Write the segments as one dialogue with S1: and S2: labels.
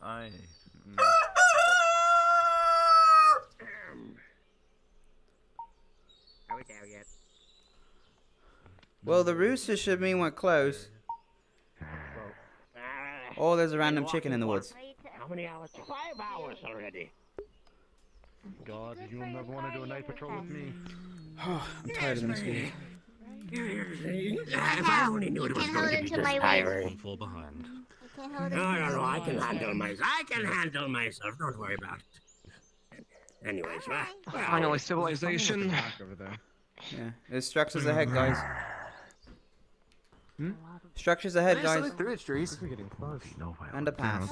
S1: I...
S2: Are we there yet?
S3: Well, the rooster should mean we're close. Or there's a random chicken in the woods.
S2: How many hours? 5 hours already.
S4: God, you'll never want to do a night patrol with me.
S3: I'm tired of the mosquitoes.
S2: If I only knew it was going to be this tiring.
S1: Fall behind.
S2: No, I can handle myself. Don't worry about it. Anyways, well,
S5: Finally, civilization.
S4: Over there.
S3: Yeah, there's structures ahead, guys. Structures ahead, guys.
S5: Through it, trees.
S4: We're getting close.
S3: And a path.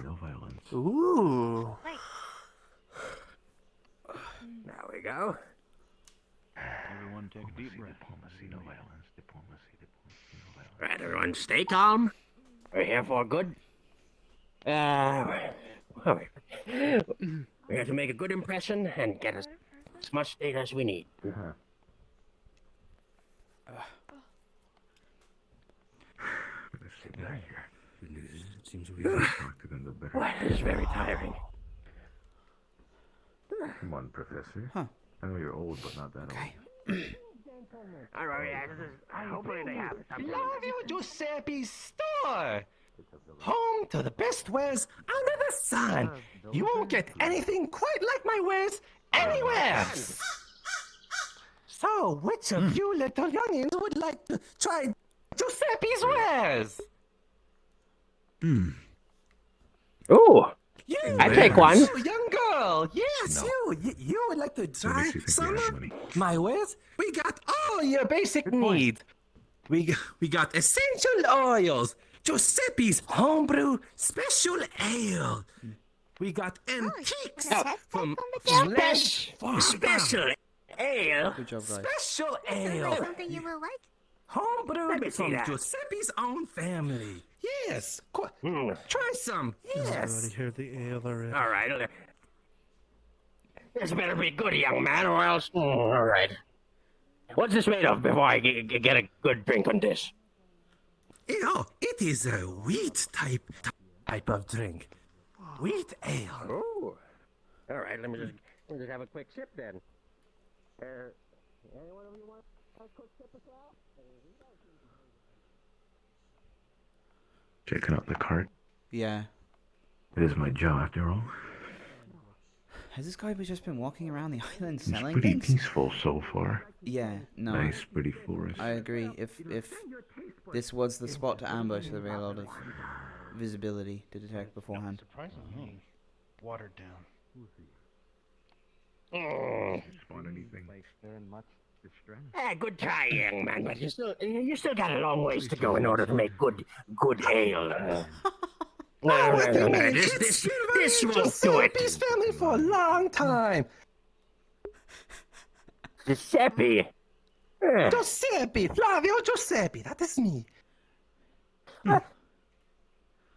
S6: No violence.
S5: Ooh.
S2: there we go.
S4: Everyone take a deep breath.
S6: Diplomacy, no violence. Diplomacy, no violence.
S2: Right, everyone, stay calm. We're here for good. We're here to make a good impression and get as much data as we need.
S6: Let's sit back here.
S1: It seems we
S6: Talk to them the better.
S2: Well, it is very tiring.
S6: Come on, Professor.
S3: Huh.
S6: I know you're old, but not that
S3: Okay.
S6: old.
S2: All right, hopefully they have something.
S5: Flavio Giuseppe's store. Home to the best wares under the sun. You won't get anything quite like my wares anywhere. So, which of you little youngins would like to try Giuseppe's wares?
S2: Ooh,
S5: You,
S2: I take one.
S5: you young girl. Yes,
S6: No.
S5: you would like to
S6: What
S5: try
S6: makes you think
S5: some
S6: you have
S5: of
S6: money?
S5: my wares? We got all your basic needs. We got essential oils, Giuseppe's homebrew special ale. We got antiques from
S2: Special ale.
S3: Good job, guys.
S5: special ale,
S7: Something you will like?
S2: Let
S5: homebrewed
S2: me see
S5: from
S2: that.
S5: Giuseppe's own family. Yes, try some. Yes.
S4: hear the ale already.
S2: All right. This better be good, young man, or else. All right. What's this made of before I get a good drink on this?
S5: It is a wheat type of drink. Wheat ale.
S2: Oh. All right. Let me just have a quick sip then. Anyone of you want a quick sip as well?
S6: Checking out the cart.
S3: Yeah.
S6: It is my job, after all.
S3: Has this guy just been walking around the island
S6: It's
S3: selling
S6: pretty
S3: things?
S6: peaceful so far.
S3: Yeah, no.
S6: Nice, pretty forest.
S3: I agree. If this was the spot to ambush, there'd be a lot of visibility to detect beforehand.
S4: Surprisingly watered down.
S6: Want anything?
S2: Good try, young man, but you still got a long ways to go in order to make good ale. No, this won't do it.
S5: Giuseppe's family for a long time.
S2: Giuseppe.
S5: Giuseppe, Flavio Giuseppe, that is me.
S2: What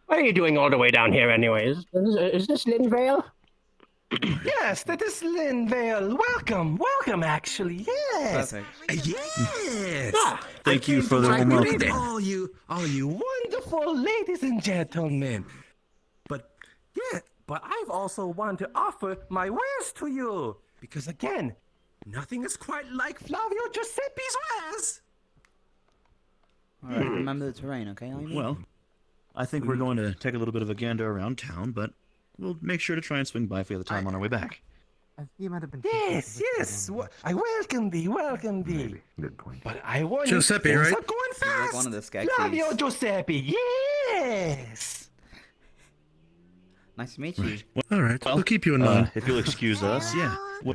S2: are you doing all the way down here, anyways? Is this Linvale?
S5: Yes, that is Linvale. Welcome, actually. Yes.
S3: Perfect.
S5: Yes.
S1: Thank you for the warm welcome.
S5: Greet all you wonderful ladies and gentlemen. But I've also wanted to offer my wares to you because again, nothing is quite like Flavio Giuseppe's wares.
S3: All right, remember the terrain, okay? Amy?
S1: Well, I think we're going to take a little bit of a gander around town, but we'll make sure to try and swing by for the time on our way back.
S8: You might have been.
S5: Yes. I welcome thee.
S6: Maybe. Good point.
S5: But I want
S4: Giuseppe,
S5: you. Things
S4: right?
S5: are going
S3: He's
S5: fast.
S3: like one of the sketches.
S5: Flavio Giuseppe. Yes.
S3: Nice to meet you.
S4: All right, we'll keep you in mind.
S1: If you'll excuse us, yeah, we'll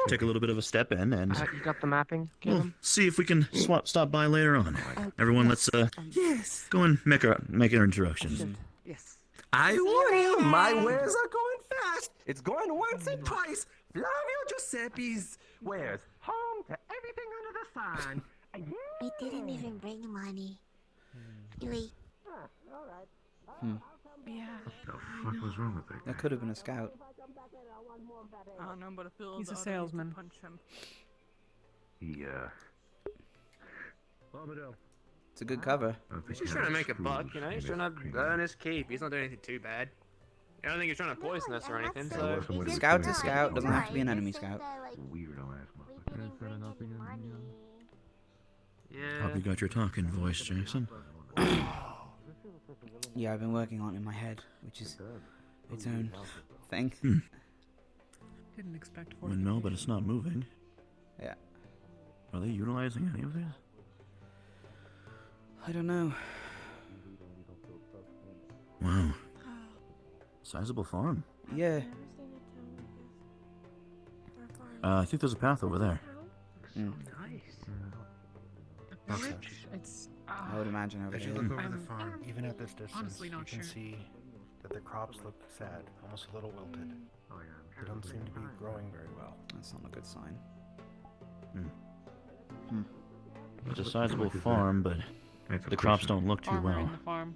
S1: take a little bit of a step in and
S8: You got the mapping?
S1: we'll see if we can stop by later on. Everyone, let's
S5: Yes.
S1: go and make our introductions.
S8: Yes.
S5: I warn you, my wares are going fast. It's going once and twice. Flavio Giuseppe's wares. Home to everything under the sun.
S7: We didn't even bring money. We
S6: The fuck was wrong with that?
S3: That could have been a scout.
S8: I don't know, but I feel
S9: He's a salesman.
S8: Punch him.
S6: He,
S4: Bombadil.
S3: It's a good cover.
S9: He's just trying to make a buck, you know. He's trying to earn his keep. He's not doing anything too bad. I don't think he's trying to poison us or anything. So
S3: Scout's a scout. Doesn't have to be an enemy scout.
S6: Weirdo ass motherfucker.
S9: yeah.
S1: Hope you got your talking voice, Jackson.
S3: Yeah, I've been working on it in my head, which is its own thing.
S8: Didn't expect for
S1: Windmill, but it's not moving.
S3: Yeah.
S1: Are they utilizing any of these?
S3: I don't know.
S1: Wow. Sizable farm.
S3: Yeah.
S1: I think there's a path over there.
S3: Mm.
S8: It's.
S3: I would imagine over
S10: As you
S3: here.
S10: look over the
S8: I'm
S10: farm, even at this distance,
S8: honestly
S10: you
S8: not
S10: can
S8: sure.
S10: see that the crops look sad, almost a little wilted. They don't seem to be growing very well.
S3: That's not a good sign.
S1: It's a sizable farm, but
S6: That's a
S1: the crops
S6: person.
S1: don't look too
S8: Farmer
S1: well.
S8: in the farm.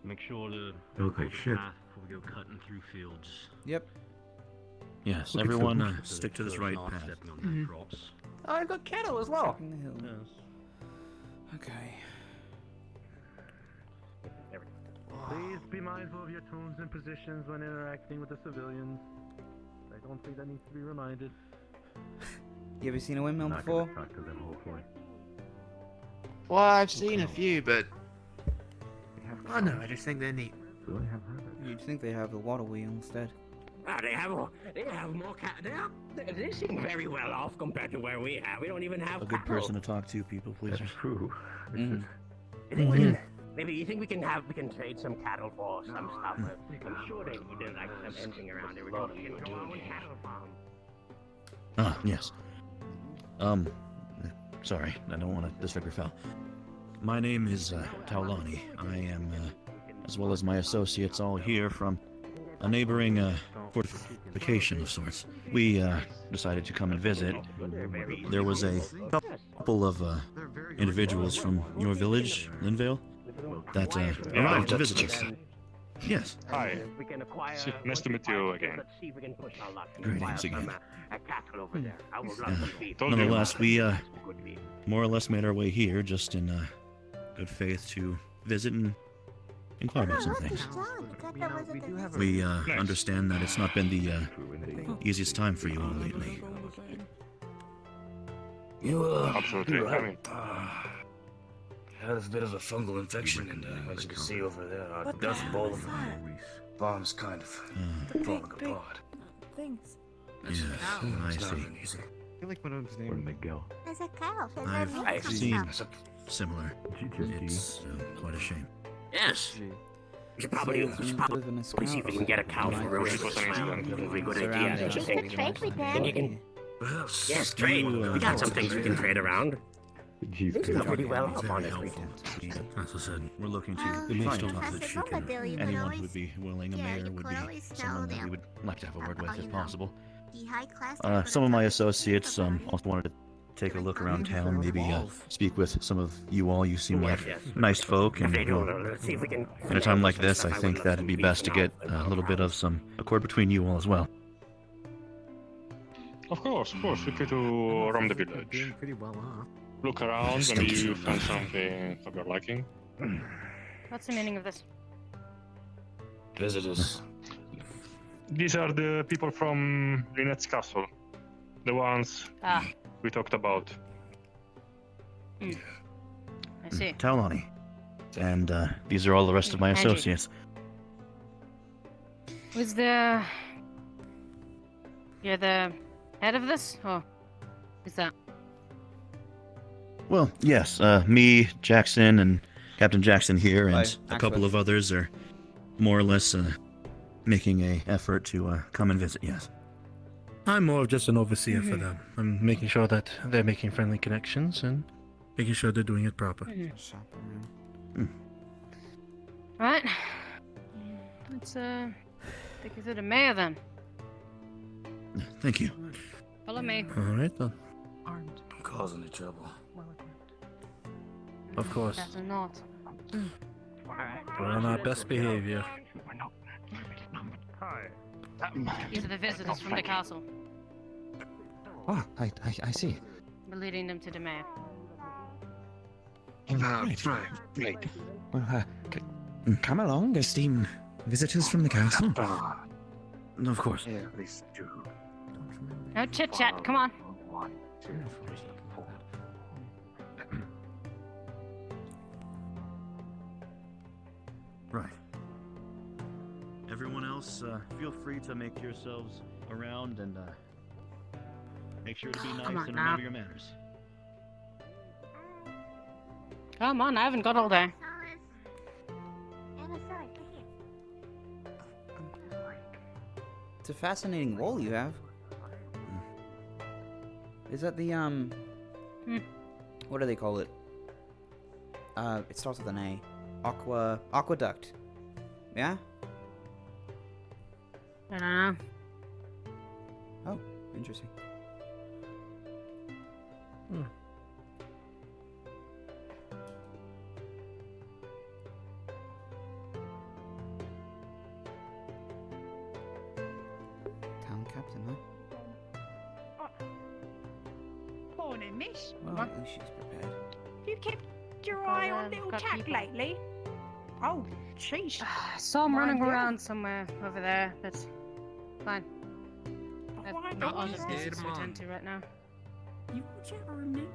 S4: Make sure to
S6: They look like shit.
S4: path before we go cutting through fields.
S3: Yep.
S1: Yes,
S6: Look, it's
S1: everyone
S6: so-
S1: stick to this right
S4: Not
S1: path.
S4: stepping on their crops.
S5: Oh, I've got cattle as well.
S3: Checking the hill. Okay.
S4: Please be mindful of your tones and positions when interacting with the civilians. I don't think that needs to be reminded.
S3: You ever seen a windmill
S6: Not
S3: before?
S6: gonna talk to them, hopefully.
S9: Well, I've seen a few, but I don't know. I just think they're neat.
S6: Do I have habits?
S3: You'd think they have the water wheel instead.
S2: They have more cat. They seem very well off compared to where we have. We don't even have
S1: A good
S2: cattle.
S1: person to talk to, people pleasers.
S6: That's true. It's
S3: Mm.
S6: just-
S2: You think we can, maybe you think we can trade some cattle for some stuff? I'm sure they did like some fencing around it. We can do a cattle farm.
S1: Ah, yes. Sorry, I don't want to disturb your fowl. My name is Taulani. I am, as well as my associates, all here from a neighboring fortification of sorts. We decided to come and visit. There was a couple of individuals from your village, Linvale, that arrived to visit us. Yes.
S2: Hi. We can acquire,
S11: Nice to meet you again.
S2: Let's see if we can push our luck. and
S1: Greetings
S2: acquire some,
S1: again.
S2: cattle over there. I would love to see.
S1: Nonetheless, we
S2: Good beef.
S1: more or less made our way here just in good faith to visit and inquire about some things. We understand that it's not been the easiest time for you all lately.
S11: Absolutely. I mean,
S12: had a bit of a fungal infection, and as you can see over there, our dust bowl of bombs kind of falling apart.
S8: Things.
S1: Yes, I
S12: It's not
S1: see.
S12: been easy.
S4: I feel like one of them
S6: Or Miguel.
S7: There's a cow.
S1: I've seen similar.
S6: GTSG.
S1: It's quite a shame.
S2: Yes. We should probably see if we can get a cow for roasting. Would be a good idea. Don't you think?
S7: Trade with
S2: And you
S7: them.
S2: can,
S12: Perhaps.
S2: yes, trade. We got some things we can trade around.
S6: Jeez,
S2: Things are pretty well off,
S1: Very
S2: honestly.
S1: helpful. As I said, we're looking to
S7: Well,
S1: find
S7: Pass
S1: talk
S7: the
S1: that she
S7: number,
S1: can.
S7: Bill. You could
S1: Anyone
S7: always-
S1: who would be willing, a
S7: yeah,
S1: mayor
S7: you
S1: would
S7: could
S1: be
S7: always tell
S1: someone that we
S7: them
S1: would like to have a word with
S7: about,
S1: if
S7: you know,
S1: possible.
S7: the high class.
S1: Some of my associates also wanted to take a look around town, maybe speak with some of you all. You seem like
S2: Yes.
S1: nice folk, and
S2: They do. Let's see if we can.
S1: in a time like this, I
S2: Some
S1: think
S2: stuff
S1: that'd be
S2: would
S1: best to
S2: love
S1: get
S2: some
S1: a little bit of some accord between you all as well.
S11: of course, feel free to roam the village.
S4: pretty well off.
S11: Look around, maybe you find something of your liking.
S8: What's the meaning of this?
S12: Visitors.
S11: These are the people from Lynette's castle. The ones
S8: Ah,
S11: we talked about.
S8: I see.
S1: Taulani. And these are all the rest of my
S8: Angie.
S1: associates.
S8: Was you're the head of this? Or is that?
S1: Well, yes, me, Jackson, and Captain Jackson here, and
S3: Hi,
S1: a couple of others are more or less making a effort to come and visit, yes.
S10: I'm more of just an overseer for them. I'm making sure that they're making friendly connections and making sure they're doing it proper.
S3: Shop around.
S8: Right. Let's take you to the mayor then.
S1: Thank you.
S8: Follow me.
S10: All right, then.
S8: Armed.
S12: Causing the trouble.
S10: Of course.
S8: Better not.
S10: We're on our best behavior.
S4: Hi.
S8: These are the visitors from the castle.
S12: Oh, I see.
S8: We're leading them to the mayor.
S12: Right.
S1: Well, come along, esteemed visitors from the castle. Of course.
S12: Yeah, these two.
S8: No chit chat. Come on.
S12: 1, 2, 3, 4.
S1: Right. Everyone else, feel free to make yourselves around and make sure to be nice
S8: Come on
S1: and
S8: now.
S1: remember your manners.
S8: Come on, I haven't got all day.
S7: Anna, sorry, right here.
S3: It's a fascinating wall you have. Is that the what do they call it? It starts with an A. Aqueduct. Yeah?
S8: I don't know.
S3: Oh, interesting. Town captain, huh?
S13: Morning, miss.
S3: Well, at least she's prepared.
S13: You kept your eye on little
S8: got
S13: chap
S8: people.
S13: lately? Oh, jeez.
S8: I saw him running around somewhere over there, but fine. I've
S13: Why
S8: got
S13: don't
S8: other
S13: you
S8: business to attend to right now.
S13: You whichever of them.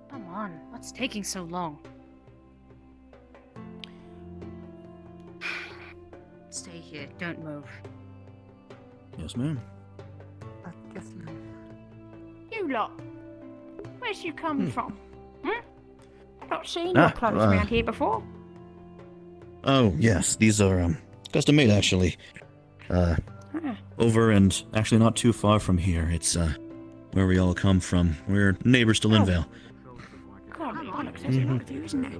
S8: Come on, what's taking so long? Stay here, don't move.
S1: Yes, ma'am.
S13: You lot. Where's you come from? I've not seen your clothes
S1: Ah,
S13: around here before.
S1: Oh, yes, these are, custom made, actually. Over and actually not too far from here. It's, where we all come from. We're neighbors to Linvale.
S13: God, bollocks, there's a lot of you, isn't there?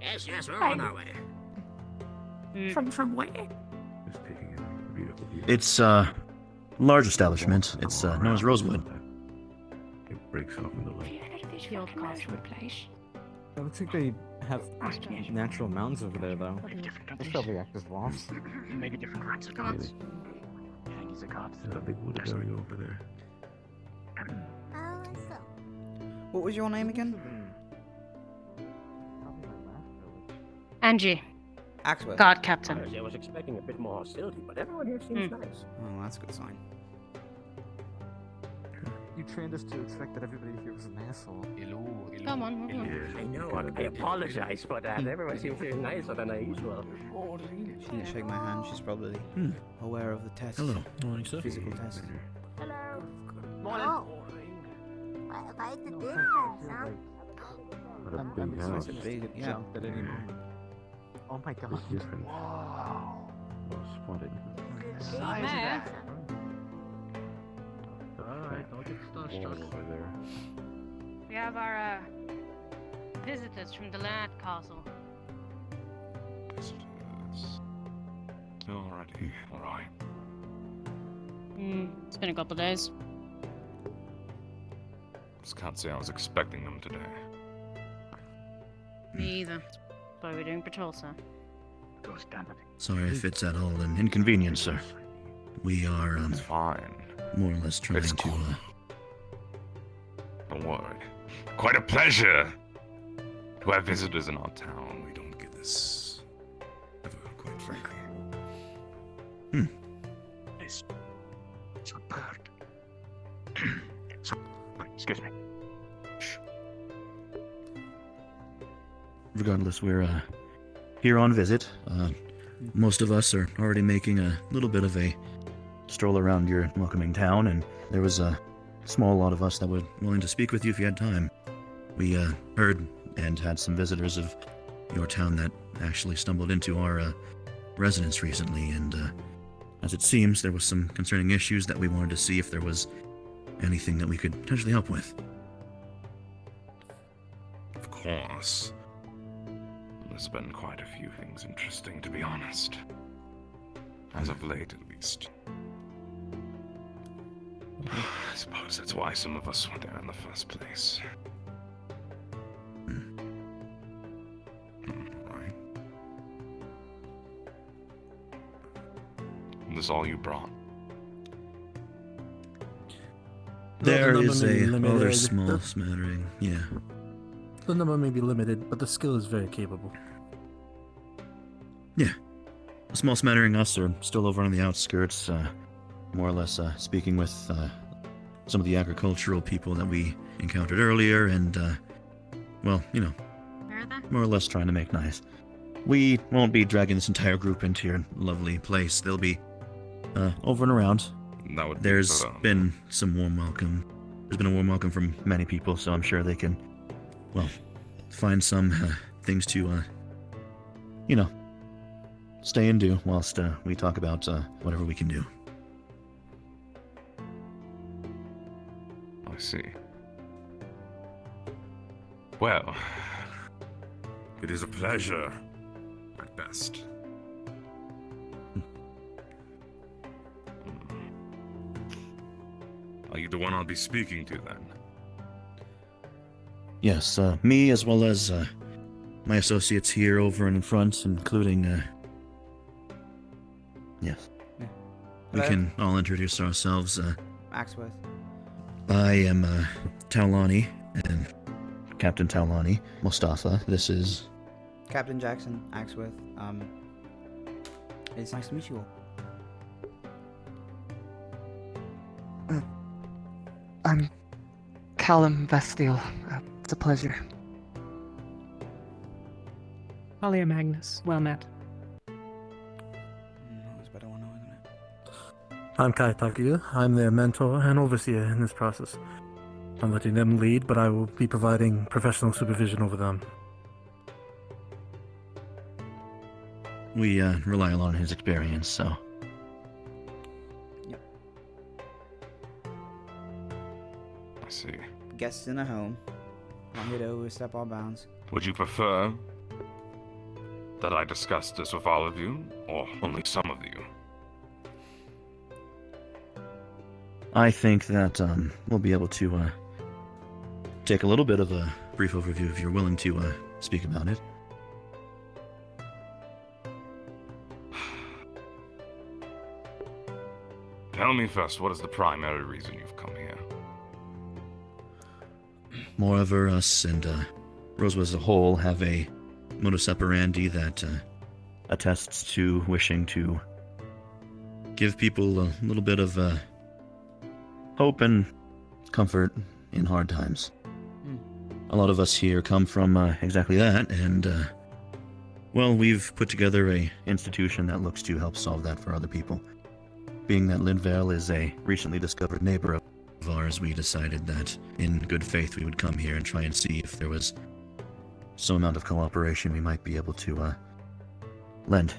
S9: Yes, we're
S13: Hey.
S9: on our way.
S13: From where?
S6: Just taking in the beautiful view.
S1: It's, large establishment. It's, known as Rosewood.
S6: It breaks off in the light.
S13: Have you heard of this fucking Rosewood place?
S14: It looks like they have
S13: Yes.
S14: natural mountains over there, though. They probably act as lofts.
S2: Maybe different kinds of
S8: Come on.
S2: cops. Hangies of cops.
S6: There's a big wooded area over there.
S7: Oh, so.
S3: What was your name again?
S8: Angie,
S3: Axworth.
S8: guard captain.
S2: Honestly, I was expecting a bit more hostility, but everyone here seems nice.
S3: Oh, that's a good sign.
S14: You trained us to expect that everybody here was an asshole.
S8: Come on, move on.
S2: I know, I apologize, but everyone seems here nicer than usual.
S3: She didn't shake my hand. She's probably aware of the test.
S1: Hello. Morning, sir.
S3: Physical test.
S7: Hello.
S9: Morning.
S7: Oh. Why the difference, huh?
S6: What a big house.
S3: It's a big, yeah.
S14: At any moment. Oh my god.
S6: It's different.
S2: Wow.
S6: Well spotted.
S8: Mayor,
S4: Alright, don't get starstruck.
S6: Over there.
S8: we have our visitors from the Land Castle.
S12: Alrighty, alright.
S8: It's been a couple days.
S12: Just can't say I was expecting them today.
S8: Me either. That's why we're doing patrol, sir.
S2: Go stand it.
S1: Sorry if it's at all an inconvenience, sir. We are,
S12: It's fine.
S1: more or less trying
S12: It's
S1: to,
S12: cool. Don't worry. Quite a pleasure to have visitors in our town. We don't get this ever, quite frankly.
S2: This. So bird. Excuse me.
S1: regardless, we're, here on visit. Most of us are already making a little bit of a stroll around your welcoming town, and there was a small lot of us that were willing to speak with you if you had time. We, heard and had some visitors of your town that actually stumbled into our, residence recently, and, as it seems, there was some concerning issues that we wanted to see if there was anything that we could potentially help with.
S12: Of course. There's been quite a few things interesting, to be honest. As of late, at least. I suppose that's why some of us were there in the first place. Right. This all you brought?
S1: There
S10: number
S1: is
S10: may be
S1: a
S10: limited.
S1: other small smattering, yeah.
S10: The number may be limited, but the skill is very capable.
S1: Yeah. A small smattering us are still over on the outskirts, more or less speaking with some of the agricultural people that we encountered earlier, and, well, you know, more or less trying to make nice. We won't be dragging this entire group into your lovely place. They'll be over and around.
S6: That would
S1: There's been some warm welcome. There's been a warm welcome from many people, so I'm sure they can, well, find some things to, you know, stay and do whilst we talk about whatever we can do.
S6: I see. Well, it is a pleasure, at best. Are you the one I'll be speaking to, then?
S1: Yes, me as well as my associates here over and in front, including, yes.
S3: Yeah.
S1: We
S3: Hello?
S1: can all introduce ourselves.
S3: Axworth.
S1: I am Taulani, and Captain Taulani. Mustafa, this is...
S3: Captain Jackson, Axworth. It's nice to meet you all.
S15: I'm Callum Vestiel. It's a pleasure.
S16: Alia Magnus, well met.
S10: I'm Kai Takuya. I'm their mentor and overseer in this process. I'm letting them lead, but I will be providing professional supervision over them.
S1: We rely a lot on his experience, so...
S6: I see.
S3: Guests in a home. Not here to overstep our bounds.
S6: Would you prefer that I discuss this with all of you, or only some of you?
S1: I think that we'll be able to take a little bit of a brief overview if you're willing to speak about it.
S6: Tell me first, what is the primary reason you've come here?
S1: Moreover, us and Rosewood as a whole have a modus operandi that attests to wishing to give people a little bit of hope and comfort in hard times. A lot of us here come from exactly that, and well, we've put together a institution that looks to help solve that for other people. Being that Linvale is a recently discovered neighbor of ours, we decided that in good faith we would come here and try and see if there was some amount of cooperation we might be able to lend.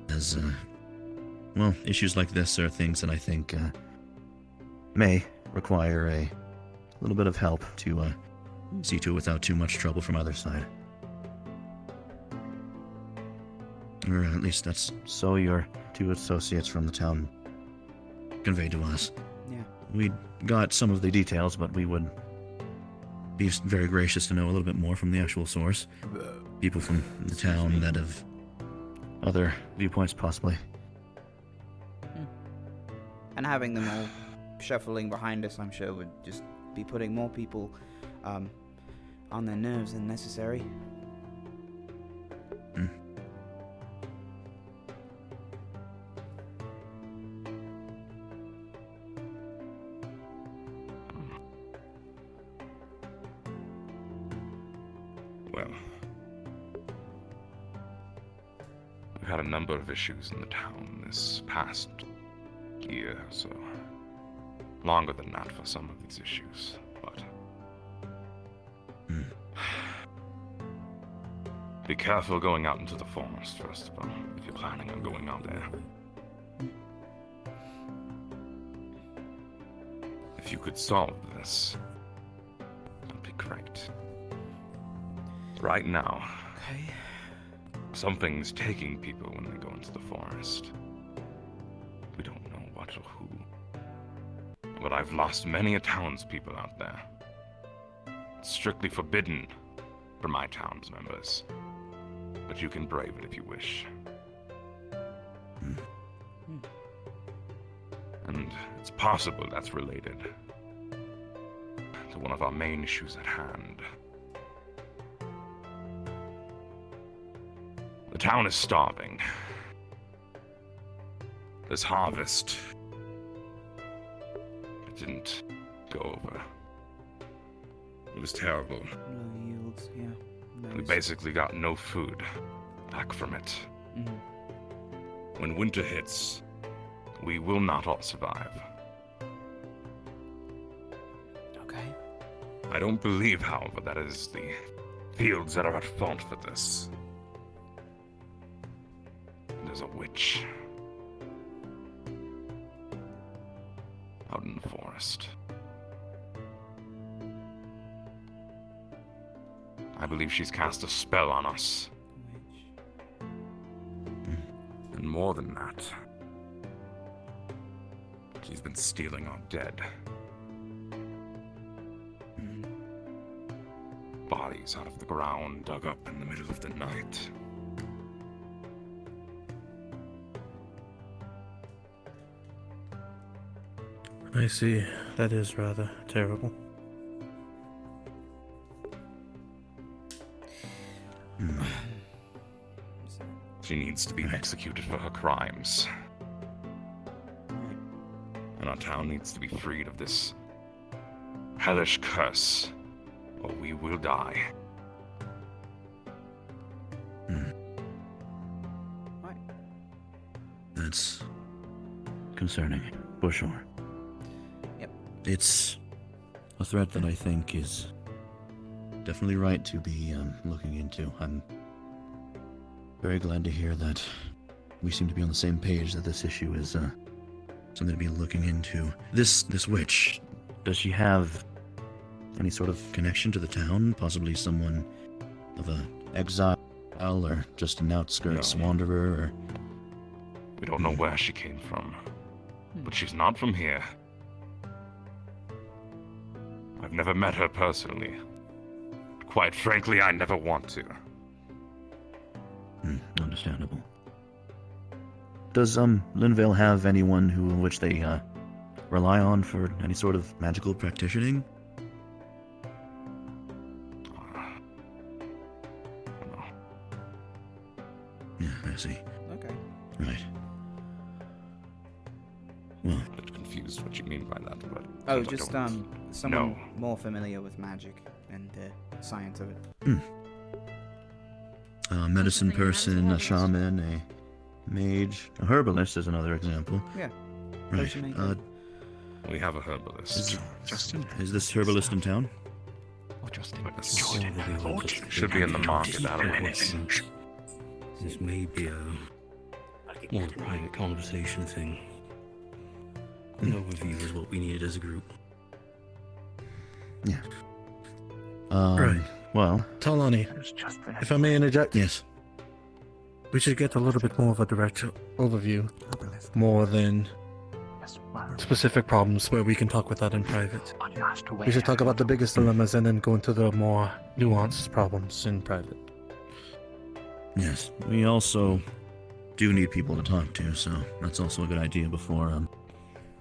S1: As well, issues like this are things that I think may require a little bit of help to see to it without too much trouble from either side. Or at least that's so your two associates from the town conveyed to us.
S3: Yeah.
S1: We got some of the details, but we would be very gracious to know a little bit more from the actual source. People from the town that have other viewpoints, possibly.
S3: And having them all shuffling behind us, I'm sure, would just be putting more people on their nerves than necessary.
S6: Well, we've had a number of issues in the town this past year or so. Longer than that for some of these issues, but... Be careful going out into the forest, first of all, if you're planning on going out there. If you could solve this, that'd be great. Right now, something's taking people when they go into the forest. We don't know what or who. But I've lost many a townspeople out there. It's strictly forbidden for my town's members. But you can brave it if you wish. And it's possible that's related to one of our main issues at hand. The town is starving. This harvest, it didn't go over. It was terrible.
S3: Low yields, yeah.
S6: We basically got no food back from it. When winter hits, we will not all survive.
S3: Okay.
S6: I don't believe, however, that is the fields that are at fault for this. There's a witch out in the forest. I believe she's cast a spell on us. And more than that, she's been stealing our dead. Bodies out of the ground, dug up in the middle of the night.
S10: I see. That is rather terrible.
S6: She needs to be executed for her crimes. And our town needs to be freed of this hellish curse, or we will die.
S1: That's concerning, for sure.
S3: Yep.
S1: It's a threat that I think is definitely right to be looking into. I'm very glad to hear that we seem to be on the same page, that this issue is something to be looking into. This witch, does she have any sort of connection to the town? Possibly someone of a exile, or just an outskirts wanderer, or...
S6: We don't know where she came from, but she's not from here. I've never met her personally. Quite frankly, I never want to.
S1: Understandable. Does Linvale have anyone which they rely on for any sort of magical practicing? Yeah, I see.
S3: Okay.
S1: Right. Well,
S6: I'm a bit confused what you mean by that, but...
S3: Oh,
S6: I
S3: just
S6: don't-
S3: someone more familiar with magic and the science of it.
S1: A medicine person, a shaman, a mage, a herbalist is another example.
S3: Yeah.
S1: Right.
S3: Potion maker.
S6: We have a herbalist.
S1: Is this herbalist in town?
S6: Should be in the market, Alex.
S10: This may be a more private conversation thing. An overview is what we needed as a group.
S1: Yeah.
S10: Right.
S1: Well,
S10: Talani, if I may interject.
S1: Yes.
S10: We should get a little bit more of a direct overview, more than specific problems where we can talk with that in private. We should talk about the biggest dilemmas and then go into the more nuanced problems in private.
S1: Yes. We also do need people to talk to, so that's also a good idea before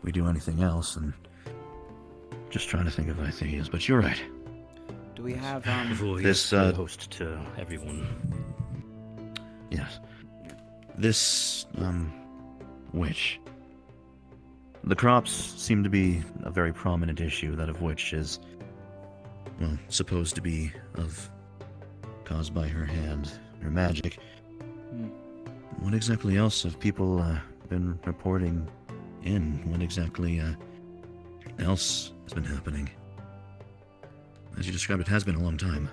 S1: we do anything else. And just trying to think of ideas, but you're right.
S3: Do we have
S1: this
S10: host to everyone?
S1: Yes. This witch. The crops seem to be a very prominent issue, that of which is, well, supposed to be caused by her hand, her magic. What exactly else have people been reporting in? What exactly else has been happening? As you described, it has been a long time.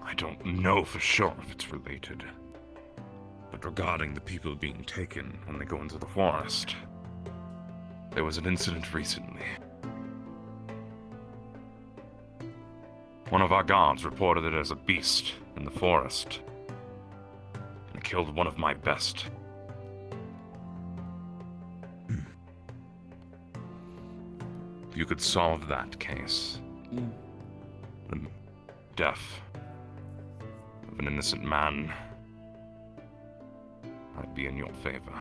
S6: I don't know for sure if it's related. But regarding the people being taken when they go into the forest, there was an incident recently. One of our guards reported it as a beast in the forest, and killed one of my best. If you could solve that case, the death of an innocent man, I'd be in your favor.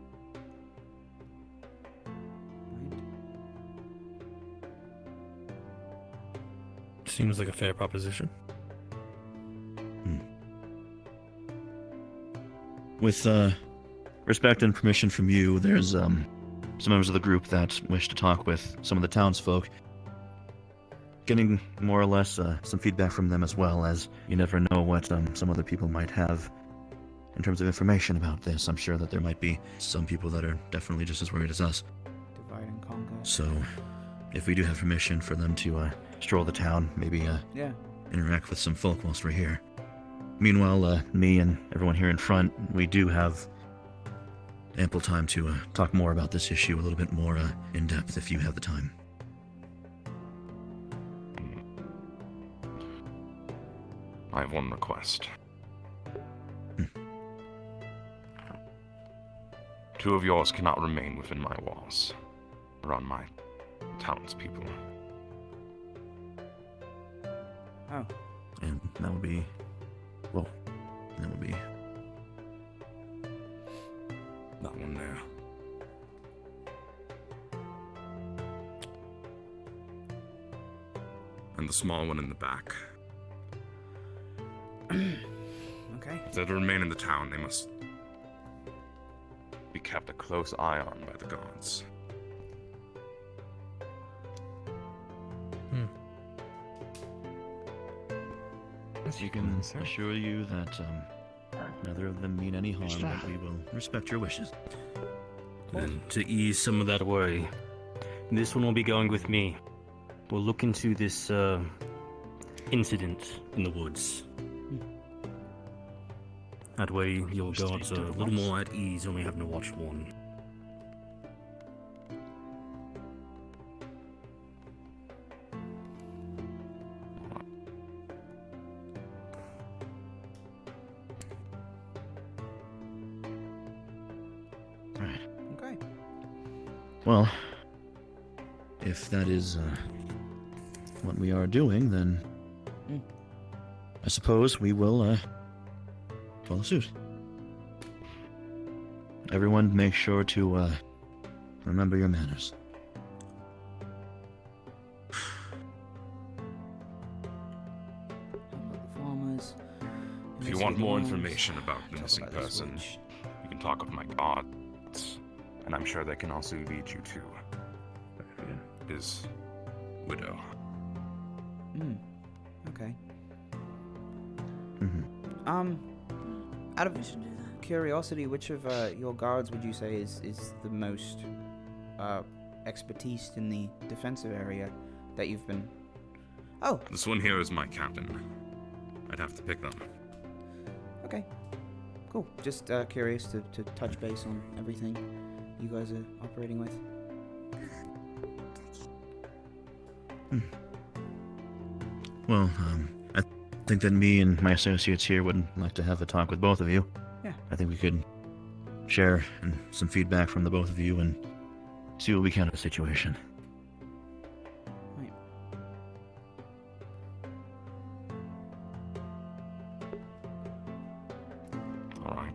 S10: Seems like a fair proposition.
S1: With respect and permission from you, there's some members of the group that wish to talk with some of the townsfolk. Getting more or less some feedback from them as well, as you never know what some other people might have in terms of information about this. I'm sure that there might be some people that are definitely just as worried as us.
S3: Divide and conquer.
S1: So, if we do have permission for them to stroll the town, maybe
S3: Yeah.
S1: interact with some folk whilst we're here. Meanwhile, me and everyone here in front, we do have ample time to talk more about this issue a little bit more in depth if you have the time.
S6: I have one request. Two of yours cannot remain within my walls, around my townspeople.
S3: Oh.
S1: And that would be... well, that would be...
S6: that one there. And the small one in the back.
S3: Okay.
S6: If they're to remain in the town, they must be kept a close eye on by the gods.
S1: You can assure you that neither of them mean any harm, but we will respect your wishes.
S17: And to ease some of that worry, this one will be going with me. We'll look into this incident in the woods. That way your guards are a little more at ease, only having to watch one.
S1: Right.
S3: Okay.
S1: Well, if that is what we are doing, then I suppose we will follow suit. Everyone make sure to remember your manners.
S3: Farmers.
S6: If you want more information about the missing person, you can talk with my gods, and I'm sure they can also lead you to his widow.
S3: Okay.
S1: Mm-hmm.
S3: Out of curiosity, which of your guards would you say is the most expertise in the defensive area that you've been? Oh.
S6: This one here is my captain. I'd have to pick them.
S3: Okay. Cool. Just curious to touch base on everything you guys are operating with.
S1: Well, I think that me and my associates here would like to have a talk with both of you.
S3: Yeah.
S1: I think we could share some feedback from the both of you and see what we can of the situation.
S3: Right.
S6: All right.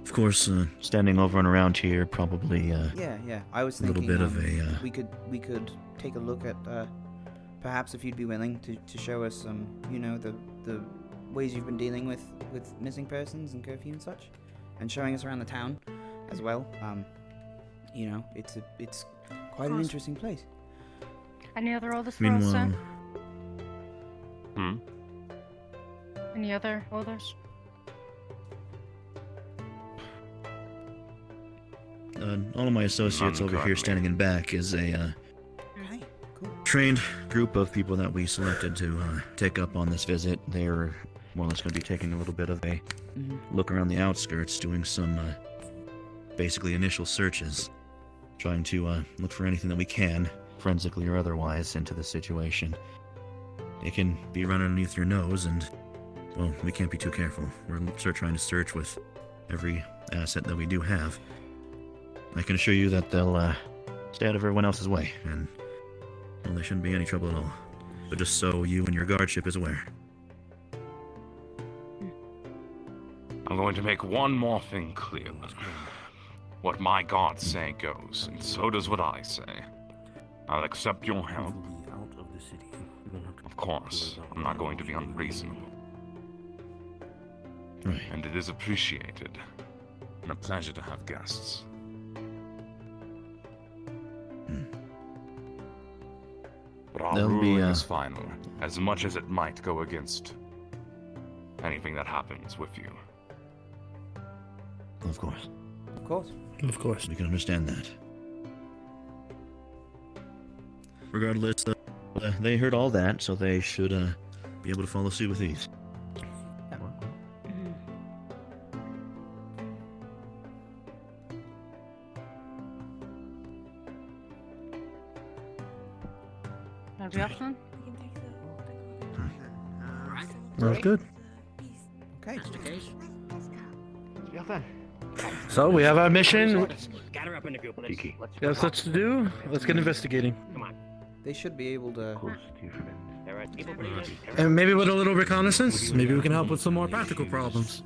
S1: Of course, standing over and around here probably
S3: Yeah. I was
S1: a little
S3: thinking
S1: bit of a
S3: we could take a look at perhaps if you'd be willing to show us some the ways you've been dealing with missing persons and curfew and such, and showing us around the town as well. It's quite an interesting place.
S8: Any other orders for us, sir?
S6: Meanwhile...
S8: Any other orders?
S1: All of my associates over here standing in back is a trained group of people that we selected to take up on this visit. They're more or less going to be taking a little bit of a look around the outskirts, doing some basically initial searches, trying to look for anything that we can, forensically or otherwise, into the situation. It can be running underneath your nose, and, well, we can't be too careful. We're trying to search with every asset that we do have. I can assure you that they'll stay out of everyone else's way, and, well, there shouldn't be any trouble at all. But just so you and your guardship is aware.
S6: I'm going to make one more thing clear. What my gods say goes, and so does what I say. I'll accept your help. Of course, I'm not going to be unreasonable.
S1: Right.
S6: And it is appreciated. And a pleasure to have guests. But our
S1: There'll be,
S6: ruling is final, as much as it might go against anything that happens with you.
S1: Of course.
S3: Of course.
S10: Of course.
S1: We can understand that. Regardless, they heard all that, so they should be able to follow suit with ease.
S8: Are we off then?
S10: That's good.
S3: Okay.
S10: So we have our mission.
S2: Gather up in the group.
S10: We have such to do. Let's get investigating.
S2: Come on.
S3: They should be able to.
S10: And maybe with a little reconnaissance, maybe we can help with some more practical problems.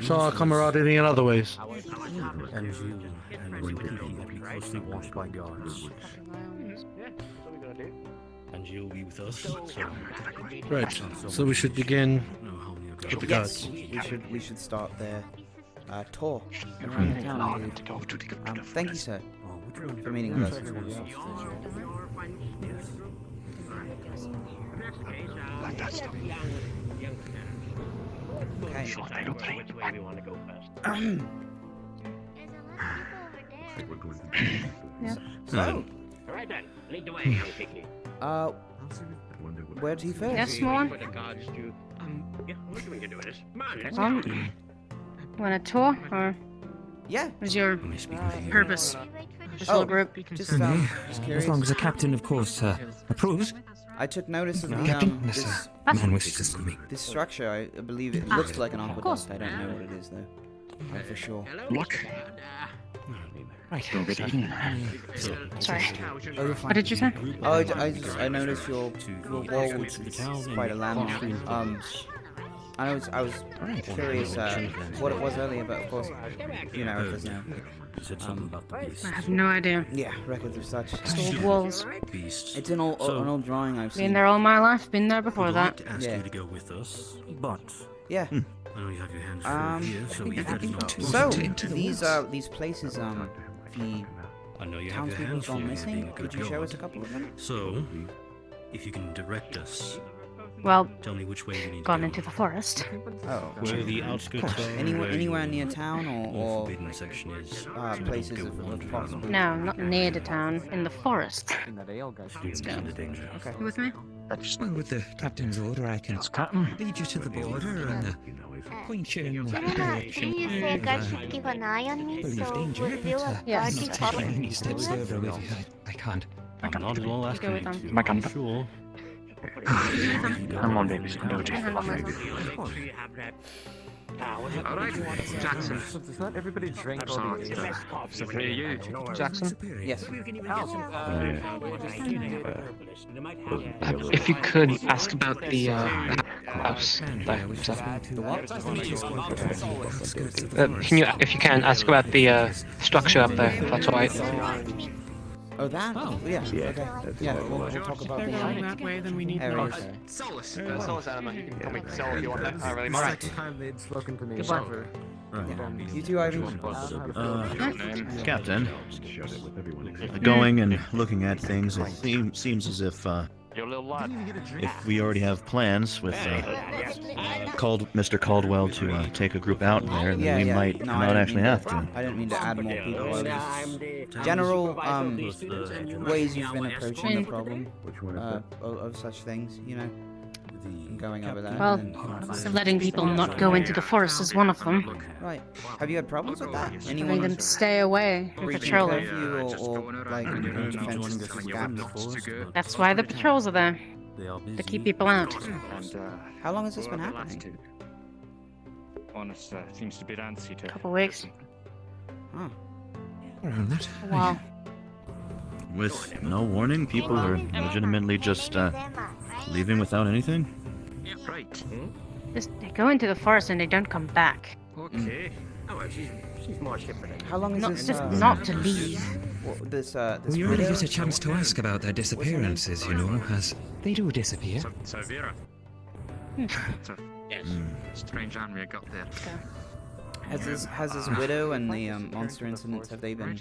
S10: Show our camaraderie in other ways.
S17: And you and will be closely watched by guards. And you'll be with us. So.
S10: Right. So we should begin with the
S3: Yes,
S10: guards.
S3: we should start their tour around the town. I believe. Thank you, sir, for meeting with us. Okay.
S8: Yeah.
S3: So,
S2: Alright then, lead the way, young piggy.
S3: where do you first?
S8: Yes, Swan.
S2: Yeah, what do we do with this? Come on, let's go.
S8: Want a tour, or
S3: Yeah.
S8: what is your purpose? This whole group.
S3: Just
S14: Certainly.
S3: curious.
S14: As long as the captain, of course, approves.
S3: I took notice of the
S14: Captain, yes,
S3: this,
S14: man wishes to see me.
S3: this structure. I believe it looks like an aqueduct. I don't know what it is though. For sure.
S14: Look. Right. Good evening.
S8: Sorry.
S3: Oh, you're fine.
S8: What did you say?
S3: Oh, I noticed your wall is quite a landmark. I was curious what it was earlier, but of course, you know, if there's no.
S8: I have no idea.
S3: Yeah, records of such.
S8: Old walls.
S3: It's an old drawing I've seen.
S8: Been there all my life. Been there before that.
S17: Ask you to go with us, but
S3: Yeah.
S17: I know you have your hands full here, so you better not.
S3: So these places the
S17: I know you have your
S3: townspeople
S17: hands full
S3: gone
S17: here
S3: missing.
S17: being a good
S3: Could you show
S17: guard.
S3: us a couple of them?
S17: So, if you can direct us,
S8: Well,
S17: tell me which way we need to
S8: gone
S17: go.
S8: into the forest.
S3: Oh.
S17: Where the outskirts are.
S3: Anywhere near town or
S17: forbidden section is.
S3: places of possible.
S8: No, not near the town. In the forest.
S17: It's down to danger.
S3: Okay.
S8: You with me?
S14: Well, with the captain's order, I can lead you to the border and point you in the direction.
S7: You think I should keep an eye on me,
S14: Believe
S7: so
S14: danger,
S7: will you
S14: but
S7: guard
S14: not
S7: follow
S14: any steps further with you. I can't.
S17: I'm not at all
S8: Go
S17: asking
S8: with
S17: you
S8: them.
S17: to.
S14: My gun.
S17: Sure.
S14: I'm on baby's
S8: I handle myself.
S9: Alright, Jackson.
S14: Does not everybody drink
S9: You,
S14: Jackson?
S3: Yes.
S15: If you could ask about the house there.
S3: The what?
S15: Can you, if you can, ask about the structure up there, if that's alright.
S3: Oh, that? Oh, yeah. Okay. Yeah, we'll talk about
S16: They're
S3: the
S16: going that way, then we need
S3: areas
S16: more.
S3: there.
S9: Solus. Solus Anima. You can call me Sol if you want that. I really
S3: All
S9: mind.
S3: right.
S14: time they'd spoken to me.
S3: Goodbye.
S1: Right.
S3: You too, Ivy.
S1: Captain, going and looking at things, it seems as if we already have plans with Mr. Caldwell to take a group out there, then we might
S3: No, I
S1: not
S3: didn't
S1: actually
S3: mean
S1: have
S3: to-
S1: to.
S3: I didn't mean to add more people. General ways you've been approaching the problem of such things, you know, and going over that.
S8: Well,
S3: and
S8: so letting people not go into the forest is one of them.
S3: right. Have you had problems with that?
S8: Letting them stay away and
S3: breaching
S8: patrol it.
S3: curfew or like defenses to gaps?
S8: That's why the patrols are there. To keep people out.
S3: How long has this been happening?
S18: Seems to be antsy to.
S8: Couple weeks.
S3: Oh.
S14: Around that.
S8: Wow.
S1: With no warning, people are legitimately just leaving without anything?
S9: Yeah, right.
S8: They go into the forest and they don't come back.
S9: Okay. Oh, well, she's more chipper than
S3: How long is
S8: Not,
S3: this?
S8: just not to leave.
S3: Well, this
S14: We rarely
S3: widow?
S14: get a chance to ask about their disappearances, you know, as they do disappear.
S9: So Vera. Yes. Strange army got there.
S3: Has this widow and the monster incidents, have they been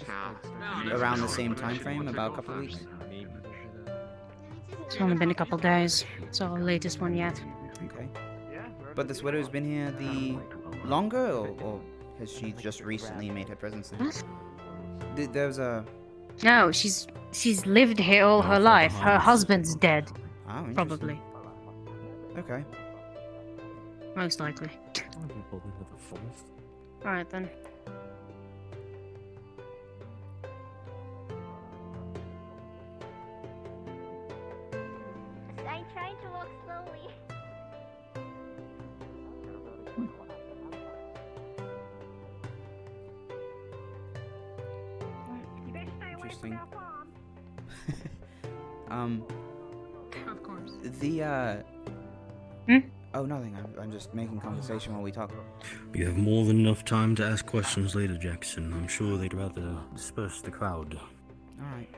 S3: around the same time frame, about a couple of weeks?
S8: It's only been a couple days. It's our latest one yet.
S3: Okay. But this widow's been here the longer, or has she just recently made her presence there? There's a...
S8: No, she's lived here all her life. Her husband's dead.
S3: Oh, interesting.
S8: Probably.
S3: Okay.
S8: Most likely. Alright then.
S7: I tried to walk slowly.
S3: Interesting.
S8: Of course.
S3: Oh, nothing. I'm just making conversation while we talk.
S17: You have more than enough time to ask questions later, Jackson. I'm sure they'd rather disperse the crowd.
S3: Alright.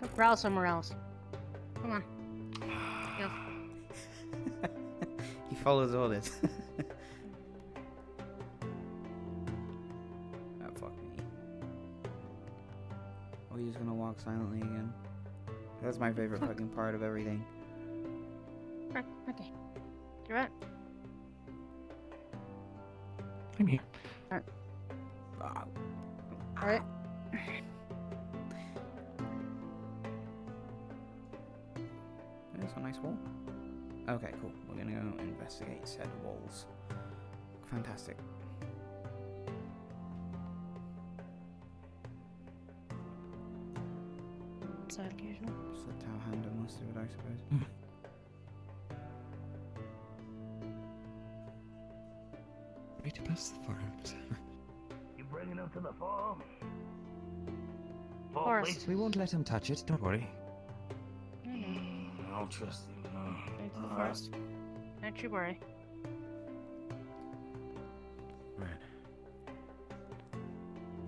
S8: Go growl somewhere else. Come on. Go.
S3: He follows orders. Oh, fuck me. Oh, he's just gonna walk silently again. That's my favorite fucking part of everything.
S8: Right, okay. You're right.
S14: I'm here.
S8: Alright. Alright.
S3: There's a nice wall. Okay, cool. We're gonna go investigate said walls. Fantastic.
S8: Side occasional.
S3: Just let Tao handle most of it, I suppose.
S14: Way to pass the farms.
S12: You bringing him to the farm?
S8: Forest.
S14: We won't let him touch it, don't worry.
S12: I'll trust you.
S8: Go to the forest. Don't you worry.
S1: Right.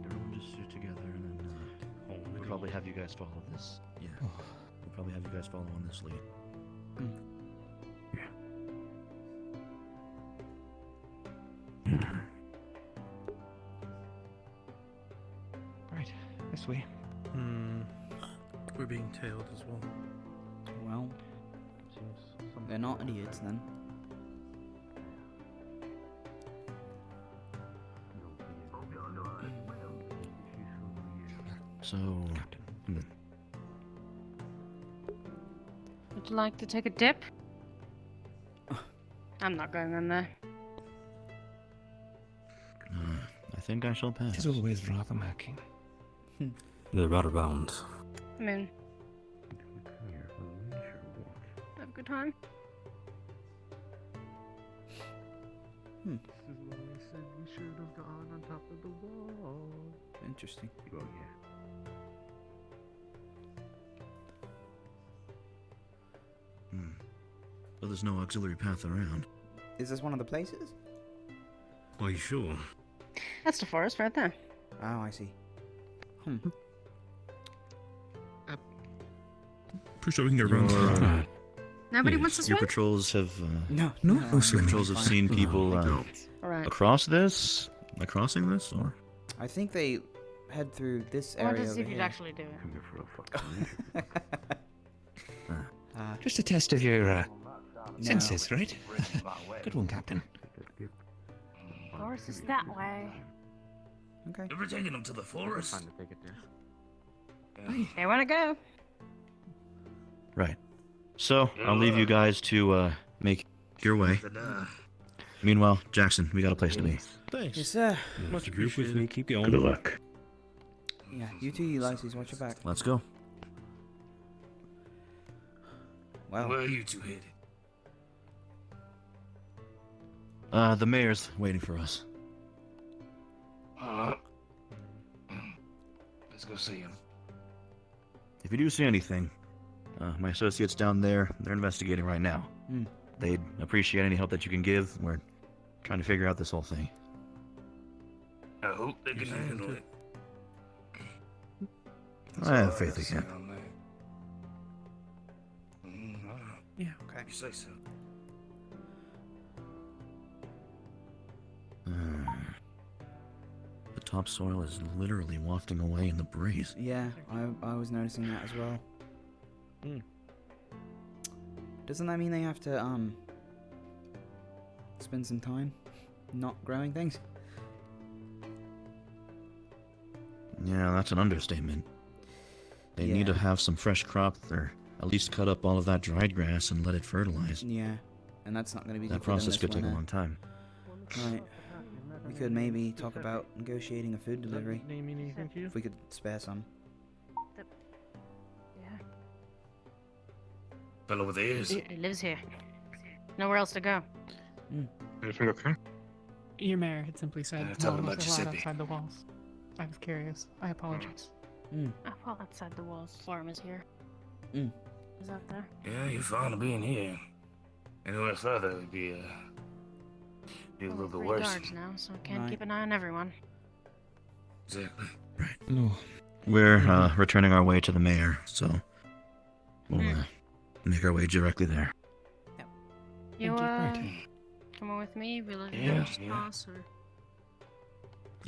S1: Everyone just sit together and then we'll probably have you guys follow this. Yeah. We'll probably have you guys follow on this lead.
S14: Right, this way.
S10: We're being tailed as well.
S3: Well, they're not idiots then.
S1: So,
S8: Would you like to take a dip? I'm not going in there.
S1: I think I shall pass.
S14: It is always rather murky.
S17: They're rather bound.
S8: I mean, have a good time.
S4: This is why I said we should have gone on top of the wall.
S3: Interesting.
S4: Oh yeah.
S1: Well, there's no auxiliary path around.
S3: Is this one of the places?
S17: Are you sure?
S8: That's the forest right there.
S3: Oh, I see.
S17: Pretty sure we can get around.
S8: Nobody wants to
S1: Your
S8: swim?
S1: patrols have
S3: No.
S1: your patrols have seen people
S8: Alright.
S1: across this, by crossing this, or
S3: I think they head through this
S8: I want
S3: area
S8: to see
S3: over
S8: if you'd
S3: here.
S8: actually do it.
S14: Just a test of your
S3: No.
S14: senses, right? Good one, Captain.
S13: Forest is that way.
S3: Okay.
S12: Ever taking him to the forest?
S8: They want to go.
S1: right. So I'll leave you guys to make your way. Meanwhile, Jackson, we got a place to be.
S10: Thanks.
S3: Yes, sir.
S17: Much appreciated. Keep going.
S10: Good luck.
S3: Yeah, you too, Ulysses. Watch your back.
S1: Let's go.
S3: Well,
S12: Where are you two headed?
S1: The mayor's waiting for us.
S12: Let's go see him.
S1: If you do see anything, my associates down there, they're investigating right now. They'd appreciate any help that you can give. We're trying to figure out this whole thing.
S12: I hope they can handle it.
S1: I have faith they can.
S3: Yeah, okay.
S12: You say so.
S1: The topsoil is literally wafting away in the breeze.
S3: Yeah, I was noticing that as well. Doesn't that mean they have to spend some time not growing things?
S1: Yeah, that's an understatement. They need to have some fresh crop, or at least cut up all of that dried grass and let it fertilize.
S3: Yeah, and that's not going to be
S1: That process could take a long time.
S3: Right. We could maybe talk about negotiating a food delivery. If we could spare some.
S8: Yeah.
S12: Fellow with ears.
S8: He lives here. Nowhere else to go.
S11: Everything okay?
S16: Your mayor had simply said,
S12: tell
S16: "No
S12: him
S16: one
S12: about
S16: was allowed
S12: Giuseppe.
S16: outside the walls." I was curious. I apologize.
S8: I fall outside the walls. Farm is here.
S3: Mm.
S8: Is out there.
S12: Yeah, you're fine to being here. Anywhere further would be a little bit
S8: Three
S12: worse.
S8: guards now, so can't keep an eye on everyone.
S12: Exactly.
S1: No. We're returning our way to the mayor, so we'll make our way directly there.
S8: You coming with me? We'll let you just pass, or...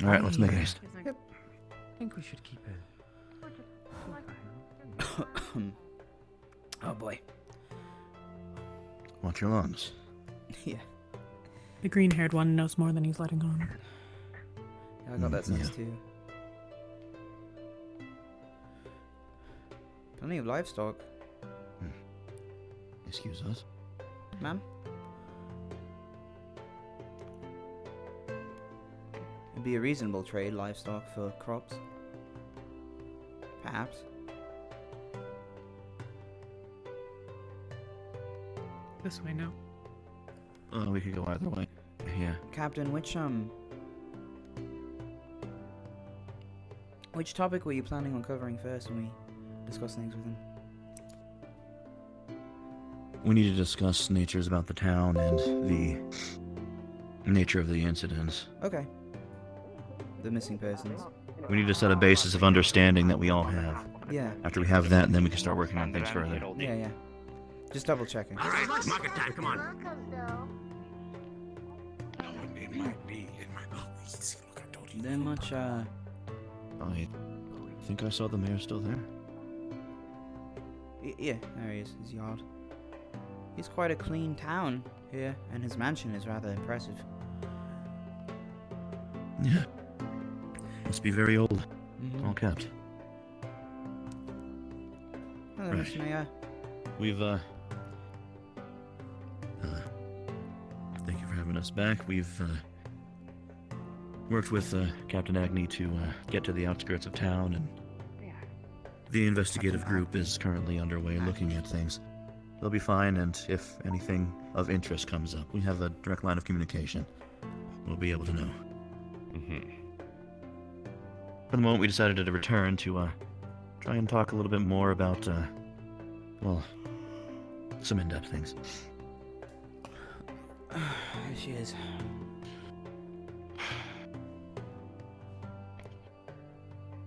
S1: All right, let's make haste.
S5: I think we should keep it.
S3: Oh boy.
S1: Watch your lungs.
S3: Yeah.
S16: The green-haired one knows more than he's letting on.
S3: Yeah, I got that sense
S1: yeah.
S3: too. Plenty of livestock.
S1: Excuse us.
S3: Ma'am? It'd be a reasonable trade, livestock for crops. Perhaps.
S16: This way, no.
S1: We could go either way. Yeah.
S3: Captain, which topic were you planning on covering first when we discuss things with him?
S1: We need to discuss natures about the town and the nature of the incidents.
S3: Okay. The missing persons.
S1: We need to set a basis of understanding that we all have.
S3: Yeah.
S1: After we have that, then we can start working on things further.
S3: Yeah. Just double checking.
S9: Alright, market time, come on.
S12: It might be.
S3: Then much,
S1: I think I saw the mayor still there.
S3: Yeah, there he is, his yard. He's quite a clean town here, and his mansion is rather impressive.
S1: Yeah. Must be very old. All kept.
S3: Hello,
S1: Right.
S3: Mr. Mayor.
S1: We've, thank you for having us back. We've, worked with, Captain Agnew to, get to the outskirts of town, and the investigative group is currently underway looking at things. They'll be fine, and if anything of interest comes up, we have a direct line of communication. We'll be able to know. For the moment, we decided to return to, try and talk a little bit more about, well, some in-depth things.
S3: There she is.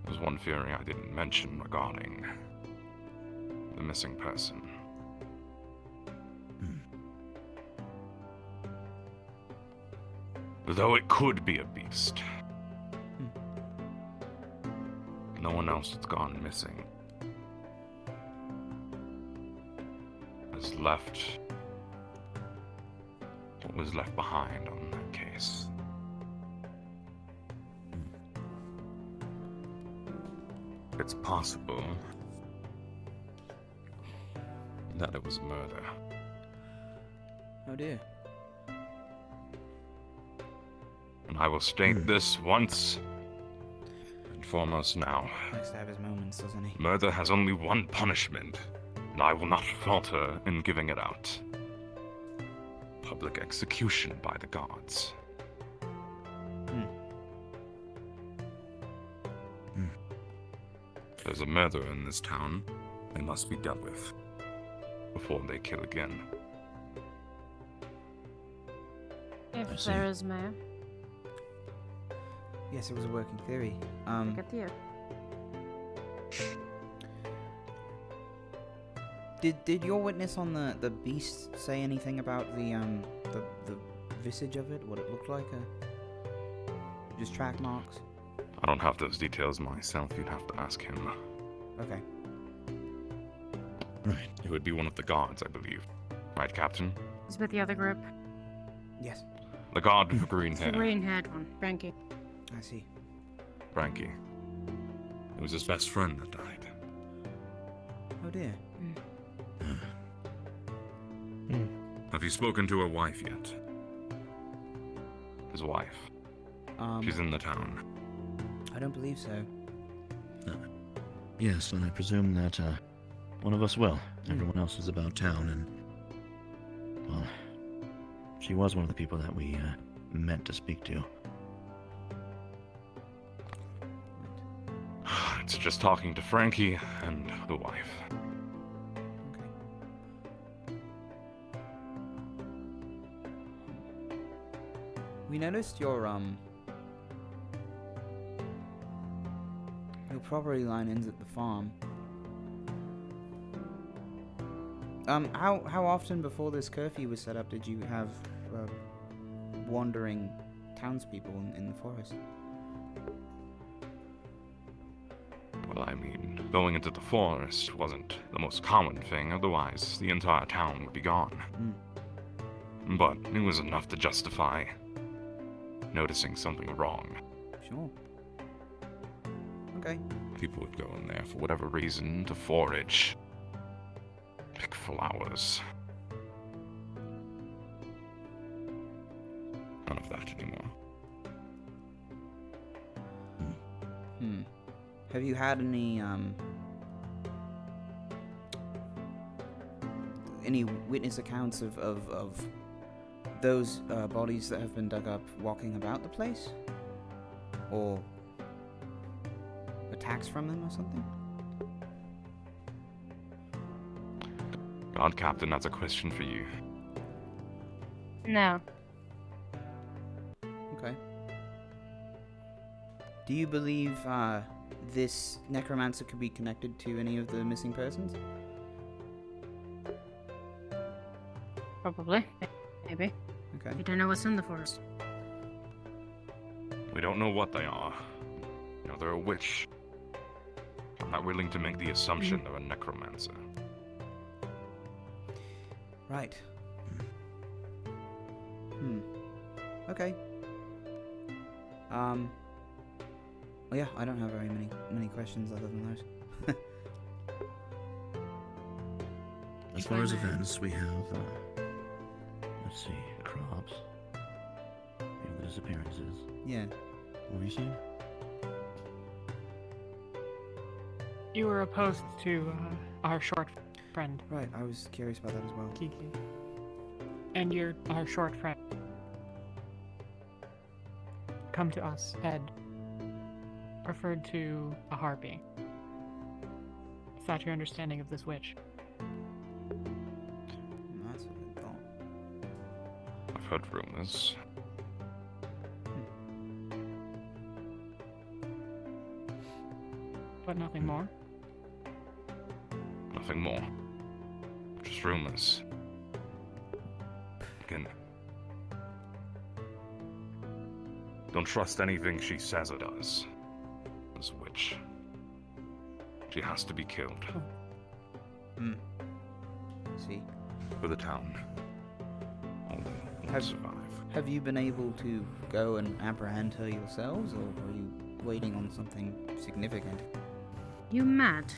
S6: There's one theory I didn't mention regarding the missing person. Though it could be a beast, no one else that's gone missing has left what was left behind on that case. It's possible that it was murder.
S3: Oh dear.
S6: And I will state this once and foremost now.
S3: Likes to have his moments, doesn't he?
S6: Murder has only one punishment, and I will not falter in giving it out. Public execution by the gods. If there's a murderer in this town, they must be dealt with before they kill again.
S8: If there is, Mayor.
S3: Yes, it was a working theory.
S8: Good to you.
S3: Did your witness on the beast say anything about the visage of it? What it looked like? Just track marks?
S6: I don't have those details myself. You'd have to ask him.
S3: Okay.
S6: Right. It would be one of the guards, I believe. Right, Captain?
S8: He's with the other group.
S3: Yes.
S6: The guard with the green
S8: It's
S6: hair.
S8: the green-haired one, Frankie.
S3: I see.
S6: Frankie. It was his best friend that died.
S3: Oh dear.
S6: Have you spoken to her wife yet? His wife. She's in the town.
S3: I don't believe so.
S1: Yes, and I presume that one of us will. Everyone else is about town, and well, she was one of the people that we meant to speak to.
S6: It's just talking to Frankie and the wife.
S3: We noticed your property line ends at the farm. How often before this curfew was set up did you have wandering townspeople in the forest?
S6: Well, I mean, going into the forest wasn't the most common thing, otherwise the entire town would be gone. But it was enough to justify noticing something wrong.
S3: Sure. Okay.
S6: People would go in there for whatever reason to forage, pick flowers. None of that anymore.
S3: Have you had any witness accounts of those bodies that have been dug up walking about the place? Or attacks from them or something?
S6: God, Captain, that's a question for you.
S8: No.
S3: Okay. Do you believe this necromancer could be connected to any of the missing persons?
S8: Probably. Maybe.
S3: Okay.
S8: You don't know what's in the forest.
S6: We don't know what they are. You know, they're a witch. I'm not willing to make the assumption they're a necromancer.
S3: Right. Okay. Well, yeah, I don't have very many questions other than those.
S1: As far as events, we have, let's see, crops. We have the disappearances.
S3: Yeah.
S1: What were you saying?
S16: You were opposed to our short friend.
S3: Right, I was curious about that as well.
S16: Kiki. And our short friend. Come to us, Ed. Referred to a harpy. Is that your understanding of this witch?
S3: That's what I thought.
S6: I've heard rumors.
S16: But nothing more?
S6: Nothing more. Just rumors. Again, don't trust anything she says or does. This witch. She has to be killed.
S3: See.
S6: For the town. Only one survive.
S3: Have you been able to go and apprehend her yourselves, or are you waiting on something significant?
S8: You mad?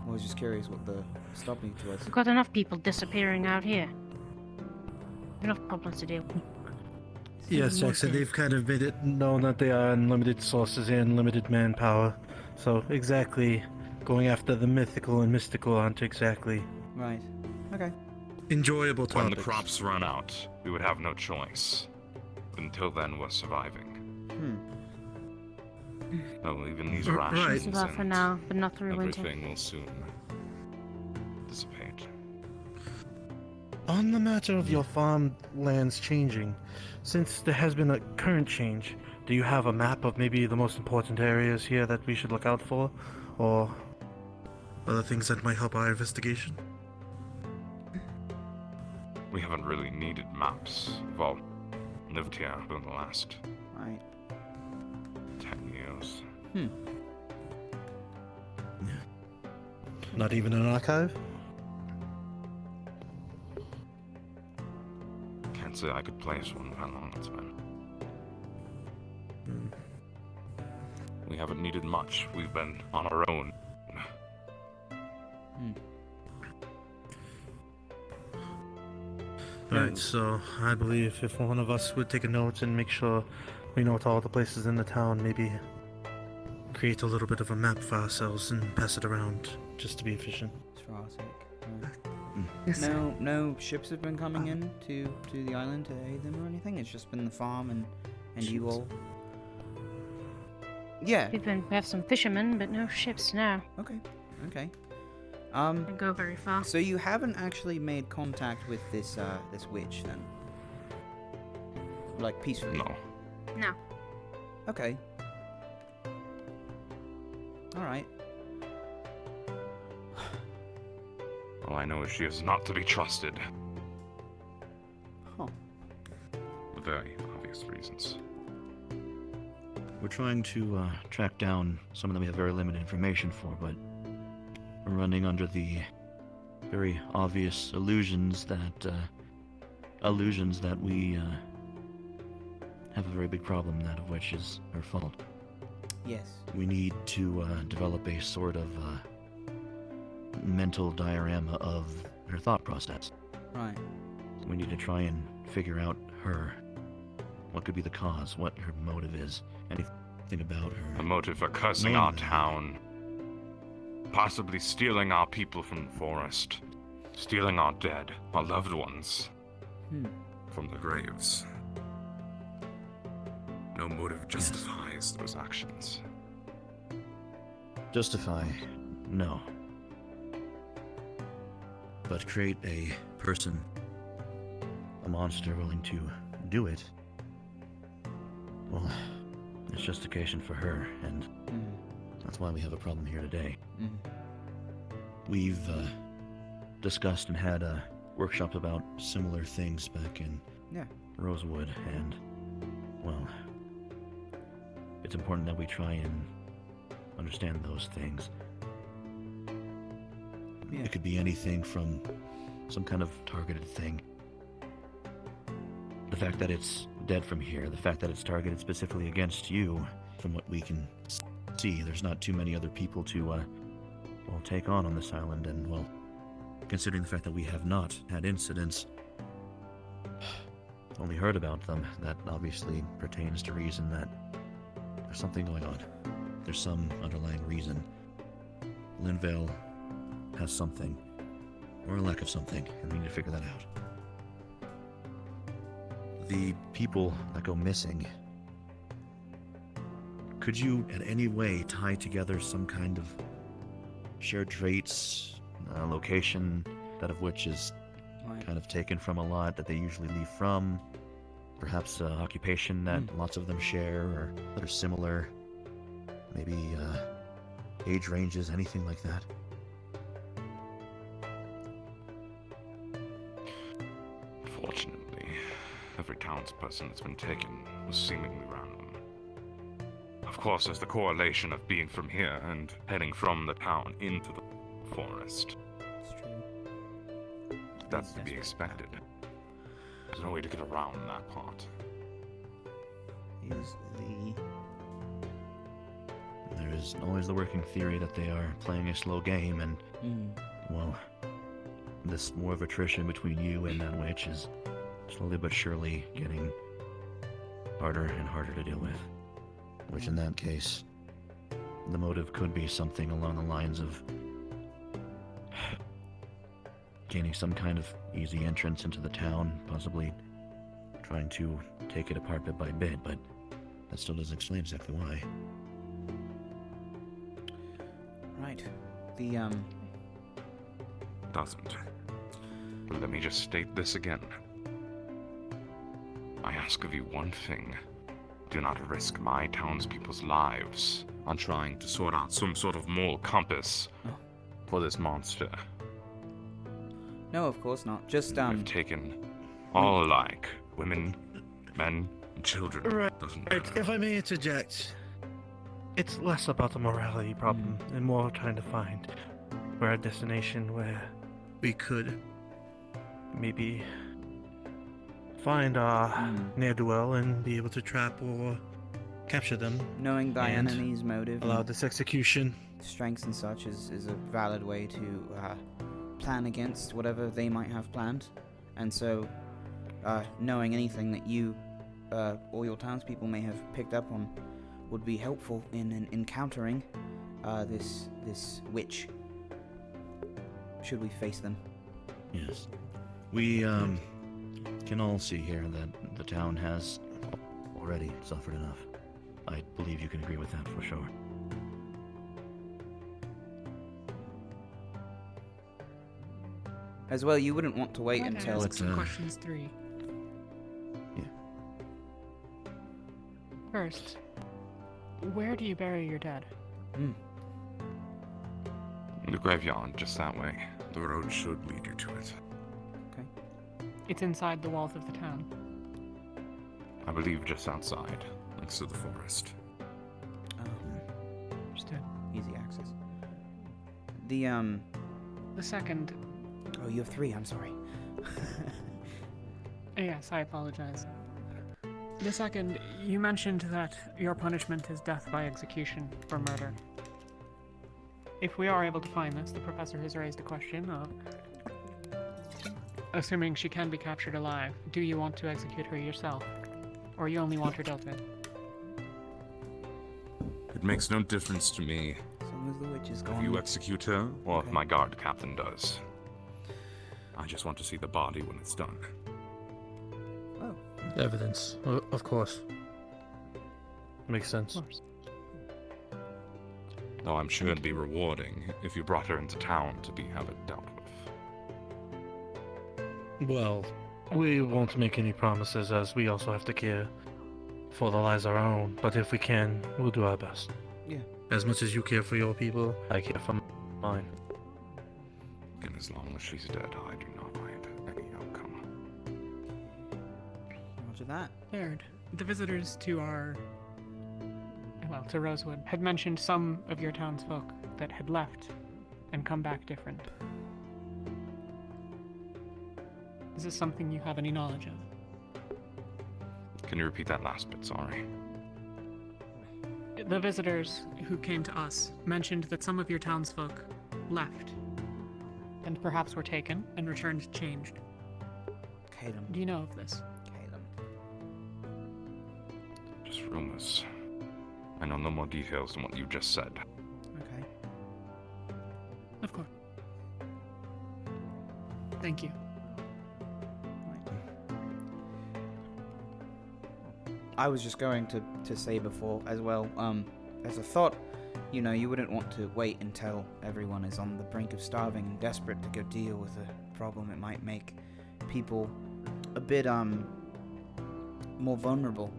S3: I was just curious what the stopping to us.
S8: We've got enough people disappearing out here. Enough problems to deal with.
S10: Yes, Jackson, they've kind of made it known that they are unlimited sources and limited manpower. So, exactly, going after the mythical and mystical aren't exactly...
S3: Right. Okay.
S10: Enjoyable topics.
S6: When the crops run out, we would have no choice. Until then, we're surviving. Oh, even these rations
S8: Survive for now, but not through winter.
S6: everything will soon dissipate.
S10: On the matter of your farmlands changing, since there has been a current change, do you have a map of maybe the most important areas here that we should look out for? Or other things that might help our investigation?
S6: We haven't really needed maps. We've all lived here for the last 10 years.
S10: Not even an archive?
S6: Can't say I could place one for how long it's been. We haven't needed much. We've been on our own.
S10: Right, so I believe if one of us would take a note and make sure we note all the places in the town, maybe create a little bit of a map for ourselves and pass it around, just to be efficient.
S3: For our sake. No ships have been coming in to the island to aid them or anything? It's just been the farm and you all? Yeah.
S8: We have some fishermen, but no ships now.
S3: Okay.
S8: Don't go very far.
S3: So you haven't actually made contact with this witch then? Like peacefully?
S8: No.
S3: Okay. Alright.
S6: All I know is she is not to be trusted.
S3: Huh.
S6: For very obvious reasons.
S1: We're trying to track down some of them we have very limited information for, but we're running under the very obvious illusions that we have a very big problem, that of which is her fault.
S3: Yes.
S1: We need to develop a sort of mental diorama of her thought process.
S3: Right.
S1: We need to try and figure out what could be the cause, what her motive is, anything about her.
S6: A motive for cursing our town. Possibly stealing our people from the forest. Stealing our dead, our loved ones. From the graves. No motive justifies those actions.
S1: Justify? No. But create a person, a monster willing to do it. Well, it's justification for her, and that's why we have a problem here today. We've discussed and had workshops about similar things back in Rosewood, and, well, it's important that we try and understand those things. It could be anything from some kind of targeted thing. The fact that it's dead from here, the fact that it's targeted specifically against you, from what we can see, there's not too many other people to, take on this island, and, well, considering the fact that we have not had incidents, only heard about them, that obviously pertains to reason that there's something going on. There's some underlying reason. Linvale has something, or a lack of something, and we need to figure that out. The people that go missing, could you in any way tie together some kind of shared traits, location, that of which is kind of taken from a lot that they usually leave from, perhaps occupation that lots of them share or that are similar, maybe age ranges, anything like that?
S6: Fortunately, every townsperson that's been taken was seemingly random. Of course, there's the correlation of being from here and heading from the town into the forest. That's to be expected. There's no way to get around that part.
S1: There is always the working theory that they are playing a slow game, and, well, this war of attrition between you and that witch is slowly but surely getting harder and harder to deal with. Which in that case, the motive could be something along the lines of gaining some kind of easy entrance into the town, possibly trying to take it apart bit by bit, but that still doesn't explain exactly why.
S3: Right.
S6: Doesn't. Let me just state this again. I ask of you one thing. Do not risk my townspeople's lives on trying to sort out some sort of moral compass for this monster.
S3: No, of course not. Just,
S6: We've taken all alike. Women, men, and children.
S10: Right.
S6: Doesn't
S10: Right,
S6: matter.
S10: if I may interject, it's less about a morality problem and more trying to find a destination where we could maybe find our ne'er-do-well and be able to trap or capture them.
S3: Knowing thy
S10: and
S3: enemy's motive,
S10: allow
S3: and
S10: this execution.
S3: strengths and such is a valid way to plan against whatever they might have planned. And so, knowing anything that you or your townspeople may have picked up on would be helpful in encountering this witch. Should we face them?
S1: Yes. We can all see here that the town has already suffered enough. I believe you can agree with that for sure.
S3: As well, you wouldn't want to wait
S16: Might I
S3: until...
S16: ask some questions 3.
S1: Yeah.
S16: First, where do you bury your dead?
S6: The graveyard, just that way. The road should lead you to it.
S16: It's inside the walls of the town.
S6: I believe just outside, next to the forest.
S16: Understood.
S3: Easy access. The
S16: second...
S3: Oh, you have 3, I'm sorry.
S16: Yes, I apologize. The second, you mentioned that your punishment is death by execution for murder. If we are able to find this, the professor has raised a question of... Assuming she can be captured alive, do you want to execute her yourself? Or you only want her dealt with?
S6: It makes no difference to me
S3: As long as the witch is
S6: if
S3: gone.
S6: you execute her or if my guard captain does. I just want to see the body when it's done.
S3: Oh.
S10: Evidence, of course. Makes sense.
S6: Though I'm sure it'd be rewarding if you brought her into town to have it dealt with.
S10: Well, we won't make any promises as we also have to care for the lives of our own, but if we can, we'll do our best.
S3: Yeah.
S10: As much as you care for your people, I care for mine.
S6: And as long as she's dead, I do not mind any outcome.
S3: Roger that.
S16: Third, the visitors to to Rosewood had mentioned some of your townsfolk that had left and come back different. Is this something you have any knowledge of?
S6: Can you repeat that last bit? Sorry.
S16: The visitors who came to us mentioned that some of your townsfolk left and perhaps were taken and returned changed.
S3: Caleb.
S16: Do you know of this?
S3: Caleb.
S6: Just rumors. I know no more details than what you just said.
S3: Okay.
S16: Of course. Thank you.
S3: I was just going to say before as well, as a thought, you wouldn't want to wait until everyone is on the brink of starving and desperate to go deal with a problem. It might make people a bit more vulnerable,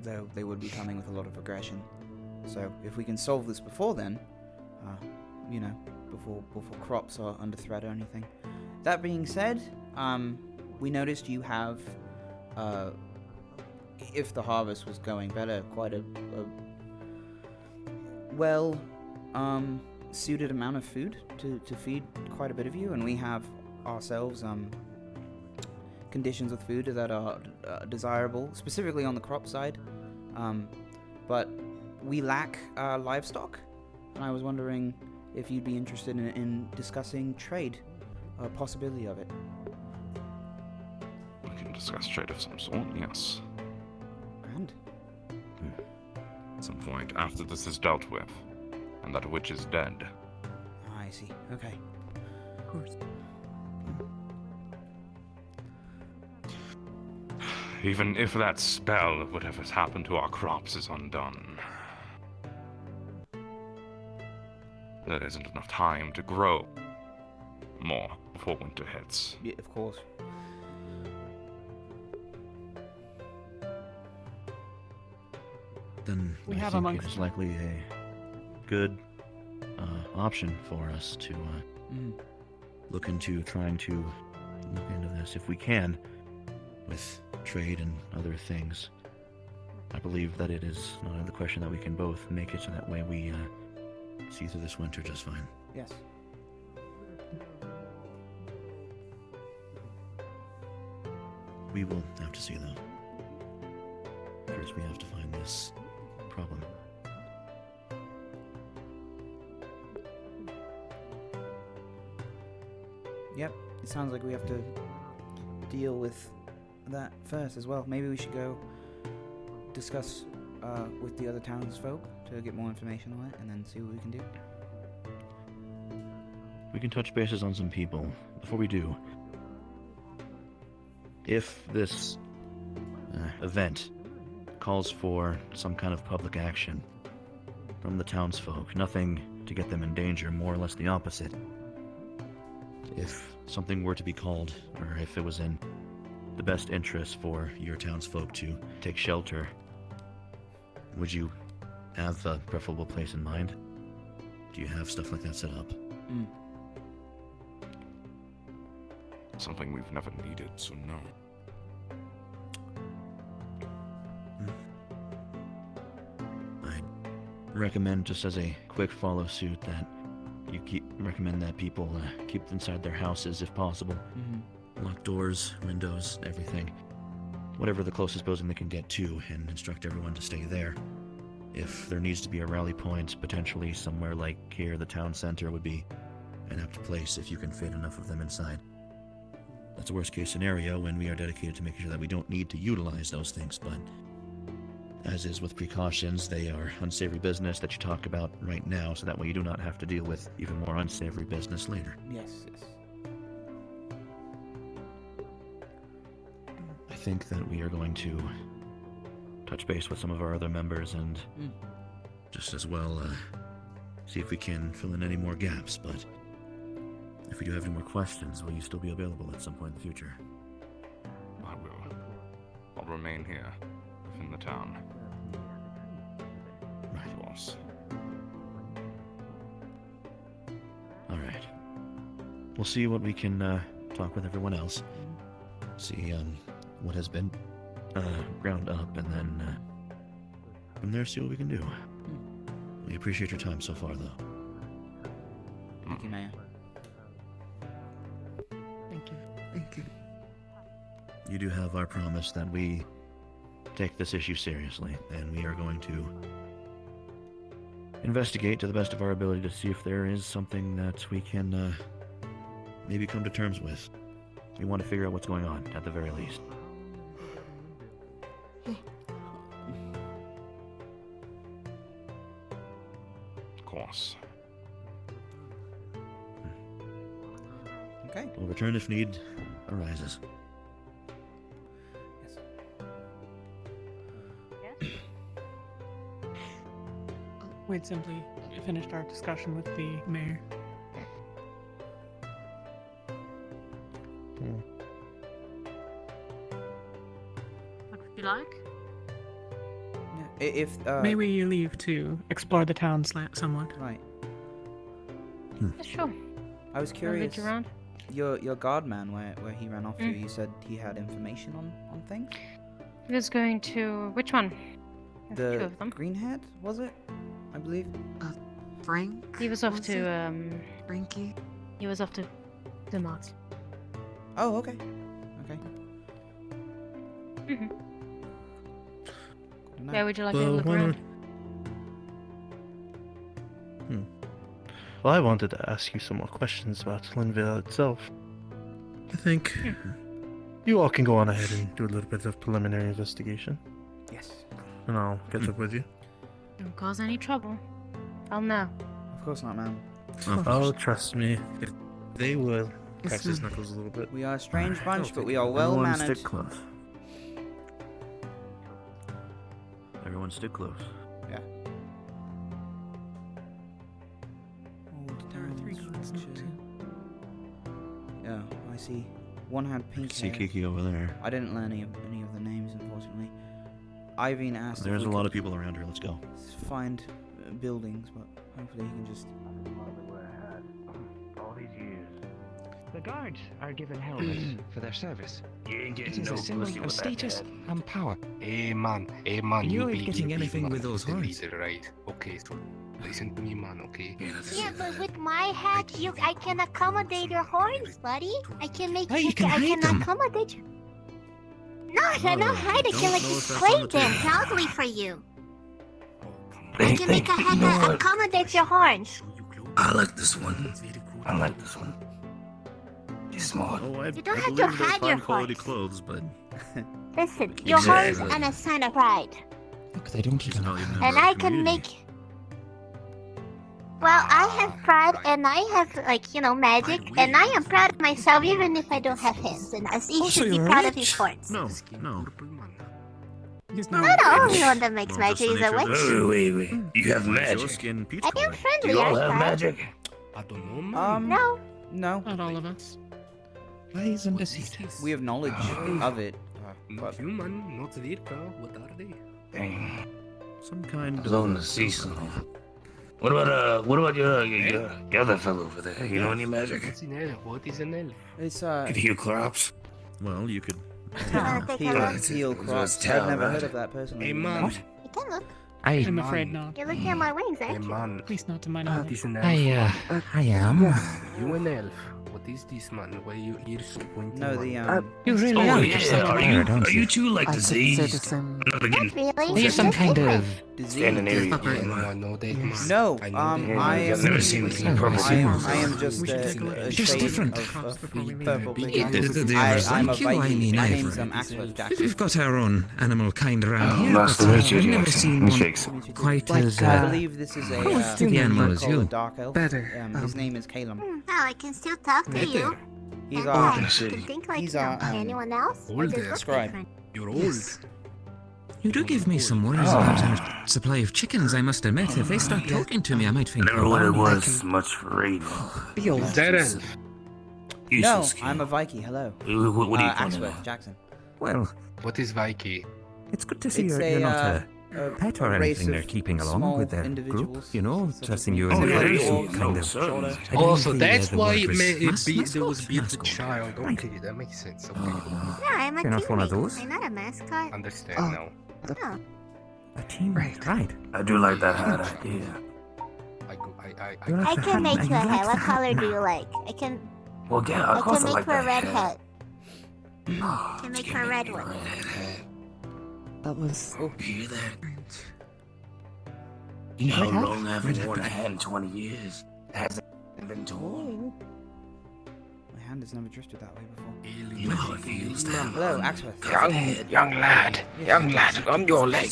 S3: though they would be coming with a lot of aggression. So if we can solve this before then, before crops are under threat or anything. That being said, we noticed you have, if the harvest was going better, quite a suited amount of food to feed quite a bit of you, and we have ourselves conditions with food that are desirable, specifically on the crop side, but we lack livestock, and I was wondering if you'd be interested in discussing trade, possibility of it.
S6: We can discuss trade of some sort, yes.
S3: Grand.
S6: At some point after this is dealt with, and that witch is dead.
S3: I see. Okay.
S16: Of course.
S6: Even if that spell of whatever's happened to our crops is undone, there isn't enough time to grow more before winter hits.
S3: Yeah, of course.
S1: Then
S16: We
S1: I
S16: have
S1: think
S16: amongst
S1: it is likely a good option for us to look into trying to look into this if we can with trade and other things. I believe that it is not out of the question that we can both make it so that way we see through this winter just fine.
S3: Yes.
S1: We will have to see though. First we have to find this problem.
S3: Yep, it sounds like we have to deal with that first as well. Maybe we should go discuss with the other townsfolk to get more information on it and then see what we can do.
S1: We can touch bases on some people. Before we do, if this event calls for some kind of public action from the townsfolk, nothing to get them in danger, more or less the opposite. If something were to be called, or if it was in the best interest for your townsfolk to take shelter, would you have a preferable place in mind? Do you have stuff like that set up?
S6: Something we've never needed, so no.
S1: I'd recommend, just as a quick follow suit, that you recommend that people keep inside their houses if possible. Lock doors, windows, everything. Whatever the closest building they can get to, and instruct everyone to stay there. If there needs to be a rally point, potentially somewhere like here, the town center would be an apt place if you can fit enough of them inside. That's a worst case scenario when we are dedicated to making sure that we don't need to utilize those things, but as is with precautions, they are unsavory business that you talk about right now, so that way you do not have to deal with even more unsavory business later.
S3: Yes, yes.
S1: I think that we are going to touch base with some of our other members and just as well see if we can fill in any more gaps, but if we do have any more questions, will you still be available at some point in the future?
S6: I will. I'll remain here, in the town.
S1: Right.
S6: Boss.
S1: Alright. We'll see what we can talk with everyone else. See what has been ground up, and then from there see what we can do. We appreciate your time so far, though.
S3: Thank you, Mayor.
S16: Thank you.
S1: Thank you. You do have our promise that we take this issue seriously, and we are going to investigate to the best of our ability to see if there is something that we can maybe come to terms with. We want to figure out what's going on, at the very least.
S6: Of course.
S3: Okay.
S1: We'll return if need arises.
S16: We'd simply finished our discussion with the mayor.
S8: What would you like?
S3: If
S16: May we leave to explore the town somewhat?
S3: Right.
S8: Yeah, sure.
S3: I was
S8: Wanna
S3: curious.
S8: look around?
S3: Your guard man, where he ran off to,
S8: Mm.
S3: you said he had information on things.
S8: He was going to which one? There's two
S3: The
S8: of them.
S3: greenhead, was it? I believe.
S7: Frank?
S8: He was off
S7: was
S8: to
S7: it? Frankie?
S8: He was off to the Mart.
S3: Oh, okay. Okay.
S8: Mhm.
S3: Good to know.
S8: Where would you like me to
S10: Well,
S8: look
S10: why
S8: around?
S10: Well, I wanted to ask you some more questions about Linvale itself. I think you all can go on ahead and do a little bit of preliminary investigation.
S3: Yes.
S10: And I'll catch up with you.
S8: Don't cause any trouble. I'll know.
S3: Of course not, ma'am.
S10: Oh, trust me. If they will crack his knuckles a little bit.
S3: We are a strange bunch,
S10: I'll
S3: but
S10: take
S3: we
S10: it.
S3: are well
S1: Everyone
S3: mannered.
S1: stick close. Everyone stick close.
S3: Yeah.
S16: There are 3 guards, not 2.
S3: Oh, I see. One had pink
S1: See
S3: hair.
S1: Kiki over there.
S3: I didn't learn any of the names, unfortunately. Irene asked
S1: There's
S3: if
S1: a
S3: we
S1: lot
S3: could
S1: of people around here. Let's go.
S3: find buildings, but hopefully he can just...
S4: All these years.
S18: The guards are given helmets for their service.
S12: You ain't
S18: It
S12: getting
S18: is
S12: no
S18: a symbol
S12: pussy
S18: of
S12: with that
S18: status
S12: hat.
S18: and power.
S5: Hey man,
S14: You
S5: be
S14: ain't getting anything with those
S5: the
S14: horns.
S5: leader, right? Okay, so listen to me, man, okay?
S7: Yeah, but with my hat, I can accommodate your horns, buddy. I can make
S14: Oh, you can hide them.
S7: accommodate you. No, they're not hide. I can like display them proudly for you. I can make a hat that accommodates your horns.
S12: I like this one. I like this one. He's smart.
S1: Oh,
S7: You don't have to hide your
S1: quality
S7: horns.
S1: clothes, but
S7: Listen, your horns
S12: Exactly.
S7: are a sign of pride.
S14: Look, they don't even
S7: And I can make... Well, I have pride and I have, like, magic. And I am proud of myself even if I don't have hands. And he
S14: Oh, so
S7: should be
S14: you're
S7: proud of
S14: rich?
S7: his horns.
S1: no.
S16: He's
S7: I'm
S16: not.
S7: not the only one that makes
S1: Well,
S7: magic,
S1: just
S7: is
S1: the
S7: a
S1: nature of
S7: witch.
S1: this.
S12: Wait. You have
S1: Why is your
S12: magic.
S1: skin peach
S7: I am
S1: colored?
S12: Do
S7: friendly,
S12: you all
S7: aren't
S12: have
S7: I?
S12: magic?
S5: I don't know, man.
S7: No.
S3: No.
S16: Not all of us.
S14: lies and deceit.
S3: We have knowledge of it.
S5: Not
S3: But
S5: human, not Virka. What are they?
S12: Dang.
S1: Some kind
S12: I was on the sea something. What about your other fellow over there? You know any magic?
S5: What's an elf? What is an elf?
S3: it's
S12: Could heal crops.
S1: Well, you could.
S3: heal crops.
S12: tell,
S3: I've never
S12: right?
S3: heard of that personally.
S5: Hey man.
S7: You can look.
S16: I'm afraid not.
S7: You're looking at my wings,
S5: Hey
S7: aren't you?
S5: man.
S16: At least not to my
S5: What
S16: knowledge.
S5: is an elf?
S14: I am.
S5: You an elf? What is this, man? Why your ears pointing?
S3: No,
S5: man?
S14: You really
S12: Oh
S14: are
S12: yeah,
S14: just like
S12: are
S14: bird, aren't
S12: you two like diseased?
S7: Not
S12: Again,
S7: really.
S14: Are you some kind of...
S12: standing near you.
S5: I know that, man.
S3: No,
S5: I know
S3: I
S12: I've
S3: am.
S12: never seen anything purple.
S3: I am just a
S14: Just
S3: shade
S14: different.
S3: of purple.
S14: The
S3: I'm
S14: others
S3: a
S14: like you, I
S3: Viking.
S14: mean,
S3: My
S14: I've-
S3: name's Axworth Jackson.
S14: We've got our own animal kind around here,
S12: Nice
S14: but
S12: to meet you,
S14: I've never
S12: Jackson.
S14: seen one
S12: Shakes.
S14: quite
S3: Like,
S14: as...
S3: I believe this is a
S14: the animal as
S3: called
S14: you.
S3: a dark elf.
S18: Better.
S3: His name is Calum.
S7: Oh, I can still talk to you.
S3: He's
S7: And
S3: our
S7: I
S12: city.
S7: can think like
S3: He's
S7: you.
S3: our,
S7: Anyone else? Or
S5: old
S7: does it look
S3: scribe.
S7: different?
S5: You're old.
S14: You do give me some worries about our supply of chickens, I must admit. If they start talking to me, I might think...
S12: Never what it was much for radio.
S5: Is that elf?
S3: No, I'm a Viking. Hello.
S12: What do you call it?
S3: Axworth Jackson.
S14: Well,
S5: What is Vaiki?
S14: it's good to see
S3: It's
S14: you're not a
S3: a
S14: pet or
S3: race
S14: anything. They're
S3: of
S14: keeping along
S3: small
S14: with their group,
S3: individuals,
S14: you know,
S3: such as
S14: dressing
S3: me.
S14: you as
S12: Oh,
S14: a
S12: yeah,
S14: very
S12: yeah,
S14: kind
S12: no,
S14: of...
S12: certainly.
S14: I didn't
S5: Also,
S14: think
S5: that's
S14: the
S5: why
S14: word was
S5: there was
S14: mascot.
S5: beat the child. Okay, that makes sense. Okay.
S7: Yeah, I'm a
S14: You're not one of
S7: teammate.
S14: those?
S7: I'm not a mascot.
S5: Understand now.
S7: No.
S14: A teammate, right.
S12: I do like that hat idea.
S14: You're
S7: I
S14: like the
S7: can make
S14: hat-
S7: you a
S14: you like
S7: hat.
S14: the
S7: What
S14: hat
S7: color do
S14: now.
S7: you like? I can
S12: Well, yeah, of course I
S7: make
S12: like
S7: her a
S12: that
S7: red
S12: hat.
S7: hat. I can make her a red one.
S18: That was.
S12: Oh, you hear that? You know how
S14: Red hat?
S12: long I haven't
S14: Red
S12: worn a
S14: hat.
S12: hat in 20 years? It hasn't been torn.
S3: My hand has never drifted that way before.
S12: You know how it feels to have
S3: Hello,
S12: a
S3: Axworth.
S12: young lad, I'm your leg.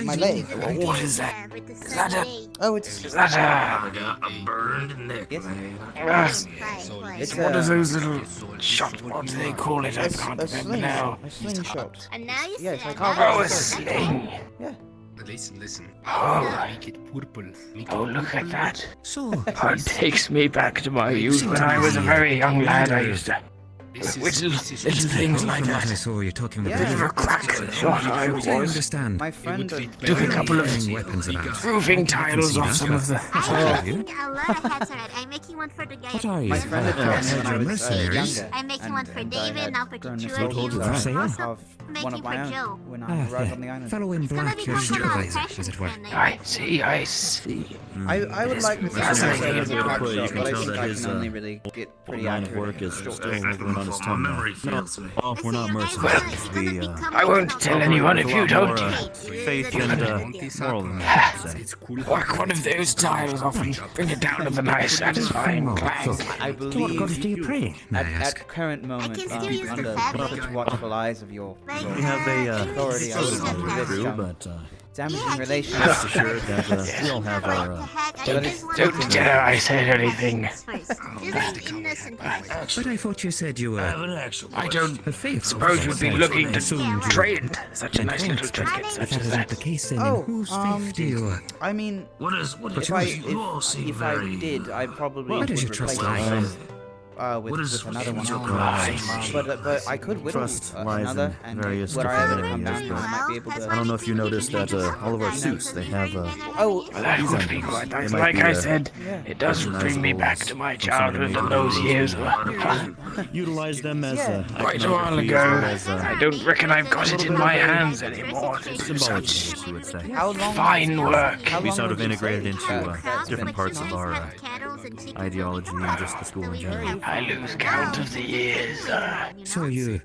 S3: My leg.
S12: What is that? Is that
S3: Oh, it's.
S12: is that a burned neck?
S3: Yes.
S12: It's
S3: It's
S12: one of
S3: a-
S12: those little shot. What do they call it? I can't remember now.
S3: A slingshot.
S7: And now you
S3: Yeah,
S7: see
S3: it's like
S7: I
S3: half
S12: Oh,
S3: a
S12: a sling.
S3: Yeah.
S5: Listen.
S12: Oh.
S5: Make it purple.
S12: Oh, look at that.
S14: So,
S12: It takes me back to my youth when I was a very young lad. I used to little things like
S14: from what I
S12: that.
S14: saw, you're talking with
S3: Yeah.
S12: Bit of a crack shot I
S14: I
S12: was.
S14: understand.
S3: My friend.
S12: Took a couple of
S14: Weapons about.
S12: roofing tiles off some of the.
S14: Have you?
S7: a lot of hats already. I'm making one for the guy.
S14: What are you?
S3: My friend had
S14: Oh,
S3: told me when I
S14: you're
S3: was
S14: mercenaries.
S3: younger.
S7: I'm making one for
S3: and I
S7: David,
S3: had
S7: now for
S3: grown
S7: Chichu
S3: this
S7: and
S3: old
S7: you.
S14: for sale?
S3: have one
S7: Making
S3: of my
S7: for
S3: own
S7: Joe.
S3: when I
S14: Ah,
S3: arrived on the
S14: the
S3: island.
S14: fellow in
S7: Gonna
S14: black,
S7: be
S14: your
S7: talking about
S14: supervisor,
S7: fashion
S14: as it were.
S7: when they-
S12: I see.
S3: I would like to
S12: That's
S3: say
S12: like
S3: it was a
S12: a
S3: crack
S1: put it, you
S3: shot,
S1: can
S3: but I
S1: tell
S3: think
S1: that
S3: I
S1: his,
S3: can only really get pretty
S1: line of
S3: accurate.
S1: work is
S3: short.
S1: still over on his tongue.
S12: My memory
S1: No,
S12: fails me.
S1: well, we're not merciful. We,
S12: I won't tell anyone if you don't.
S1: faith and moral than that, I'd say.
S12: Whack one of those tiles off and bring it down to the nice, satisfying clang.
S3: I
S14: To what
S3: believe
S14: gods do you pray, may I ask?
S3: at current moment,
S7: can still use the
S3: under
S7: fabric.
S3: such watchful eyes of your
S1: We have a
S3: authority over this
S1: crew, but
S3: damaging relations.
S1: rest assured that we all have our
S12: Don't dare I said anything.
S14: But I thought you said you were
S12: I don't
S14: a faith.
S12: suppose you'd be looking to
S14: Assumed you-
S12: trade such a nice little trinket
S14: If
S12: such
S14: that
S12: as
S14: isn't
S12: that.
S14: the case, then
S3: Oh,
S14: in whose faith do you...
S3: I mean,
S12: What is
S3: if I
S12: you all seem
S3: if I
S12: very
S3: did, I probably
S14: Where
S3: would
S14: does your
S3: replace
S14: trust lie?
S3: myself with another one.
S1: Christ.
S3: But I could whittle
S1: Trust lies
S3: another,
S1: in
S3: and
S1: various
S3: would I ever
S1: different
S3: come down
S1: areas,
S3: here, I might be able to.
S1: I don't know if you noticed that all of our suits, they have
S2: That
S1: these
S2: would be
S1: emblems.
S2: quite
S1: They
S2: nice.
S1: might
S2: Like
S1: be,
S2: I said, it does bring me back
S1: recognizables
S2: to my
S1: from some of the
S2: childhood
S1: major
S2: and those years.
S1: Utilize them as
S2: Quite a while
S1: iconography
S2: ago.
S1: as well as,
S2: I don't reckon I've got it in my hands anymore to do such
S1: you would say.
S2: fine work.
S1: We sort of integrated into different parts of our ideology and just the school in general.
S2: I lose count of the years.
S14: So you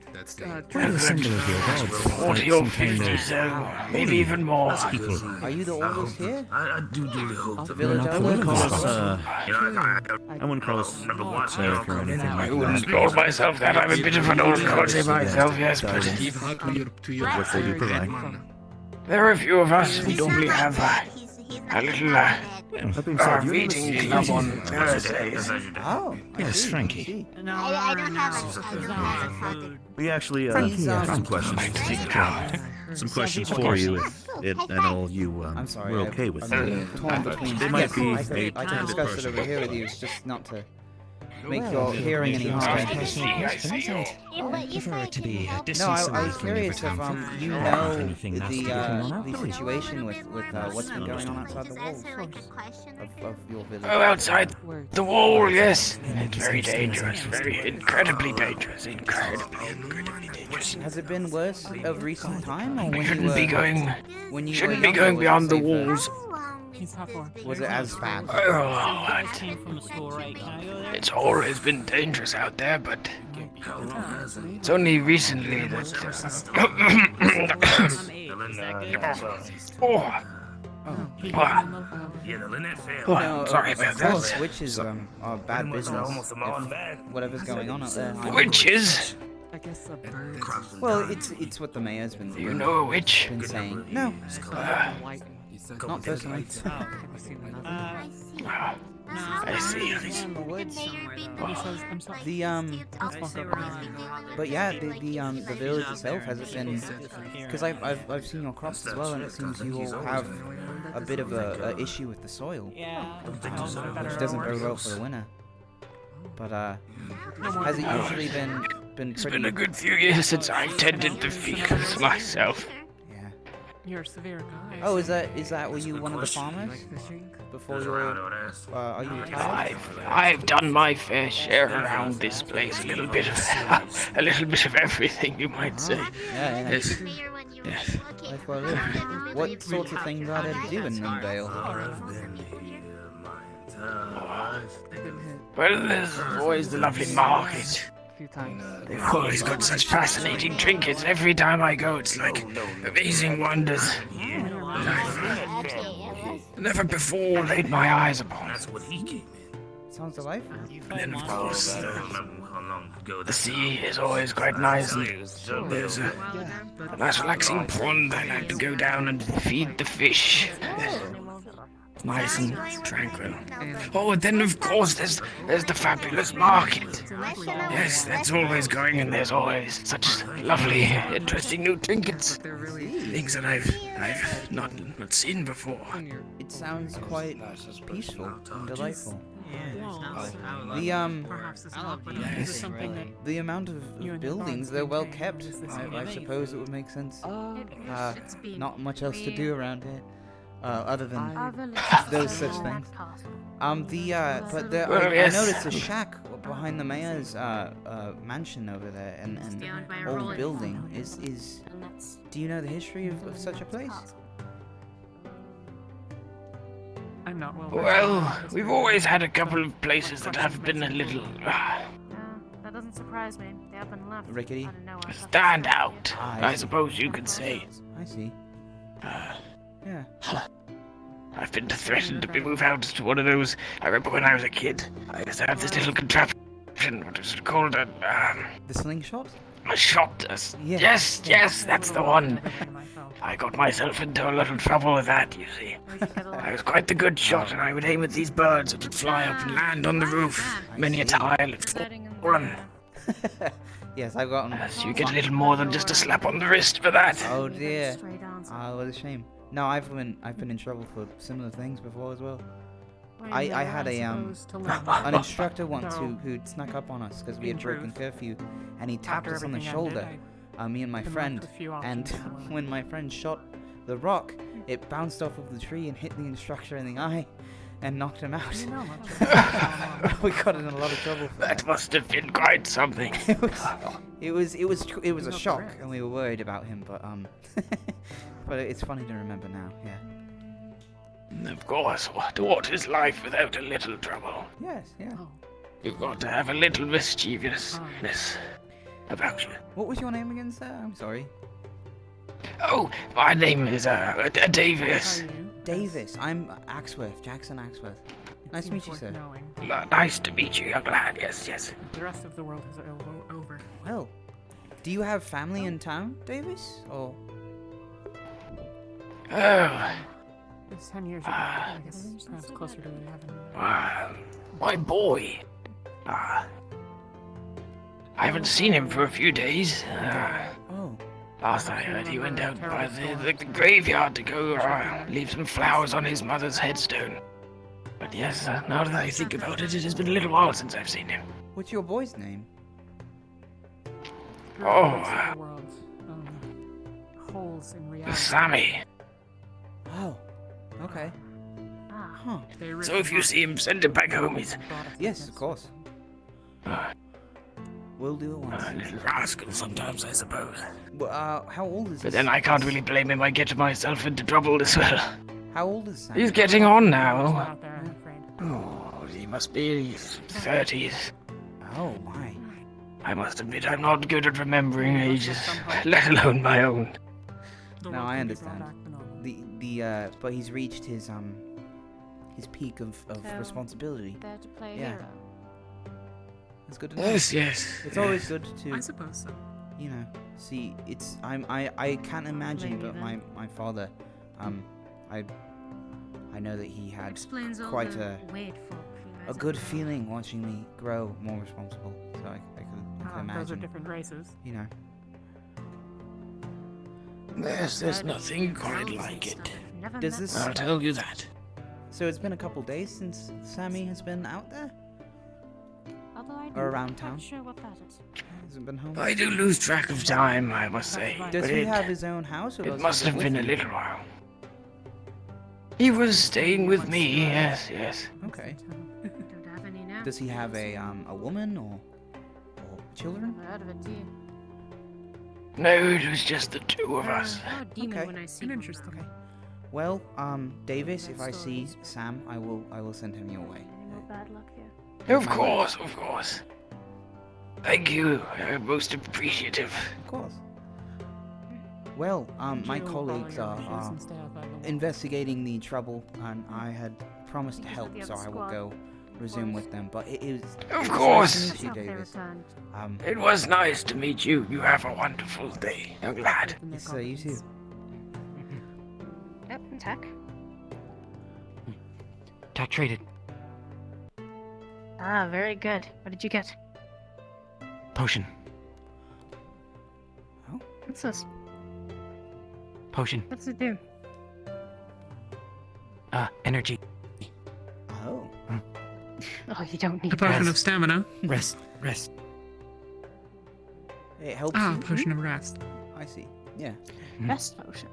S14: are the symbol of your gods.
S2: 40 or 50 so, maybe even more.
S3: Are you the oldest here?
S12: I do hope
S3: The
S12: that
S3: village
S1: I wouldn't call us,
S12: I
S1: wouldn't call us cleric or anything
S2: I
S1: like
S2: wouldn't
S1: that.
S2: call myself that. I'm a bit of an old codger myself, yes, but
S1: What they do provide.
S2: there are a few of us who normally have a little meeting club on Thursdays.
S3: Oh,
S14: Yes, Frankie.
S7: I don't have it.
S1: We actually have some questions. Some questions for you if it and all you
S3: I'm sorry.
S1: we're okay with
S3: I'm
S1: it.
S3: torn between.
S1: They might be
S3: I can discuss it over here with you. It's just not to make your hearing any harder.
S14: I prefer it to be a
S3: No,
S14: distant
S3: I was
S14: from
S3: curious if
S14: Rivertown.
S3: you know
S14: Anything that's to be done on
S3: the situation with what's been going on outside the walls of your village.
S2: Oh, outside the wall, yes. It's very dangerous, very incredibly dangerous, incredibly dangerous.
S3: Has it been worse of recent time, or
S2: We
S3: when
S2: shouldn't be going.
S3: when you
S2: Shouldn't
S3: were
S2: be
S3: younger,
S2: going
S3: was it
S2: beyond the
S3: safer?
S2: walls.
S3: Was it as bad?
S2: Oh, it's always been dangerous out there, but it's only recently that. Sorry about that.
S3: Witches are bad business. Whatever's going on out there.
S2: Witches?
S3: Well, it's what the mayor's been.
S2: You know a witch?
S3: Been saying. No. Not personally.
S2: I see.
S3: But yeah, the village itself has it been? Because I've seen your crops as well, and it seems you all have a bit of a issue with the soil, which doesn't go well for the winter. But has it usually been pretty?
S2: It's been a good few years since I've tended the fields myself.
S16: You're a severe guy.
S3: Oh, is that were you one of the farmers before you were? Are you retired?
S2: I've done my fair share around this place. A little bit of everything, you might say.
S3: Yeah.
S2: Yes.
S3: Life well lived. What sorts of things are there to do in Linvale?
S2: Well, there's always the lovely market. They've always got such fascinating trinkets. Every time I go, it's like amazing wonders. I've never before laid my eyes upon.
S12: That's what he came
S3: Sounds delightful.
S2: And then, of course, the sea is always quite nice. And there's a nice relaxing pond. I like to go down and feed the fish. Nice and tranquil. Oh, and then of course there's the fabulous market. Yes, that's always going, and there's always such lovely, interesting new trinkets, things that I've not seen before.
S3: It sounds quite peaceful and delightful. The amount of buildings, they're well kept. I suppose it would make sense. Not much else to do around here. Other than those such things. I noticed a shack behind the mayor's mansion over there, and old building. Do you know the history of such a place?
S16: I'm not well.
S2: Well, we've always had a couple of places that have been a little
S8: That doesn't surprise me. They up and left.
S3: Rickety.
S2: stand out, I suppose you could say.
S3: I see. Yeah.
S2: I've been threatened to be moved out to one of those. I remember when I was a kid, I used to have this little contraption. What was it called?
S3: The slingshot?
S2: A shot. Yes, that's the one. I got myself into a lot of trouble with that, you see. I was quite the good shot, and I would aim at these birds that would fly up and land on the roof. Many a tile had fallen.
S3: Yes, I've gotten.
S2: So you get a little more than just a slap on the wrist for that.
S3: Oh dear. Oh, what a shame. No, I've been in trouble for similar things before as well. I had a
S16: supposed to learn
S3: an instructor once
S16: So,
S3: who'd snuck up on us because we
S16: in
S3: had broken
S16: truth,
S3: curfew, and he tapped
S16: after
S3: us on the
S16: everything
S3: shoulder,
S16: ended,
S3: me and my
S16: been left
S3: friend,
S16: with few
S3: and
S16: options in the world.
S3: when my friend shot the rock, it bounced off of the tree and hit the instructor in the eye, and knocked him out.
S16: You know much
S3: We got in a lot of trouble for
S2: That must have been quite something.
S3: it was a shock, and we were worried about him, but but it's funny to remember now. Yeah.
S2: Of course, what is life without a little trouble?
S3: Yes. Yeah.
S2: You've got to have a little mischievousness about you.
S3: What was your name again, sir? I'm sorry.
S2: Oh, my name is Davis.
S3: Davis. I'm Axworth, Jackson Axworth. Nice to meet you, sir.
S2: Nice to meet you, young lad. Yes.
S16: The rest of the world is over.
S3: Well, do you have family in town, Davis? Or
S16: It's 10 years ago. I guess perhaps closer to 11.
S2: My boy. I haven't seen him for a few days. Last I heard, he went out by the graveyard to go leave some flowers on his mother's headstone. But yes, now that I think about it, it has been a little while since I've seen him.
S3: what's your boy's name?
S16: Holes in reality.
S2: Sammy.
S3: Oh, okay. Huh.
S2: So if you see him, send him back home.
S3: Yes, of course. We'll do it once.
S2: Little rascal sometimes, I suppose.
S3: Well, how old is
S2: But
S3: this?
S2: then I can't really blame him. I get myself into trouble as well.
S3: How old is Sam?
S2: He's getting on now. Oh, he must be 30s.
S3: Oh, my.
S2: I must admit, I'm not good at remembering ages, let alone my own.
S3: No, I understand. But he's reached his peak of responsibility.
S8: There to play
S3: Yeah.
S8: hero.
S3: It's good to know.
S2: Yes.
S3: It's always good to.
S16: I suppose so.
S3: You know, see, I can't imagine, but my father, I know that he had
S8: Explains all
S3: quite
S8: the
S3: a
S8: weird folk he has
S3: good feeling watching me grow more responsible. So I can imagine.
S16: Those are different races.
S3: You know.
S2: There's nothing quite like it.
S3: Does this?
S2: I'll tell you that.
S3: So it's been a couple days since Sammy has been out there,
S8: Although I'm
S3: or around
S8: not
S3: town.
S8: sure what that is.
S3: Hasn't been home.
S2: I do lose track of time, I must say.
S3: Does
S2: but
S3: he have his own house? Or
S2: It
S3: does
S2: must
S3: he live
S2: have been a
S3: with you?
S2: little while. He was staying with me, yes.
S3: Okay.
S8: Don't have any now.
S3: Does he have a woman or children?
S8: Never heard of it, do you?
S2: No, it was just the two of us.
S8: A demon when I see one.
S3: Okay. Well, Davis, if I see Sam, I will send him your way.
S8: No bad luck here.
S2: Of course. Thank you. I'm most appreciative.
S3: Of course. Well, my colleagues are investigating the trouble, and I had promised to help, so I will go resume with them. But it is.
S2: Of course.
S3: Nice to meet you, Davis.
S2: It was nice to meet you. You have a wonderful day, young lad.
S3: Yes, sir. You too.
S8: Yep, attack.
S15: Attack traded.
S8: Ah, very good. What did you get?
S15: Potion.
S8: What's this?
S15: Potion.
S8: What's it do?
S15: Energy.
S3: Oh.
S8: Oh, you don't need
S16: A potion
S15: Rest.
S16: of stamina.
S15: Rest.
S3: It helps
S16: Ah,
S3: you.
S16: potion of rest.
S3: I see. Yeah.
S8: Rest potion.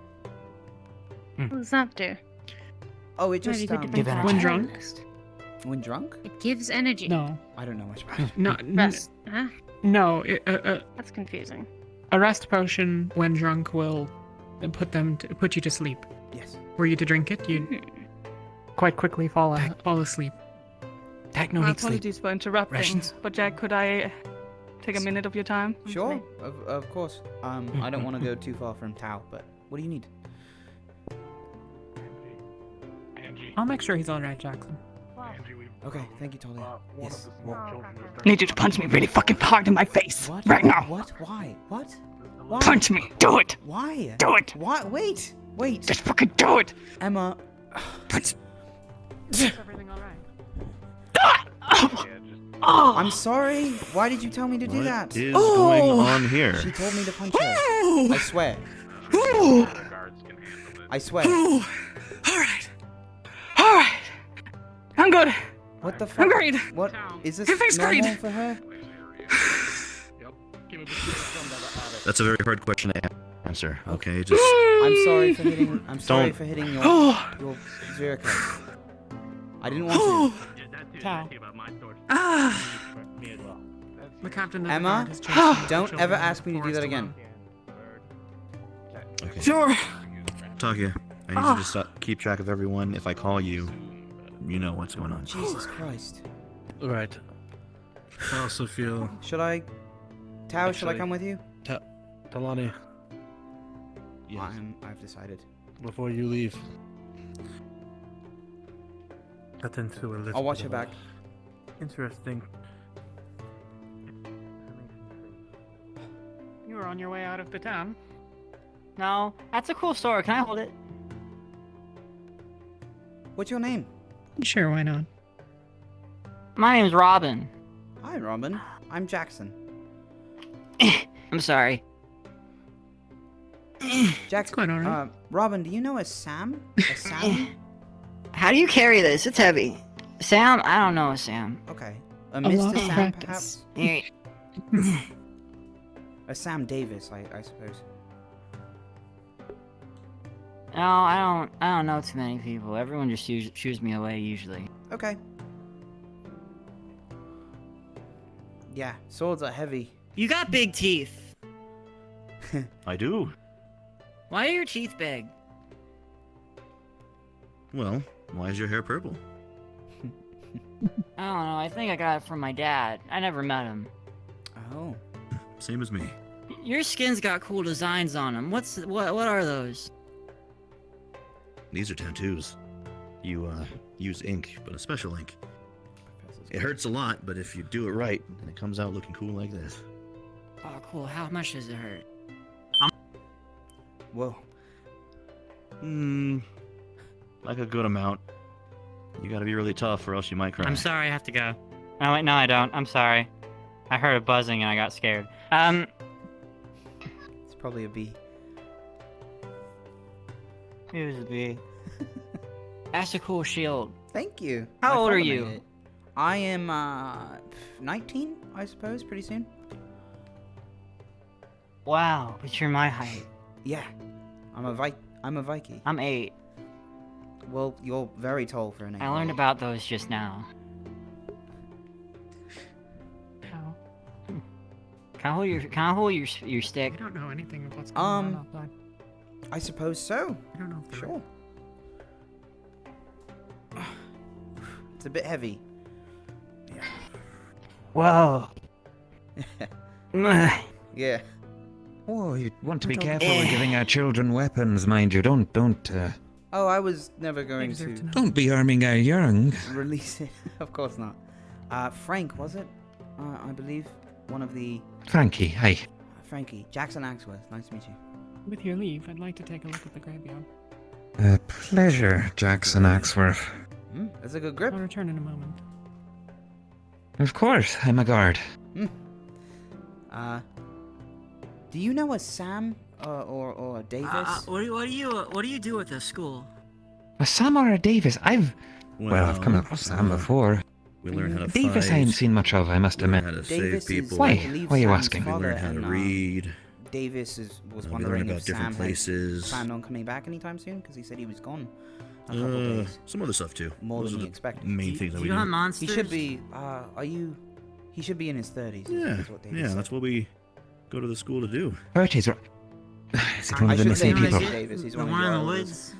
S8: What does that do?
S3: Oh, it
S8: Why
S3: just
S8: do you think
S15: give
S8: it
S15: energy.
S16: When drunk?
S3: When drunk?
S8: It gives energy.
S16: No.
S3: I don't know much about it.
S16: No.
S8: Rest. Huh?
S16: No.
S8: That's confusing.
S16: A rest potion, when drunk, will put you to sleep.
S3: Yes.
S16: Were you to drink it, you'd quite quickly fall asleep.
S15: Attack no
S19: My
S15: need sleep.
S19: apologies for interrupting,
S15: Rations.
S19: but Jack, could I take a minute of your time?
S3: Sure. Of course. I don't want to go too far from Tao, but what do you need?
S16: I'll make sure he's alright, Jackson.
S3: Okay. Thank you, Talia. Yes.
S19: I need you to punch me really fucking hard in my face
S3: What?
S19: right now.
S3: What? Why? What? Why?
S19: Punch me. Do it.
S3: Why?
S19: Do it.
S3: Why? Wait.
S19: Just fucking do it.
S3: Emma.
S19: Punch.
S16: Is everything alright?
S19: Oh.
S3: I'm sorry. Why did you tell me to do that?
S1: What is going on here?
S3: She told me to punch her. I swear. I swear.
S19: All right. I'm good.
S3: What the fuck?
S19: I'm great.
S3: What is this
S19: Everything's
S3: normal
S19: great.
S3: for her?
S1: That's a very hard question to answer. Okay, just
S3: I'm sorry for hitting. I'm sorry
S1: Don't-
S3: for hitting your Zirka. I didn't want to.
S16: Tao. The captain of the
S3: Emma,
S16: guard has chased
S3: don't
S16: children
S3: ever
S16: in
S3: ask
S16: the
S3: me to do that
S16: forest
S3: again.
S1: okay.
S19: Sure.
S1: Takia, I need you to stop, keep track of everyone. If I call you, you know what's going on.
S3: Jesus Christ.
S10: Right. I also feel.
S3: Should I? Tao, should I
S10: Actually-
S3: come with you?
S10: Talani,
S3: I've decided.
S10: before you leave, get into a little.
S3: I'll watch
S10: bit
S3: her
S10: of
S3: back.
S10: Interesting.
S16: You were on your way out of the town.
S19: No, that's a cool story. Can I hold it?
S3: What's your name?
S16: Sure, why not?
S19: My name's Robin.
S3: Hi, Robin. I'm Jackson.
S19: I'm sorry.
S3: Jackson.
S16: Quite alright.
S3: Robin, do you know a Sam? A Sam?
S19: How do you carry this? It's heavy. Sam? I don't know a Sam.
S3: Okay. A
S16: A
S3: Mr.
S16: lot of
S3: Sam,
S16: practice.
S3: perhaps? A Sam Davis, I suppose.
S19: No, I don't know too many people. Everyone just shoos me away usually.
S3: Okay. Yeah, swords are heavy.
S19: You got big teeth.
S1: I do.
S19: Why are your teeth big?
S1: Well, why is your hair purple?
S19: I don't know. I think I got it from my dad. I never met him.
S3: Oh.
S1: Same as me.
S19: Your skin's got cool designs on them. What are those?
S1: These are tattoos. You use ink, but a special ink. It hurts a lot, but if you do it right, then it comes out looking cool like this.
S19: Oh, cool. How much does it hurt?
S3: Whoa.
S1: Like a good amount. You gotta be really tough or else you might cry.
S19: I'm sorry, I have to go. Oh, wait, no, I don't. I'm sorry. I heard a buzzing and I got scared.
S3: It's probably a bee.
S19: It was a bee. That's a cool shield.
S3: Thank you.
S19: How
S3: My
S19: old are
S3: father
S19: you?
S3: made it. I am 19, I suppose, pretty soon.
S19: Wow, but you're my height.
S3: Yeah. I'm a Viking.
S19: I'm 8.
S3: Well, you're very tall for an 8.
S19: I learned about those just now.
S16: How?
S19: Can I hold your stick?
S16: I don't know anything of what's going on outside.
S3: I suppose so.
S16: I don't know if they're
S3: Sure. It's a bit heavy.
S19: Whoa.
S3: Yeah.
S14: Oh, you want to be careful with giving our children weapons, mind you. Don't
S3: Oh, I was never going to
S14: don't be arming our young.
S3: release it. Of course not. Frank, was it? I believe one of the
S14: Frankie, hi.
S3: Frankie, Jackson Axworth. Nice to meet you.
S16: With your leave, I'd like to take a look at the graveyard.
S14: A pleasure, Jackson Axworth.
S3: That's a good grip.
S16: I'll return in a moment.
S14: Of course, I'm a guard.
S3: Do you know a Sam or a Davis?
S19: What do you do at this school?
S14: A Sam or a Davis? I've come across Sam before.
S1: We learn how to
S14: Davis
S1: fight.
S14: I ain't seen much of, I must admit.
S1: How to
S3: Davis
S1: save
S3: is,
S1: people.
S3: I
S14: Why?
S3: believe,
S14: Why are you
S3: Sam's
S14: asking?
S3: father,
S1: We learn how to
S3: and,
S1: read.
S3: Davis was
S1: we
S3: wondering
S1: learn about
S3: if
S1: different
S3: Sam
S1: places.
S3: had planned on coming back anytime soon because he said he was gone a couple days.
S1: Some other stuff too.
S3: More
S1: Those
S3: than
S1: are
S3: he
S1: the
S3: expected.
S1: main things that
S19: Do
S1: we
S19: you
S1: do.
S19: hunt monsters?
S3: He should be. He should be in his 30s. Is what Davis said.
S1: That's what we go to the school to do.
S14: Bertie's right. Is it one
S3: I
S14: of the
S3: should
S14: missing
S3: say
S14: people?
S3: Mr. Davis. He's
S19: The
S3: one of
S19: one in the
S3: your
S19: woods?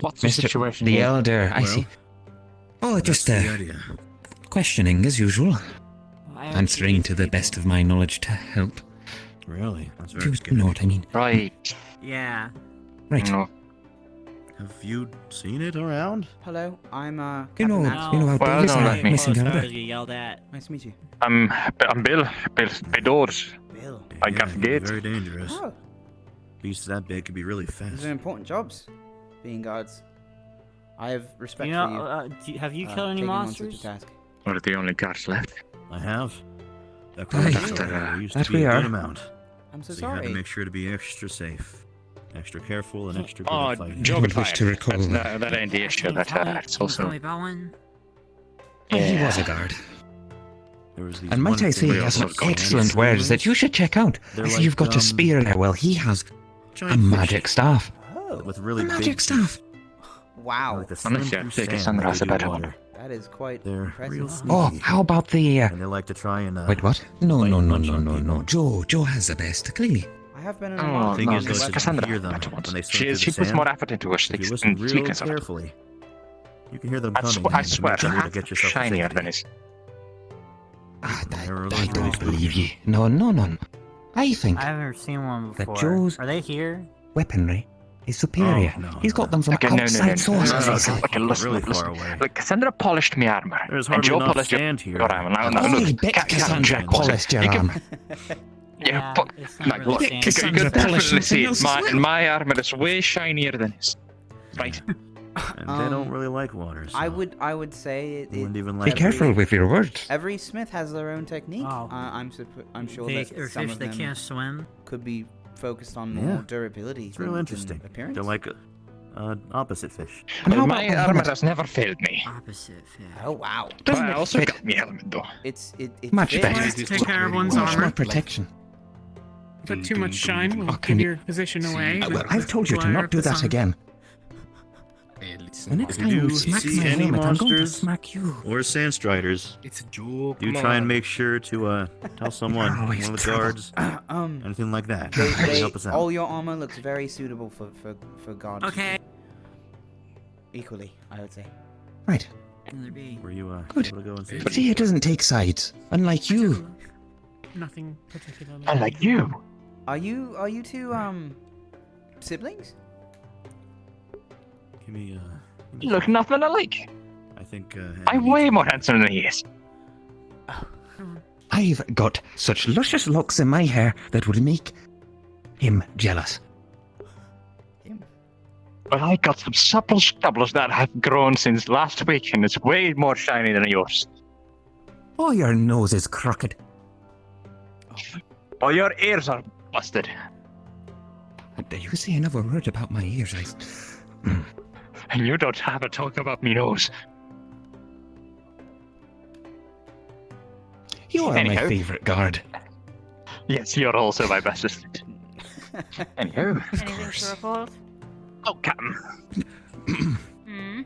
S5: What's the situation
S14: The
S5: here?
S14: elder, I
S1: Well,
S14: see. Oh,
S1: That's
S14: just
S1: the idea.
S14: questioning as usual.
S19: I
S14: Answering to the best of my knowledge to help.
S1: Really? That's
S14: Do
S1: very
S14: you know what I mean?
S5: Right.
S19: Yeah.
S14: Right.
S5: No.
S1: Have you seen it around?
S3: Hello, I'm
S14: You know,
S3: Captain Axworth.
S14: you know how
S5: Well,
S14: Davis
S5: don't
S14: and
S5: let
S14: I
S5: me.
S14: missing elder.
S19: You yelled at.
S3: Nice to meet you.
S5: I'm Bill. Doors.
S3: Bill.
S5: I got
S1: Yeah,
S5: the gate.
S1: Very dangerous.
S3: Oh,
S1: Beasts that big could be really
S3: these
S1: fast.
S3: are important jobs. Being guards. I have respect
S19: You
S3: for
S19: know,
S3: you.
S19: have you killed any
S3: taking on such a
S19: monsters?
S3: task.
S5: We're the only guards left.
S1: I have. That
S14: Aye.
S1: grocery store there used
S14: That
S1: to be
S14: we
S1: a
S14: are.
S1: good amount.
S3: I'm so
S1: So you had
S3: sorry.
S1: to make sure to be extra safe. extra careful and extra good
S2: Oh,
S1: at fighting.
S2: joke
S14: wish to recall.
S2: that ain't the issue. It's
S19: Tell
S2: also.
S19: me about one.
S14: He was a guard.
S1: There was these
S14: And might I
S1: wonderful
S14: say, he
S1: real
S14: has some
S1: sort of
S14: excellent wares that you should check out.
S1: They're
S14: I see
S1: like,
S14: you've got a spear now. Well, he has a
S1: giant
S14: magic
S1: fish
S14: staff.
S1: with really
S14: A
S1: big
S14: magic staff.
S3: Wow.
S1: Like the
S2: I'm not
S1: swim
S2: sure.
S1: through
S2: Take a
S1: sand
S2: sunrise
S1: like they do
S2: about it.
S1: water.
S3: That is quite
S1: They're
S3: impressive.
S1: real
S14: Oh,
S1: sneaky.
S14: how about the...
S1: And they like to try and
S14: Wait, what? No,
S1: bite
S14: no,
S1: and
S14: no,
S1: munch
S14: no,
S1: on
S14: no, no.
S1: people.
S14: Joe has the best, clearly.
S3: I have been in a
S2: Oh,
S3: market.
S1: The thing is, though,
S2: it's
S1: to
S2: Cassandra.
S1: hear them
S2: That's what
S1: when they swim
S2: she
S1: through
S2: is.
S1: the
S2: She puts
S1: sand,
S2: more effort into her
S1: if you
S2: sticks
S1: listen
S2: and
S1: real
S2: sneakers of it.
S1: carefully, you can hear them
S2: I
S1: coming.
S2: swear,
S1: and make sure to get yourself to
S2: shinier
S1: safety.
S2: than his.
S14: I
S1: really
S14: don't believe you. No, no, no. I think
S19: I've never seen one
S14: that
S19: before.
S14: Joe's
S19: Are they here?
S14: weaponry is superior.
S1: Oh, no,
S14: He's got them from
S2: Okay, no,
S14: outside sources.
S2: Okay, listen,
S1: really
S2: listen.
S1: far away.
S2: Look, Cassandra polished my armor.
S1: There's
S2: and
S1: hardly
S2: Joe
S1: enough
S2: polished
S1: sand here.
S2: your armor. Now,
S14: Oh, I
S2: look,
S14: bet Cassandra polished your armor.
S2: Yeah,
S19: it's not
S2: like,
S19: really
S2: look,
S19: sand.
S2: you
S14: Cassandra
S2: can
S14: polished
S2: definitely see
S14: something else
S2: it.
S14: as
S2: My armor is way shinier than his. Right.
S1: And they don't really like water. So
S3: I would say
S1: they wouldn't even
S14: Be
S1: like
S14: careful with your words.
S3: every smith has their own technique.
S19: Oh.
S3: I'm sure
S19: They,
S3: that
S19: or
S3: some
S19: fish
S3: of
S19: that
S3: them
S19: can't swim.
S3: could be focused on
S1: Yeah.
S3: more durability.
S1: It's real
S3: than
S1: interesting.
S3: Appearance.
S1: They're like opposite fish.
S14: And how
S2: My
S14: about the
S2: armor
S14: helmet?
S2: has never failed me.
S19: Opposite fish.
S3: Oh wow.
S2: But
S14: Doesn't
S2: I
S14: it
S2: also
S14: fit?
S2: got me helmet though.
S3: It
S14: Much
S3: fits.
S14: better.
S16: Wants to take care of one's
S14: Much more
S16: armor.
S14: protection.
S16: Put too much shine will
S14: Oh, can
S16: give
S14: you-
S16: your position away.
S14: Well, I've told you to not do that again. The next
S1: If
S14: time
S1: you
S14: you smack
S1: see
S14: my
S1: any
S14: helmet, I'm going to
S1: monsters
S14: smack you.
S1: or sandstriders,
S2: It's a joke.
S1: you try and make sure to tell someone, one
S14: always
S1: of the
S14: trouble.
S1: guards, anything like that.
S3: They,
S1: They help us out.
S3: all your armor looks very suitable for guards.
S16: Okay.
S3: Equally, I would say.
S14: Right.
S19: Can there be?
S1: Were you
S14: Good.
S1: able to go and see?
S14: See, it doesn't take sides. Unlike you.
S16: Nothing particularly.
S2: I like you.
S3: Are you two siblings?
S1: Give me
S2: You look nothing alike.
S1: I think
S2: I'm way more handsome than he is.
S14: I've got such luscious locks in my hair that would make him jealous.
S2: But I got some supple stubbles that have grown since last week, and it's way more shiny than yours.
S14: Oh, your nose is crooked.
S2: Oh, your ears are busted.
S14: You say another word about my ears,
S2: And you don't have a talk about me nose.
S14: You are my
S2: Anyhow.
S14: favourite guard.
S2: Yes, you're also my bestest. Anyhow.
S8: Anything to report?
S2: Oh, Captain.
S8: Hmm?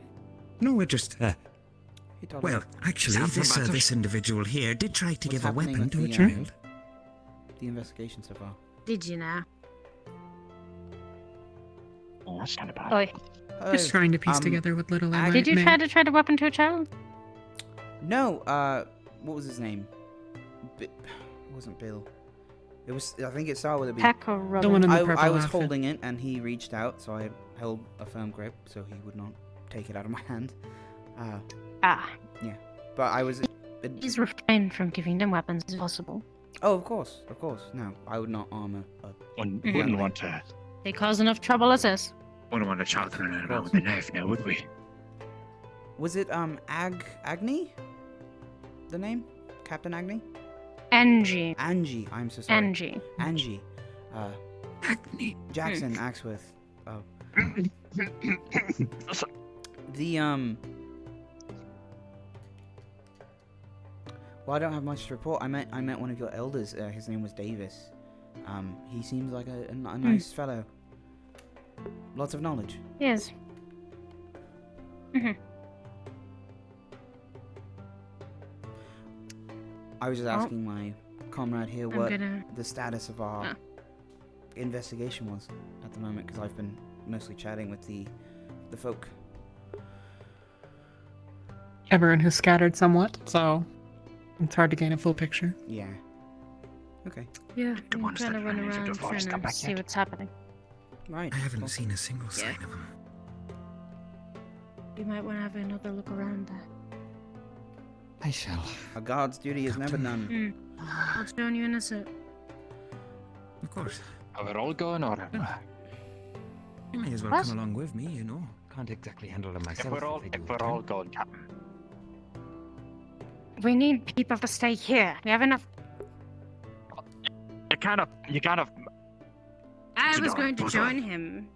S14: No, we're just, well, actually,
S2: Something
S14: this
S2: about
S14: this individual here did try to
S3: What's
S14: give a
S3: happening
S14: weapon
S3: with
S14: to a
S3: the,
S14: child.
S3: The investigation so far.
S8: Did you know?
S2: Oh, that's kind of bad.
S8: Oi.
S16: Just trying to piece together what little I
S8: Did you
S16: may-
S8: try to trade a weapon to a child?
S3: No. What was his name? It wasn't Bill. It was. I think it started with a B.
S8: Peck or Robin?
S16: The one in the
S3: I
S16: purple
S3: was
S16: outfit.
S3: holding it, and he reached out, so I held a firm grip, so he would not take it out of my hand.
S8: Ah.
S3: Yeah, but I was.
S8: Please refrain from giving them weapons if possible.
S3: Oh, of course. No, I would not armor.
S2: Wouldn't want to.
S8: They cause enough trouble as is.
S2: Wouldn't want a child running around with a knife now, would we?
S3: Was it Agni? The name? Captain Agni?
S8: Angie.
S3: Angie. I'm so sorry.
S8: Angie.
S3: Angie.
S14: Agni.
S3: Jackson Axworth. Oh. The Well, I don't have much to report. I met one of your elders. His name was Davis. He seems like a nice fellow. Lots of knowledge.
S8: Yes.
S3: I was just asking my comrade here
S8: I'm
S3: what
S8: gonna-
S3: the status of our investigation was at the moment, because I've been mostly chatting with the folk.
S16: Everyone has scattered somewhat, so it's hard to gain a full picture.
S3: Yeah. Okay.
S8: Yeah,
S2: The
S8: I'm
S2: ones
S8: trying
S2: that
S8: to run
S2: ran into
S8: around
S2: the forest
S8: trying
S2: come
S8: to
S2: back
S8: see
S2: yet?
S8: what's happening.
S3: Right.
S14: I haven't seen a single sign of him.
S8: You might want to have another look around there.
S14: I shall.
S3: A guard's duty is never done.
S8: I'll join you in a sec.
S14: Of course.
S2: We're all going on.
S14: You may as well
S8: What?
S14: come along with me, you know. Can't exactly handle them
S2: If
S14: myself.
S2: we're all going, Captain.
S8: We need people to stay here. We have enough.
S2: You kind of.
S8: I was going to join him.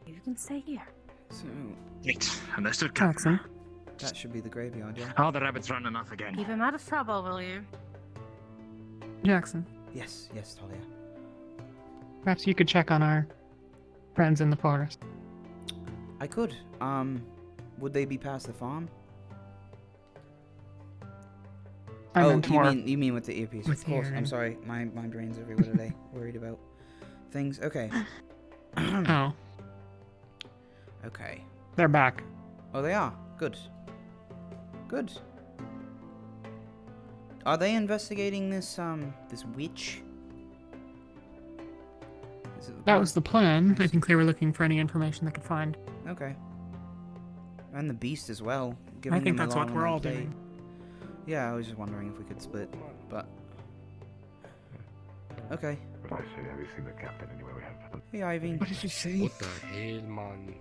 S8: You can stay here.
S3: So
S12: Right, understood,
S16: Jackson.
S3: that should be the graveyard, yeah.
S12: Oh, the rabbit's running off again.
S8: Keep him out of trouble, will you?
S16: Jackson.
S3: Yes, Talia.
S16: Perhaps you could check on our friends in the forest.
S3: I could. Would they be past the farm?
S16: I meant more
S3: you mean with the earpiece?
S16: with
S3: Of course.
S16: hearing.
S3: I'm sorry. My brain's everywhere today. Worried about things. Okay.
S16: Oh,
S3: Okay.
S16: they're back.
S3: Oh, they are. Good. Good. Are they investigating this this witch? Is it
S16: That was the plan. I think they were looking for any information they could find.
S3: Okay. And the beast as well.
S16: I
S3: giving
S16: think
S3: them a
S16: that's
S3: lot
S16: what
S3: on
S16: we're
S3: their
S16: all
S3: plate.
S16: doing.
S3: Yeah, I was just wondering if we could split, but okay.
S20: But I say, have you seen the captain anyway? We have.
S3: Hey, Ivy.
S5: What did you say?
S2: What the hell, man?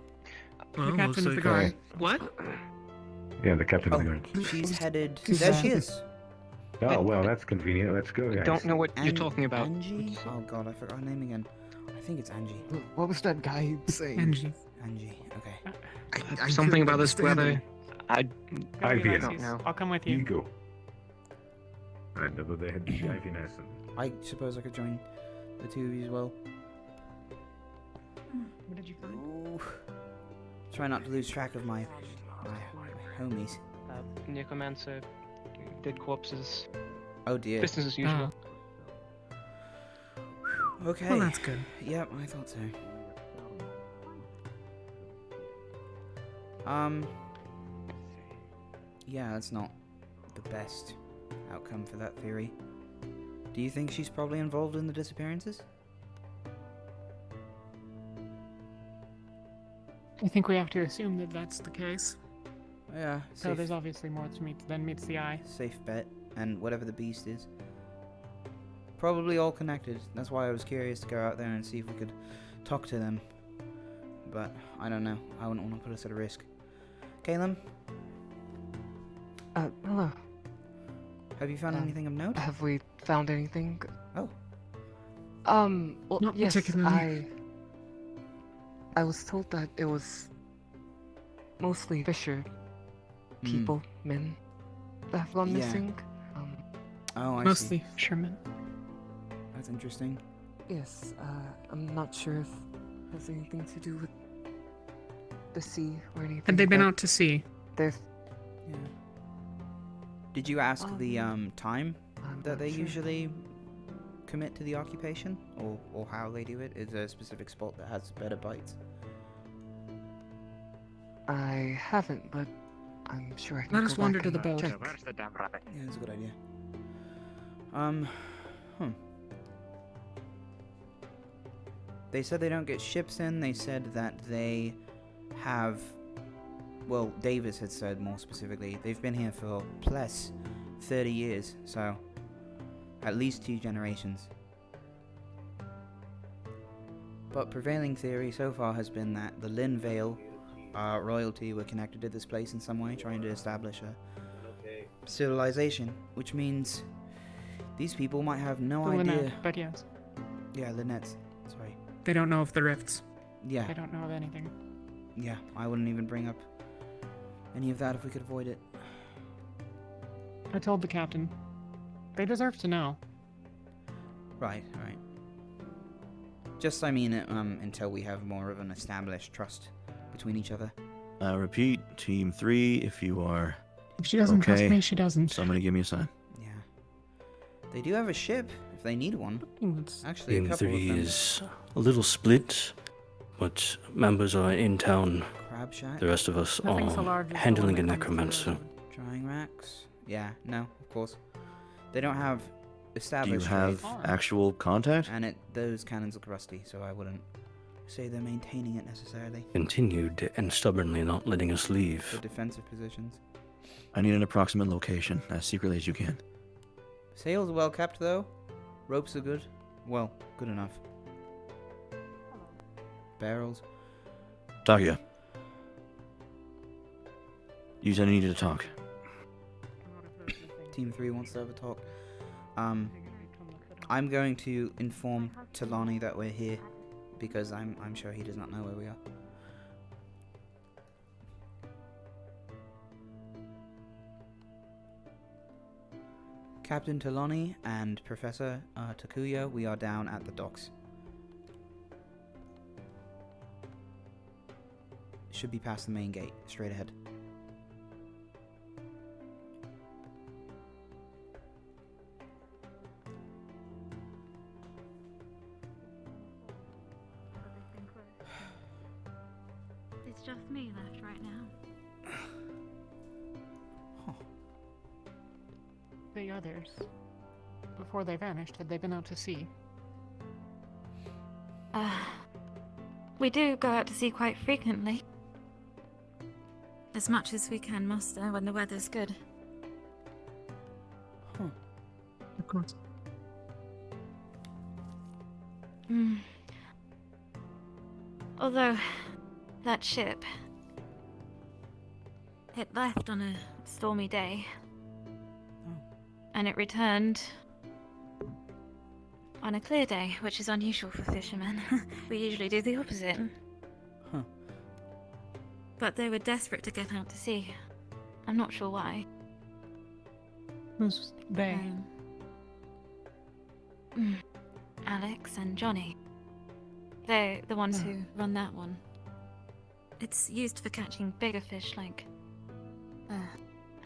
S16: The captain of the guard. What?
S20: Yeah, the captain
S3: Oh,
S20: of the guards.
S3: she's headed.
S16: Who's
S3: There
S16: that?
S3: she is.
S20: Oh well, that's convenient. Let's go, guys.
S15: Don't know what you're talking about.
S3: Angie? Oh god, I forgot her name again. I think it's Angie.
S5: What was that guy saying?
S16: Angie.
S3: Angie. Okay.
S15: Something about this weather. I
S16: Go
S20: Ivy
S16: get
S20: and
S16: Isis.
S15: know.
S16: I'll come with you.
S20: You go. I never they had Ivy and Assen.
S3: I suppose I could join the two of you as well.
S16: What did you find?
S3: Ooh. Try not to lose track of my homies.
S15: Necromancer, dead corpses.
S3: Oh dear.
S15: Business as usual.
S3: Okay.
S16: Well, that's good.
S3: Yep, I thought so. Yeah, that's not the best outcome for that theory. Do you think she's probably involved in the disappearances?
S16: I think we have to assume that that's the case.
S3: Yeah.
S16: So
S3: safe-
S16: there's obviously more than meets the eye.
S3: Safe bet, and whatever the beast is. Probably all connected. That's why I was curious to go out there and see if we could talk to them. But I don't know. I wouldn't want to put us at a risk. Caleb,
S21: Hello.
S3: have you found anything of note?
S21: Have we found anything?
S3: Oh.
S21: Well,
S16: Not
S21: yes,
S16: particularly.
S21: I was told that it was mostly fisher people, men, that have gone
S3: Yeah.
S21: missing.
S3: Oh, I
S16: Mostly
S3: see.
S16: fishermen.
S3: That's interesting.
S21: Yes, I'm not sure if it has anything to do with the sea or anything.
S16: Had they been
S21: but
S16: out to sea?
S21: They've
S3: Yeah. Did you ask the time that
S21: not
S3: they
S21: sure.
S3: usually commit to the occupation, or how they do it? Is there a specific spot that has better bites?
S21: I haven't, but I'm sure I can
S16: Let
S21: go
S16: us wander
S21: back
S16: to the
S21: and
S16: boat.
S21: check.
S12: Where's the damn rabbit?
S3: Yeah, that's a good idea. They said they don't get ships in. They said that they have, well, Davis had said more specifically, they've been here for plus 30 years, so at least 2 generations. But prevailing theory so far has been that the Linvale royalty were connected to this place in some way, trying to establish a civilization, which means these people might have no
S16: The
S3: idea.
S16: Lynette, but yes.
S3: Yeah, Lynette's. Sorry.
S16: They don't know of the rifts.
S3: Yeah.
S16: They don't know of anything.
S3: Yeah, I wouldn't even bring up any of that if we could avoid it.
S16: I told the captain. They deserve to know.
S3: Right. Just, I mean, until we have more of an established trust between each other.
S1: Repeat, Team 3, if you are
S16: If she doesn't trust
S1: okay,
S16: me, she doesn't.
S1: somebody give me a sign.
S3: Yeah. They do have a ship, if they need one. Actually, a
S17: Team
S3: couple
S17: 3
S3: of them.
S17: is a little split, but members are in town.
S3: Crab Shack.
S17: The rest of us
S16: Nothing so
S17: are
S16: large as the
S17: handling a
S16: one that comes
S17: necromancer.
S3: Drying racks. Yeah, no, of course. They don't have
S1: Do you
S3: established
S1: have
S3: trade.
S1: actual contact?
S3: And those cannons look rusty, so I wouldn't say they're maintaining it necessarily.
S17: Continued and stubbornly not letting us
S3: For
S17: leave.
S3: defensive positions.
S1: I need an approximate location, as secretly as you can.
S3: Sails are well kept, though. Ropes are good. Well, good enough. Barrels.
S1: Takia. You said I needed to talk.
S3: Team 3 wants to have a talk. I'm going to inform Talani that we're here because I'm sure he does not know where we are. Captain Taloni and Professor Takuya, we are down at the docks. Should be past the main gate, straight ahead.
S7: It's just me left right now.
S16: The others, before they vanished, had they been out to sea?
S13: We do go out to sea quite frequently. As much as we can muster when the weather's good.
S16: Of course.
S13: Although, that ship... It left on a stormy day. And it returned... on a clear day, which is unusual for fishermen. We usually do the opposite.
S3: Huh.
S13: But they were desperate to get out to sea. I'm not sure why.
S16: Who's they?
S13: Alex and Johnny. They're the ones who run that one. It's used for catching bigger fish like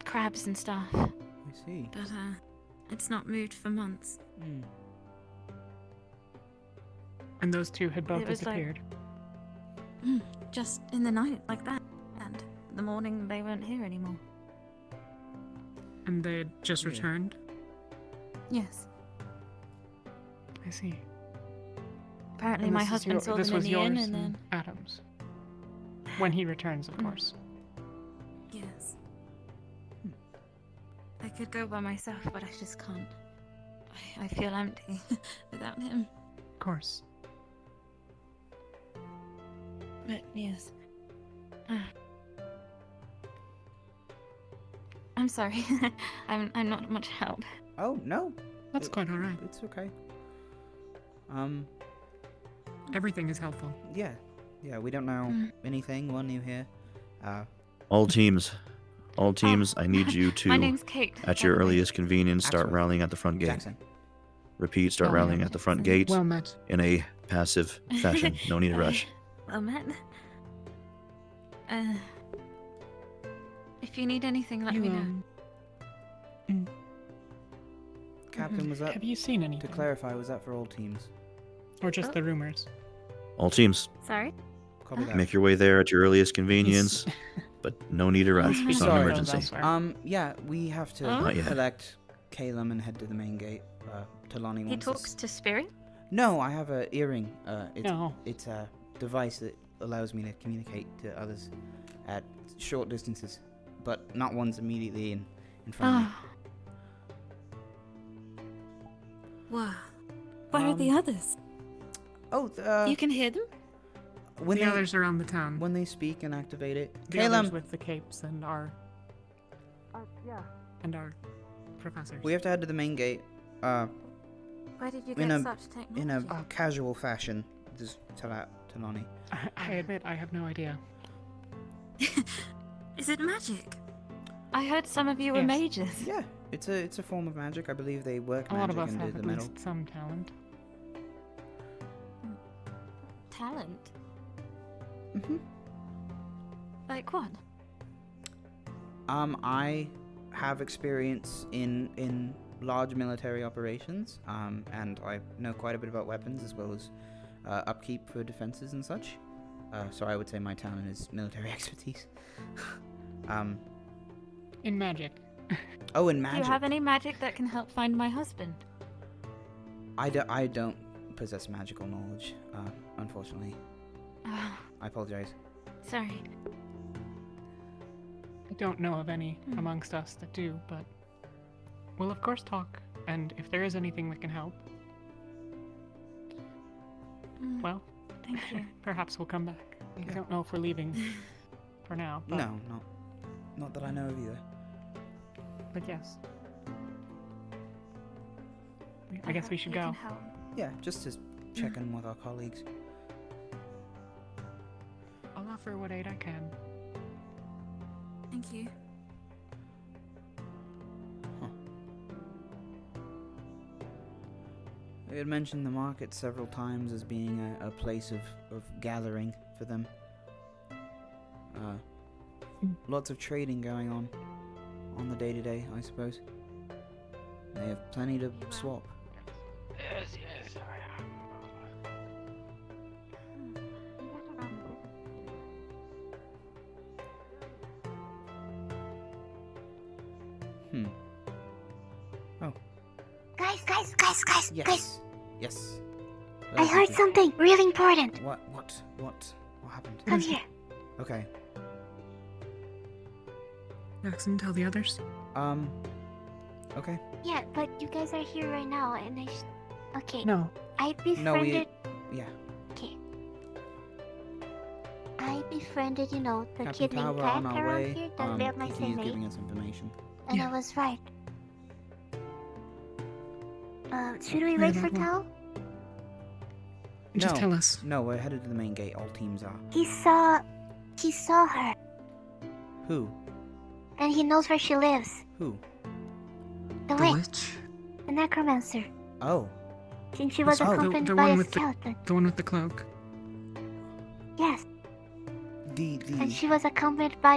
S13: crabs and stuff.
S3: I see.
S13: But it's not moved for months.
S16: And those two had both
S13: It was
S16: disappeared.
S13: Just in the night like that. And in the morning they weren't here anymore.
S16: And they had just returned?
S13: Yes.
S16: I see.
S13: Apparently
S16: And
S13: my
S16: this is
S13: husband saw
S16: this
S13: them in
S16: was
S13: the
S16: yours
S13: inn and then...
S16: Adam's. When he returns, of course.
S13: Yes. I could go by myself, but I just can't. I feel empty without him.
S16: Of course.
S13: But yes. I'm sorry. I'm not much help.
S3: Oh no.
S16: That's quite alright.
S3: It's okay.
S16: Everything is helpful.
S3: Yeah. Yeah, we don't know anything. We're new here.
S1: All teams, I need you
S13: My
S1: to,
S13: name's Kate,
S1: at your
S13: by the way.
S1: earliest convenience, start
S3: Axel.
S1: rallying at the front gate.
S3: Jackson.
S1: Repeat, start
S13: Well
S1: rallying
S13: met,
S1: at the front
S13: Jackson.
S1: gate
S16: Well met.
S1: in a passive fashion. No need to rush.
S13: Well met. If you need anything, let me know.
S3: Captain, was that...
S16: Have you seen anything?
S3: To clarify, was that for all teams?
S16: Or just the rumors?
S1: All teams,
S13: Sorry?
S3: Copy that.
S1: make your way there at your earliest convenience, but no need to rush. It's not an
S3: Sorry.
S1: emergency.
S3: Yeah, we have to
S1: Not yet.
S3: collect Calum and head to the main gate. Talani
S13: He
S3: wants
S13: talks
S3: us...
S13: to spirit?
S3: No, I have a earring.
S16: No.
S3: It's a device that allows me to communicate to others at short distances, but not ones immediately in front of me.
S13: Wow. Where are the others?
S3: Oh,
S13: You can hear them?
S3: when
S16: the
S3: they,
S16: others around the town.
S3: when they speak and activate it.
S16: The others
S3: Calum,
S16: with the capes and our...
S21: Yeah.
S16: And our professors.
S3: we have to head to the main gate.
S13: Where did you
S3: in
S13: get
S3: a
S13: such technology?
S3: in a casual fashion. Just Talani.
S16: I admit, I have no idea.
S13: Is it magic? I heard some of you were
S16: Yes.
S13: mages.
S3: Yeah, it's a form of magic. I believe they work
S16: A lot of
S3: magic
S16: us
S3: into
S16: have
S3: the
S16: at
S3: metal.
S16: least some talent.
S13: Talent?
S3: Mhm.
S13: Like what?
S3: I have experience in large military operations, and I know quite a bit about weapons as well as upkeep for defenses and such. So I would say my talent is military expertise.
S16: In magic.
S3: Oh, in
S13: Do
S3: magic.
S13: you have any magic that can help find my husband?
S3: I don't possess magical knowledge, unfortunately. I apologize.
S13: Sorry.
S16: I don't know of any amongst us that do, but we'll of course talk, and if there is anything that can help, well,
S13: Thank you.
S16: perhaps we'll come back. I don't know if we're leaving for now, but,
S3: No, not that I know of either.
S16: but yes. I guess we should go.
S3: Yeah, just to check in with our colleagues.
S16: offer what aid I can.
S13: Thank you.
S3: They had mentioned the market several times as being a place of gathering for them. Lots of trading going on the day-to-day, I suppose. They have plenty to swap.
S2: Yes, yes.
S3: Oh.
S7: Guys.
S3: Yes.
S7: I heard something really important.
S3: What happened?
S7: Come here.
S3: Okay.
S16: Jackson, tell the others.
S3: Okay.
S7: Yeah, but you guys are here right now, and okay.
S16: No.
S7: I befriended.
S3: Yeah.
S7: Okay. I befriended, the
S3: Captain
S7: kid named
S3: Tower on
S7: Pat
S3: our
S7: around
S3: way.
S7: here that bear my
S3: Kiki
S7: same
S3: is
S7: name,
S3: giving us information.
S7: and I was right. Should we wait for Tao?
S16: Just
S3: No.
S16: tell us.
S3: No, we're headed to the main gate. All teams are.
S7: He saw her,
S3: Who?
S7: and he knows where she lives.
S3: Who?
S7: The witch. The necromancer.
S3: Oh.
S7: Since she was
S16: Oh,
S7: accompanied
S16: the
S7: by
S16: one
S7: a
S16: with
S7: skeleton.
S16: the one with the cloak.
S7: Yes.
S3: The.
S7: And she was accompanied by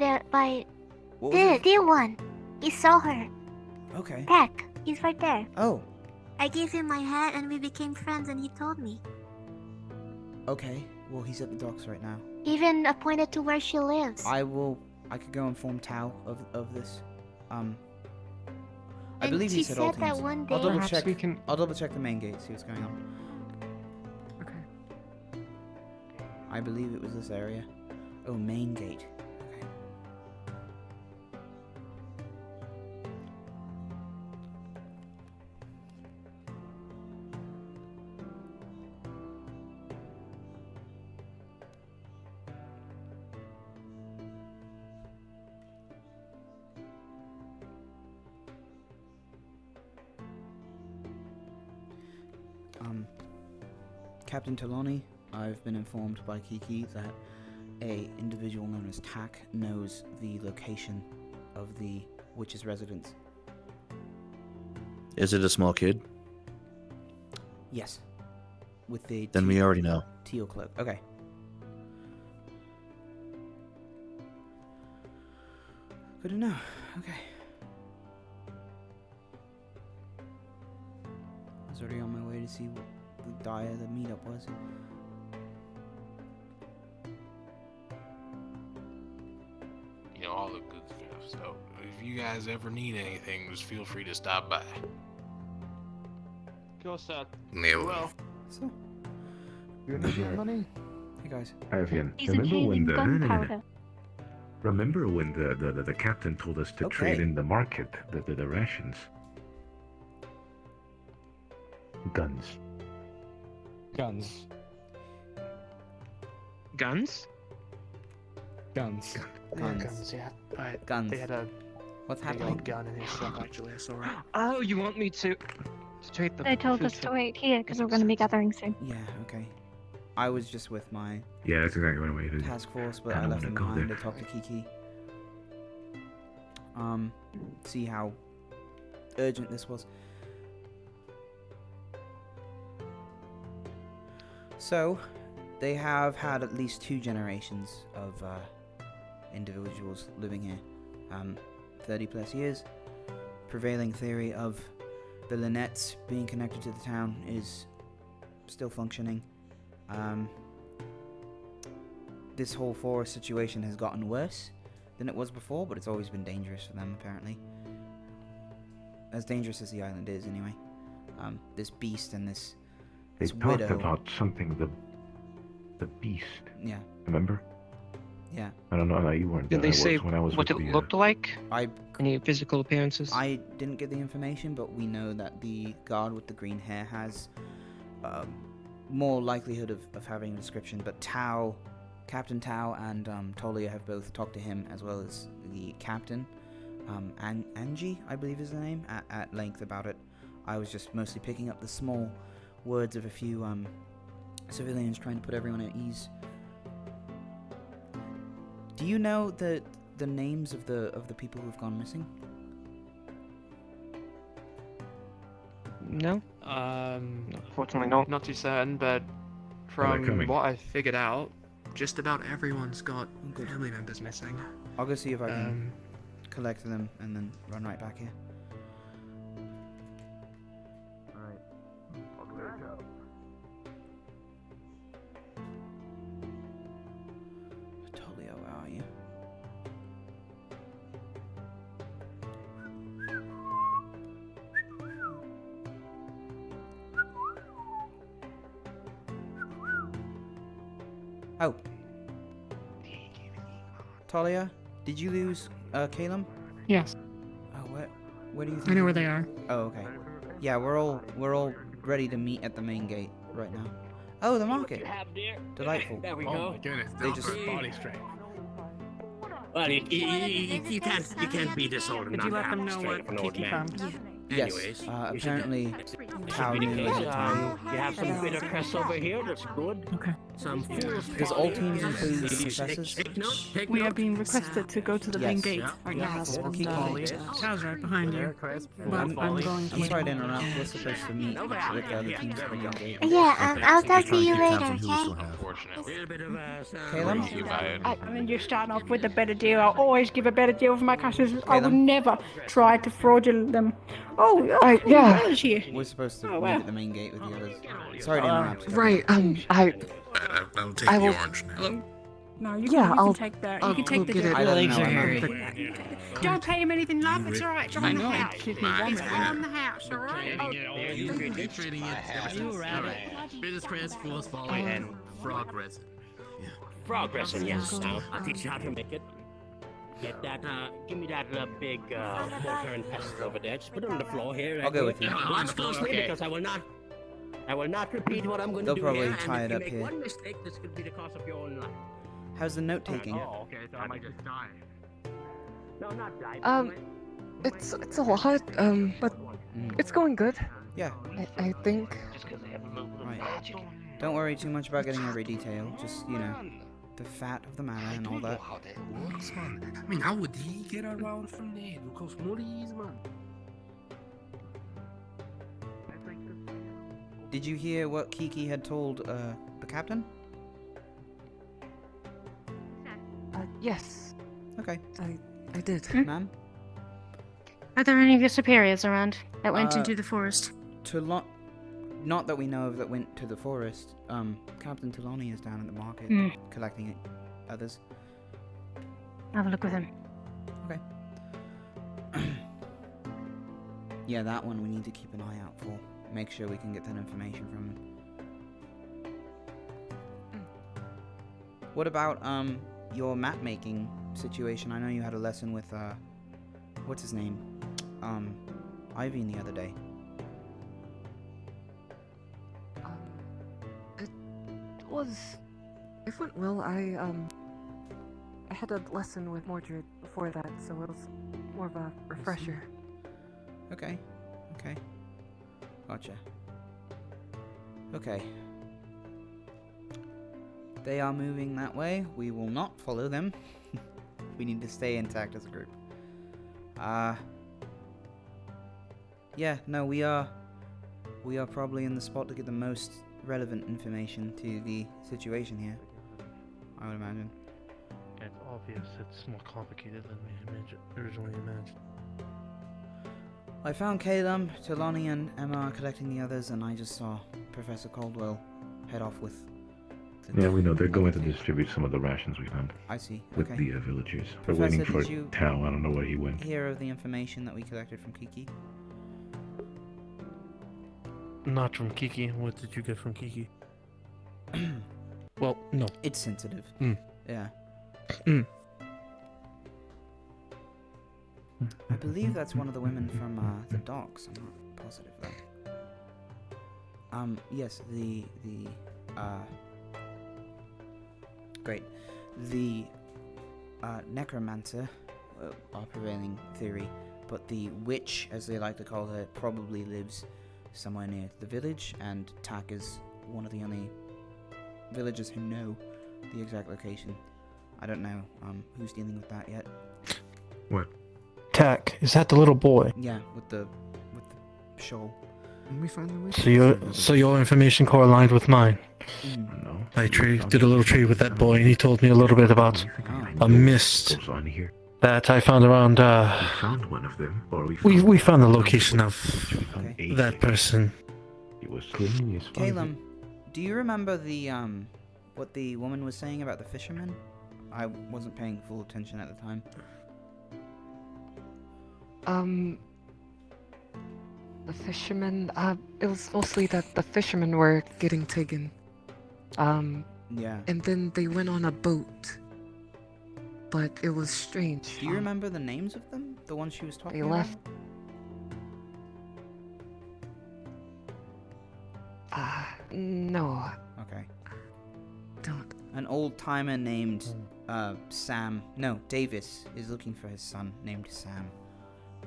S3: What was
S7: the one. He saw her.
S3: Okay.
S7: Peck. He's right there.
S3: Oh.
S7: I gave him my hat and we became friends and he told me.
S3: Okay. Well, he's at the docks right now.
S7: Even pointed to where she lives.
S3: I could go inform Tao of this. I
S7: And
S3: believe
S7: she
S3: he said all
S7: said that
S3: teams.
S7: one
S3: I'll
S7: day-
S3: double
S16: Perhaps
S3: check.
S16: we can-
S3: I'll double check the main gate. See what's going on.
S16: Okay.
S3: I believe it was this area. Oh, main gate. Okay. Captain Taloni, I've been informed by Kiki that a individual known as Tak knows the location of the witch's residence.
S1: Is it a small kid?
S3: Yes. With the
S1: Then we already know.
S3: teal cloak. Okay. Good to know. Okay. I was already on my way to see what the dire the meetup was.
S11: All the good stuff. So if you guys ever need anything, just feel free to stop by.
S9: Go, Seth.
S11: No.
S9: Well.
S3: So.
S20: You need your
S3: money? Hey guys.
S20: Avian,
S7: He's in gunpowder.
S20: Remember when the captain told us to trade in the market, the rations? Guns.
S15: Guns.
S21: Guns?
S9: Guns.
S3: Guns.
S9: Yeah.
S3: Guns.
S9: They had a
S3: What's
S9: big
S3: happening?
S9: old gun in his shop, actually. I saw it.
S21: Oh, you want me to trade the
S7: They told us to wait here because we're going to be gathering soon.
S3: Yeah, okay. I was just with my
S20: Yeah, that's exactly what I wanted to do.
S3: task force, but
S20: I
S3: I
S20: don't
S3: left
S20: wanna
S3: them
S20: go
S3: behind
S20: there.
S3: to talk to Kiki. See how urgent this was. So, they have had at least 2 generations of individuals living here. 30 plus years. Prevailing theory of the Lynnettes being connected to the town is still functioning. This whole forest situation has gotten worse than it was before, but it's always been dangerous for them, apparently. As dangerous as the island is, anyway. This beast and this
S20: They talked
S3: widow.
S20: about something, the beast.
S3: Yeah.
S20: Remember?
S3: Yeah.
S20: I don't know. No, you weren't.
S21: Did
S20: there.
S21: they
S20: I
S21: say
S20: was when I was
S21: what
S20: with
S21: it
S20: the,
S21: looked like?
S3: I
S21: Any physical appearances?
S3: I didn't get the information, but we know that the guard with the green hair has more likelihood of having a description. But Tao, Captain Tao and Tolia have both talked to him, as well as the captain. Angie, I believe is the name, at length about it. I was just mostly picking up the small words of a few civilians trying to put everyone at ease. Do you know the names of the people who've gone missing?
S21: No.
S9: Fortunately not. Not too certain, but from
S20: coming.
S9: what I figured out, just about everyone's got family members missing.
S3: I'll go see if I can collect them and then run right back here. Tolio, where are you? Oh. Talia, did you lose Calum?
S16: Yes.
S3: Oh, where do you think?
S16: I know where they are.
S3: Oh, okay. Yeah, we're all ready to meet at the main gate right now. Oh, the market. Delightful.
S5: There we go. Oh my goodness.
S3: They just
S5: body strength. Well, you can't be this old and
S16: Did
S5: not
S16: you let
S5: have
S16: them know
S5: strength
S16: what
S5: of an old
S16: Kiki
S5: man.
S16: found?
S3: Yes.
S5: Anyways,
S3: Apparently, Tao
S5: should be
S3: knew
S5: the
S3: at
S5: case.
S3: the time.
S5: You have some bitter cress over here. That's good.
S16: Okay.
S5: Some fools.
S3: Does all teams include professors?
S16: We are being requested to go to the main
S3: Yes.
S16: gate right now.
S3: We'll keep calling.
S16: Tow's right behind you. But I'm going to.
S3: I'm sorry to interrupt. We're supposed to meet with the other teams at the main gate.
S7: Yeah, I'll talk to you later, okay?
S3: Calum?
S8: I mean, you're starting off with a better deal. I'll always give a better deal for my customers. I would never try to fraudulent them. Oh,
S21: yeah.
S8: Here.
S3: We're supposed to
S8: Oh,
S3: meet
S8: wow.
S3: at the main gate with the others. Sorry to interrupt.
S21: Right.
S11: I'll take
S21: I
S11: the
S21: will-
S11: orange now.
S8: No, you
S21: Yeah,
S8: can
S21: I'll
S8: take that.
S21: I'll
S8: You can take
S21: go
S8: the
S21: get it.
S3: I don't know.
S8: Don't pay him anything, love. It's alright. It's on the house.
S11: My
S8: It's
S11: bad.
S8: on the house, alright?
S5: Trading it. Business transfers falling and frog resin. Frog resin, yes. Now I'll teach you how to make it. Get that. Give me that big mortar and pestle over there. Just put it on the floor here.
S3: I'll go with you.
S5: Watch closely because I will not repeat what I'm going to
S3: They'll
S5: do
S3: probably
S5: here.
S3: tie
S5: And
S3: it
S5: if
S3: up
S5: you
S3: here.
S5: make one mistake, this could be the cost of your own life.
S3: How's the note taking?
S9: Oh, okay, so I might just die.
S5: No, not die.
S21: It's a lot. But it's going good.
S3: Yeah.
S21: I think.
S3: Right. Don't worry too much about getting every detail. Just, you know, the fat of the matter and all that.
S5: How that works, man. I mean, how would he get around from there? It costs money, man.
S3: Did you hear what Kiki had told the captain?
S21: Yes.
S3: Okay.
S21: I did.
S3: Ma'am?
S8: Are there any of your superiors around that went
S3: Uh,
S8: into the forest?
S3: Not that we know of that went to the forest. Captain Trelawney is down at the market collecting others.
S8: Have a look with him.
S3: Okay. Yeah, that one we need to keep an eye out for. Make sure we can get that information from him. What about your map making situation? I know you had a lesson with what's his name? Ivy the other day.
S21: It went well. I had a lesson with Mordred before that, so it was more of a refresher.
S3: Okay. Gotcha. Okay. They are moving that way. We will not follow them. We need to stay intact as a group. Yeah, no, we are probably in the spot to get the most relevant information to the situation here, I would imagine.
S10: It's obvious it's more complicated than we originally imagined.
S3: I found Calum, Trelawney, and Emma are collecting the others, and I just saw Professor Caldwell head off with...
S20: Yeah, we know. They're going to distribute some of the rations we found.
S3: I see.
S20: With
S3: Okay.
S20: the villagers. They're
S3: Professor,
S20: waiting for
S3: did you
S20: Tao. I don't know where he went.
S3: hear of the information that we collected from Kiki?
S10: Not from Kiki. What did you get from Kiki? Well, no.
S3: It's sensitive. Yeah. I believe that's one of the women from the docks. I'm not positive though. Yes, great. The necromancer, our prevailing theory, but the witch, as they like to call her, probably lives somewhere near the village, and Tak is one of the only villagers who know the exact location. I don't know who's dealing with that yet.
S10: What? Tak, is that the little boy?
S3: Yeah, with the shawl.
S2: When we find the way.
S10: So your information core aligned with mine.
S20: No.
S10: I did a little trade with that boy, and he told me a little bit about a mist
S20: Goes on here.
S10: that I found around.
S20: We found one of them, or
S10: We found the location of that person.
S20: It was clean as far as
S3: Calum, do you remember the what the woman was saying about the fisherman? I wasn't paying full attention at the time.
S21: The fishermen, it was mostly that the fishermen were getting taken.
S3: Yeah.
S21: And then they went on a boat. But it was strange.
S3: Do you remember the names of them? The ones she was talking
S21: They
S3: about?
S21: left. No.
S3: Okay.
S21: Don't.
S3: An old timer named Sam. No, Davis is looking for his son named Sam.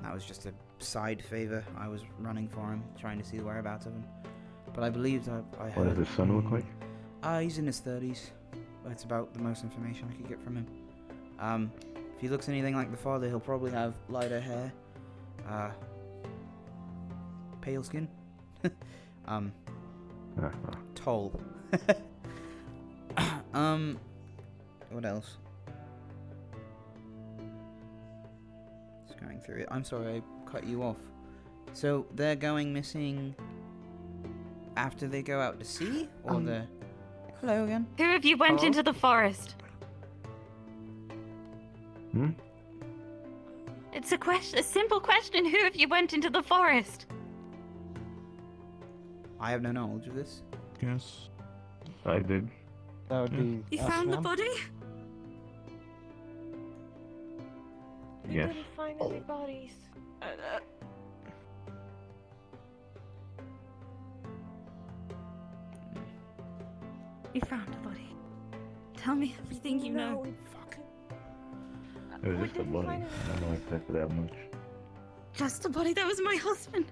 S3: That was just a side favor I was running for him, trying to see the whereabouts of him. But I believed I heard.
S20: What does his son look like?
S3: He's in his 30s. That's about the most information I could get from him. If he looks anything like the father, he'll probably have lighter hair, pale skin, tall. What else? Just going through it. I'm sorry I cut you off. So they're going missing after they go out to sea, or they're... Hello again.
S13: Who of you went into the forest?
S20: Hmm?
S13: It's a simple question. Who of you went into the forest?
S3: I have no knowledge of this.
S20: Yes. I did.
S6: That would be.
S13: You found the body?
S20: Yes.
S22: Didn't find any bodies.
S13: You found a body. Tell me everything you know.
S20: It was just a body. I don't know exactly that much.
S13: Just a body. That was my husband.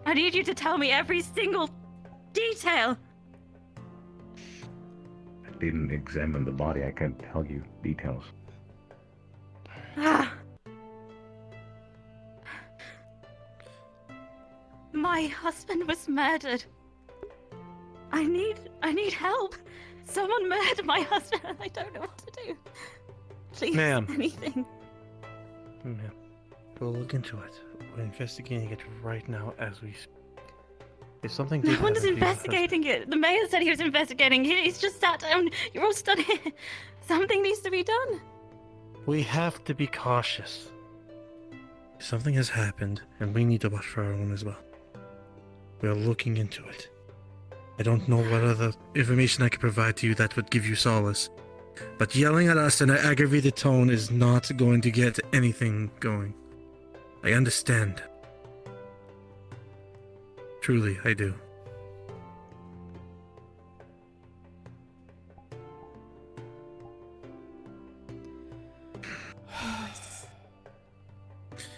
S13: I need you to tell me every single detail.
S20: I didn't examine the body. I can't tell you details.
S13: My husband was murdered. I need help. Someone murdered my husband and I don't know what to do. Please,
S10: Ma'am.
S13: anything.
S10: Ma'am, we'll look into it. We're investigating it right now as we speak. If something
S13: No
S10: did
S13: one's
S10: happen to your
S13: investigating it. The mayor said he was investigating it. He's just sat down. You're all stood here. Something needs to be done.
S10: We have to be cautious. Something has happened, and we need to watch for our own as well. We are looking into it. I don't know what other information I could provide to you that would give you solace, but yelling at us in an aggravated tone is not going to get anything going. I understand. Truly, I do.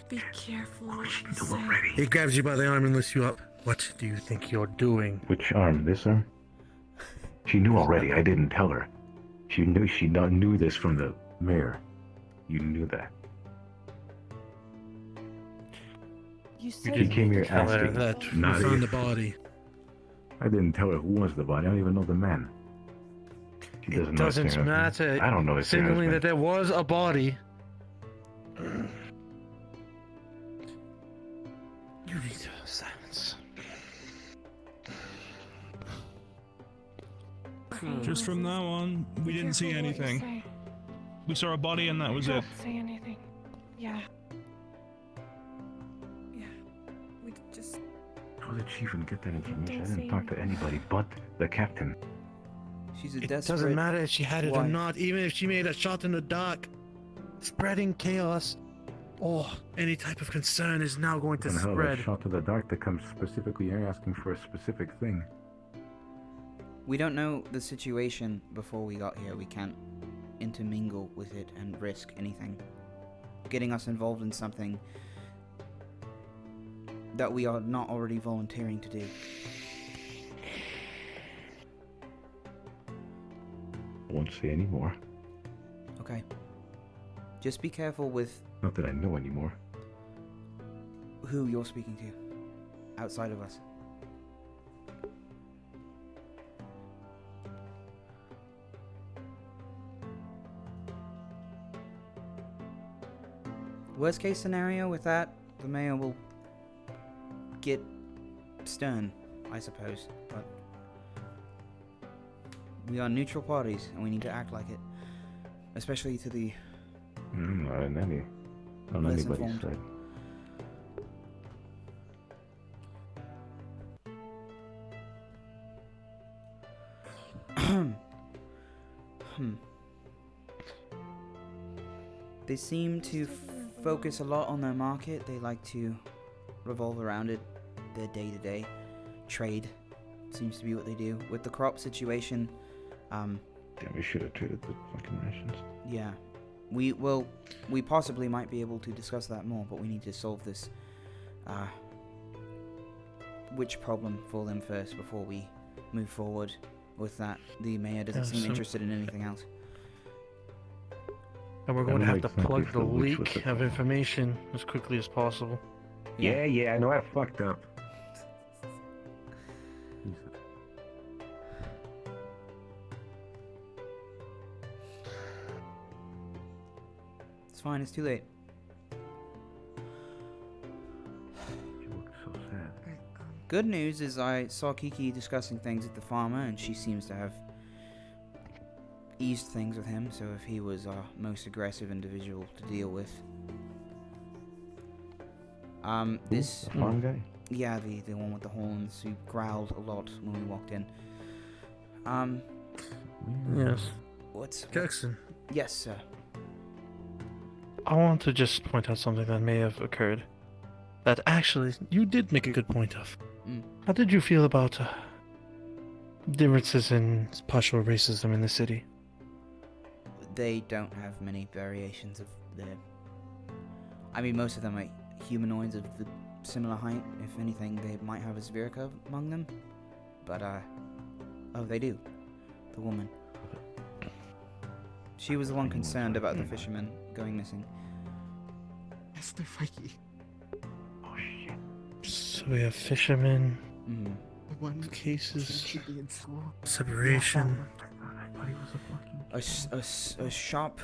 S22: Be careful. what you
S20: knew
S22: say.
S20: already.
S10: He grabs you by the arm and lifts you up. What do you think you're doing?
S20: Which arm? This arm? She knew already. I didn't tell her. She knew this from the mayor. You knew that.
S22: You
S20: She came here asking.
S10: that we
S20: Not
S10: found
S20: if.
S10: the body.
S20: I didn't tell her who was the body. I don't even know the man. She doesn't
S10: It
S20: know it's
S10: doesn't
S20: her husband.
S10: matter.
S20: I don't know it's her
S10: Signaling
S20: husband.
S10: that there was a body. You need silence.
S23: Just from now on, we didn't see
S22: Careful what you
S23: anything.
S22: say.
S23: We saw a body and that was it.
S22: Don't say anything. Yeah. Yeah. We just.
S20: How did she even get that information? I
S22: Don't
S20: didn't
S22: say
S20: talk to anybody but the captain.
S3: She's a
S10: It
S3: desperate
S10: doesn't matter if she had it or
S3: wife.
S10: not, even if she made a shot in the dark. Spreading chaos or any type of concern is now going to
S20: And hell,
S10: spread.
S20: a shot to the dark that comes specifically here asking for a specific thing.
S3: We don't know the situation before we got here. We can't intermingle with it and risk anything. Getting us involved in something that we are not already volunteering to do.
S20: I won't say any more.
S3: Okay. Okay. Just be careful with
S20: Not that I know anymore.
S3: who you're speaking to outside of us. Worst case scenario with that, the mayor will get stern, I suppose, but we are neutral parties and we need to act like it, especially to the
S20: I'm not on
S3: less
S20: anybody's
S3: informed.
S20: side.
S3: They seem to focus a lot on their market. They like to revolve around it. Their day-to-day trade seems to be what they do. With the crop situation,
S20: Damn, we should have traded the fucking rations.
S3: yeah, we possibly might be able to discuss that more, but we need to solve this witch problem for them first before we move forward with that. The mayor doesn't seem interested in anything else.
S10: And we're going to have to
S20: Exactly
S10: plug the
S20: for which was
S10: leak
S20: the
S10: of information as quickly as possible.
S20: Yeah, I know I fucked up.
S3: It's fine, it's too late.
S20: You look so sad.
S3: Good news is I saw Kiki discussing things with the farmer, and she seems to have eased things with him, so if he was our most aggressive individual to deal with. This...
S20: The farm guy?
S3: Yeah, the one with the horns who growled a lot when we walked in.
S10: Yes.
S3: What's...
S10: Jackson.
S3: Yes, sir.
S10: I want to just point out something that may have occurred. That actually, you did make a good point of. How did you feel about differences in partial racism in the city?
S3: They don't have many variations of their... I mean, most of them are humanoids of the similar height. If anything, they might have a Zvyrka among them. But, oh, they do. The woman. She was the one concerned about the fisherman going missing.
S21: Esther Feige.
S20: Oh shit.
S10: So we have fishermen,
S21: The one
S10: cases,
S21: should be in school.
S10: separation.
S20: I thought he was a fucking...
S3: A shop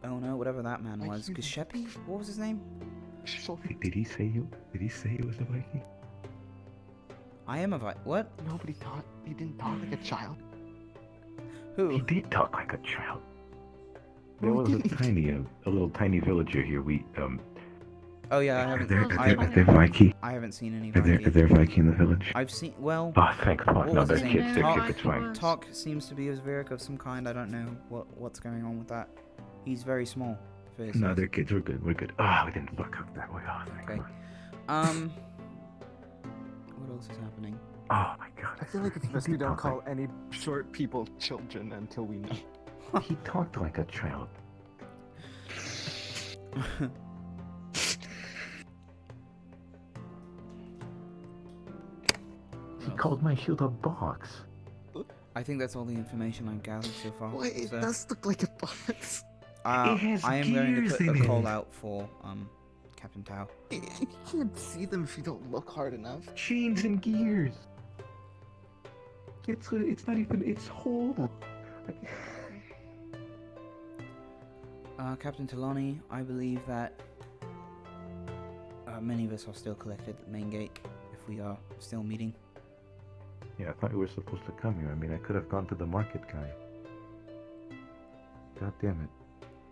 S3: owner, whatever that man was. Gishepi? What was his name?
S20: Did he say he was a Viking?
S3: I am a Viking. What?
S21: Nobody thought. He didn't talk like a child.
S3: Who?
S20: He did talk like a child. There was a little tiny villager here.
S3: Oh yeah, I haven't.
S20: Are there Viking?
S3: I haven't seen any
S20: Are
S3: Viking.
S20: there Viking in the village?
S3: I've seen. Well.
S20: Oh, thank fuck.
S3: What
S20: No,
S3: was
S20: they're
S3: his
S20: kids.
S3: name?
S20: They're kids. It's fine.
S3: Talk seems to be a Zvirik of some kind. I don't know what's going on with that. He's very small. For his
S20: No,
S3: size.
S20: they're kids. We're good. We're good. Ah, we didn't fuck up that way. Oh, thank
S3: Okay.
S20: God.
S3: What else is happening?
S20: Oh my God.
S21: I feel like it's best we don't call any short people children until we know.
S20: He talked like a child. He called my shield a box.
S3: I think that's all the information I've gathered so far.
S21: Wait, it
S3: so,
S21: does look like a box.
S20: It has
S3: I am going to
S20: gears
S3: put
S20: in
S3: a call
S20: it.
S3: out for Captain Tao.
S21: You can't see them if you don't look hard enough.
S20: Chains and gears. It's not even. It's whole.
S3: Captain Talani, I believe that many of us are still collected at the main gate if we are still meeting.
S20: Yeah, I thought you were supposed to come here. I mean, I could have gone to the market guy. God damn it.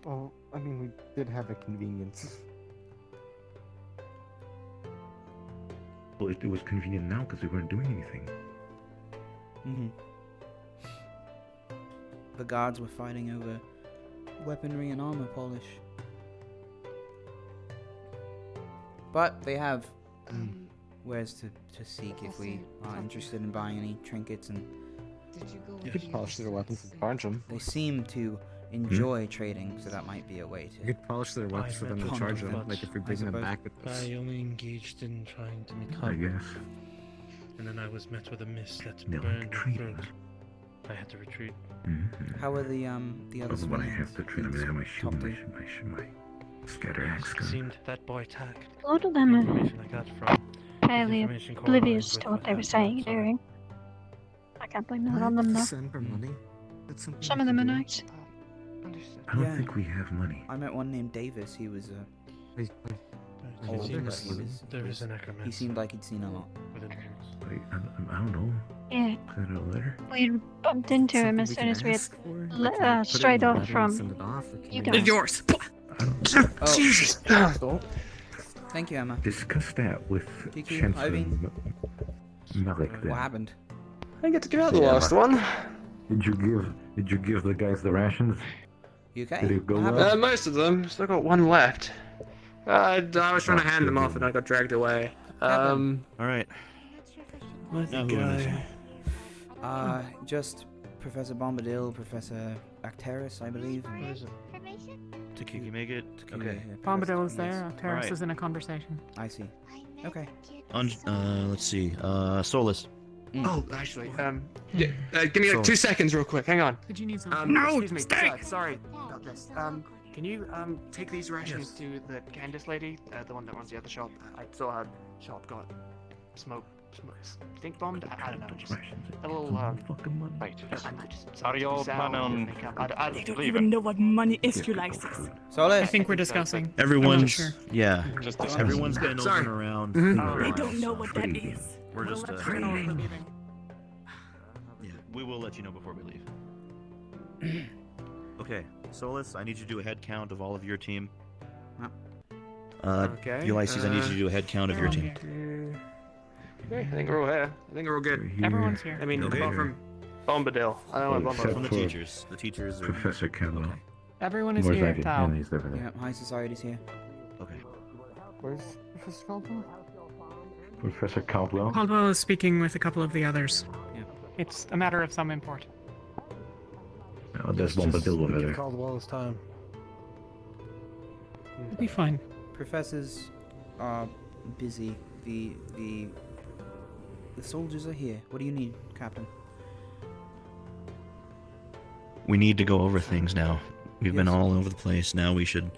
S21: Well, I mean, we did have a convenience.
S20: Well, it was convenient now because we weren't doing anything.
S3: The guards were fighting over weaponry and armor polish. But they have wares to seek if we are interested in buying any trinkets and...
S21: You could polish their weapons and charge them.
S3: They seem to enjoy trading, so that might be a way to...
S9: You could polish their weapons for them to charge them, like if we bring them back with us.
S10: I only engaged in trying to make
S20: I
S10: up.
S20: guess.
S10: And then I was met with a mist that
S20: They're
S10: burned
S20: like
S10: my
S20: trading.
S10: throat.
S17: I had to retreat.
S3: How are the other
S20: But I
S3: civilians?
S20: have to train him. I have my shield, my scatter axe gun.
S17: Seemed that boy tagged.
S13: A lot of them are
S17: Information I got from
S13: fairly
S17: information
S13: oblivious
S17: correlated
S13: to
S17: with
S13: what they were
S17: happened
S13: saying and
S17: outside.
S13: doing. I can't blame that on them though.
S21: Send her money. That's something
S13: Some
S21: we
S13: of them
S21: can
S13: are
S21: do.
S13: nice.
S20: I don't think we have money.
S3: I met one named Davis. He was older, but
S17: There is a necromancer.
S3: he seemed like he'd seen a lot.
S17: Within rings.
S20: Wait, I don't know.
S13: Yeah,
S20: Is that a letter?
S13: we bumped into him as soon as we had straight off from you guys.
S3: Yours. Oh.
S9: Jesus.
S3: Thank you, Emma.
S20: Discuss that with
S3: Kiki,
S20: Chancellor
S3: Ivy?
S20: Malik then.
S3: What happened?
S9: I get to give out the last one.
S20: Did you give the guys the rations?
S3: You okay?
S20: Did it go well?
S9: Most of them. Still got one left. I was trying to hand them off and I got dragged away.
S1: All right.
S9: Where's
S1: Now
S9: the
S1: who is
S9: guy?
S1: it?
S3: Just Professor Bombadil, Professor Acteris, I believe.
S1: What is it? Takiki, make it.
S3: Takiki,
S1: Okay.
S3: yeah,
S16: Bombadil is
S3: Professor-
S16: there.
S3: yes.
S16: Terrace
S1: Alright.
S16: is in a conversation.
S3: I see. Okay.
S1: Let's see. Solus.
S9: Oh, actually, yeah, give me like 2 seconds real quick. Hang on.
S16: Did you need some?
S9: Excuse me, sir, sorry about this. Can you take these rations to the Candace lady, the one that runs the other shop? I saw her shop got smoke stink bombed. I don't know, just a little
S20: Right.
S9: Sorry,
S15: old man on-
S9: I
S22: They
S9: don't
S22: don't
S9: believe
S22: even
S9: it.
S22: know what money is to like this.
S3: Solus.
S16: I think we're discussing.
S1: Everyone's
S16: sure.
S1: yeah.
S15: Just
S1: Everyone's been
S9: Sorry.
S1: over around.
S9: Mhm.
S1: for a
S22: They
S1: while,
S22: don't know
S1: so
S22: what that is.
S1: We're just
S16: We're leaving.
S1: yeah. We will let you know before we leave. Okay, Solus, I need you to do a head count of all of your team.
S9: Okay,
S1: Ulysses, I need you to do a head count of your team.
S9: Okay, I think we're all here. I think we're all good.
S16: Everyone's here.
S9: I mean,
S1: Okay.
S9: apart from Bombadil. I don't know
S1: Apart
S9: Bombadil.
S1: from the teachers. The teachers are
S20: Professor Caldwell.
S16: Everyone is
S20: Where's
S16: here.
S20: Ivy?
S16: Tal.
S20: And he's over there.
S3: Yeah, High Society's here.
S1: Okay.
S9: Where's Professor Caldwell?
S20: Professor Caldwell.
S16: Caldwell is speaking with a couple of the others.
S3: Yeah.
S16: It's a matter of some import.
S20: Oh, there's Bombadil over
S10: Give
S20: there.
S10: Caldwell's time.
S16: It'll be fine.
S3: Professors are busy. The soldiers are here. What do you need, Captain?
S1: We need to go over things now. We've been
S3: Yes.
S1: all over the place. Now we should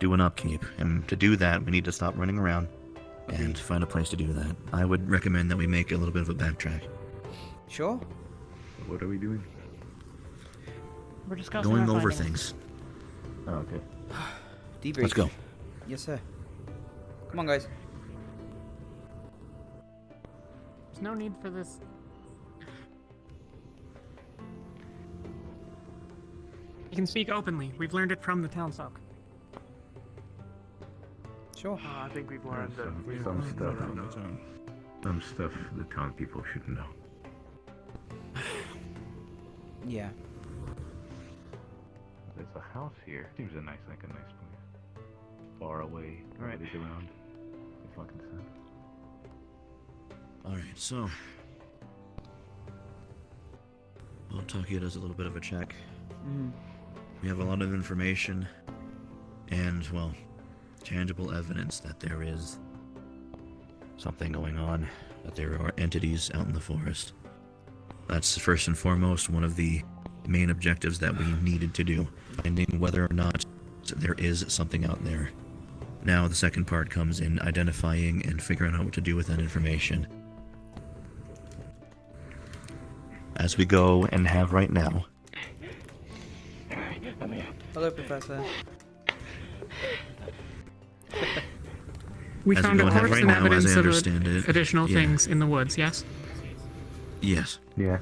S1: do an upkeep. And to do that, we need to stop running around and find a place to do that. I would recommend that we make a little bit of a backtrack.
S3: Sure.
S20: What are we doing?
S16: We're discussing
S1: Going
S16: our
S1: over
S16: findings.
S1: things.
S20: Oh, okay.
S3: Debrief.
S1: Let's go.
S3: Yes, sir. Come on, guys.
S16: There's no need for this. You can speak openly. We've learned it from the townsfolk.
S3: Sure.
S9: I think we've learned that.
S20: Some stuff the town people shouldn't know.
S3: Yeah.
S20: There's a house here. Seems like a nice place. Far away.
S1: Alright.
S20: Nobody's around. If I can say.
S1: Alright, so. Well, Tokyo does a little bit of a check.
S3: Mm.
S1: We have a lot of information and, well, tangible evidence that there is something going on, that there are entities out in the forest. That's first and foremost one of the main objectives that we needed to do, finding whether or not there is something out there. Now the second part comes in identifying and figuring out what to do with that information. As we go and have right now.
S3: Hello, Professor.
S16: We
S1: As we
S16: found
S1: go
S16: a
S1: and have
S16: corpse
S1: right
S16: and
S1: now, as
S16: evidence
S1: I
S16: of
S1: understand it,
S16: additional
S1: yeah.
S16: things in the woods, yes?
S1: Yes.
S20: Yeah.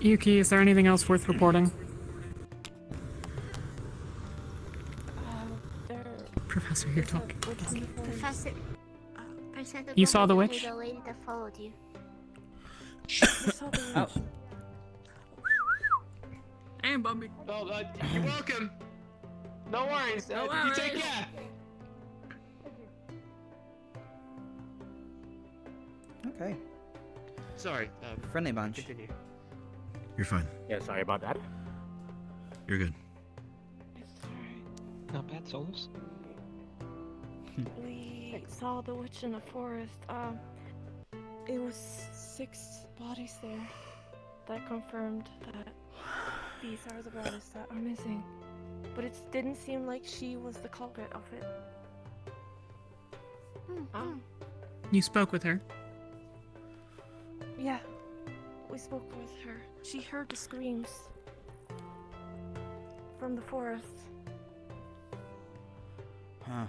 S16: Yuki, is there anything else worth reporting? Professor, you're talking.
S7: Professor. Professor
S16: You saw the
S7: Bombadil
S16: witch?
S7: is The lady that followed you.
S3: Oh.
S16: And Bumby.
S9: Oh, you're welcome. No worries. You take care.
S3: Okay.
S9: Sorry.
S3: Friendly bunch.
S9: Continue.
S1: You're fine.
S15: Yeah, sorry about that.
S1: You're good.
S15: Not bad, Solus.
S22: We saw the witch in the forest. It was 6 bodies there. that confirmed that these are the bodies that are missing. But it didn't seem like she was the culprit of it.
S16: You spoke with her.
S22: Yeah, we spoke with her. She heard the screams from the forest.
S3: Huh.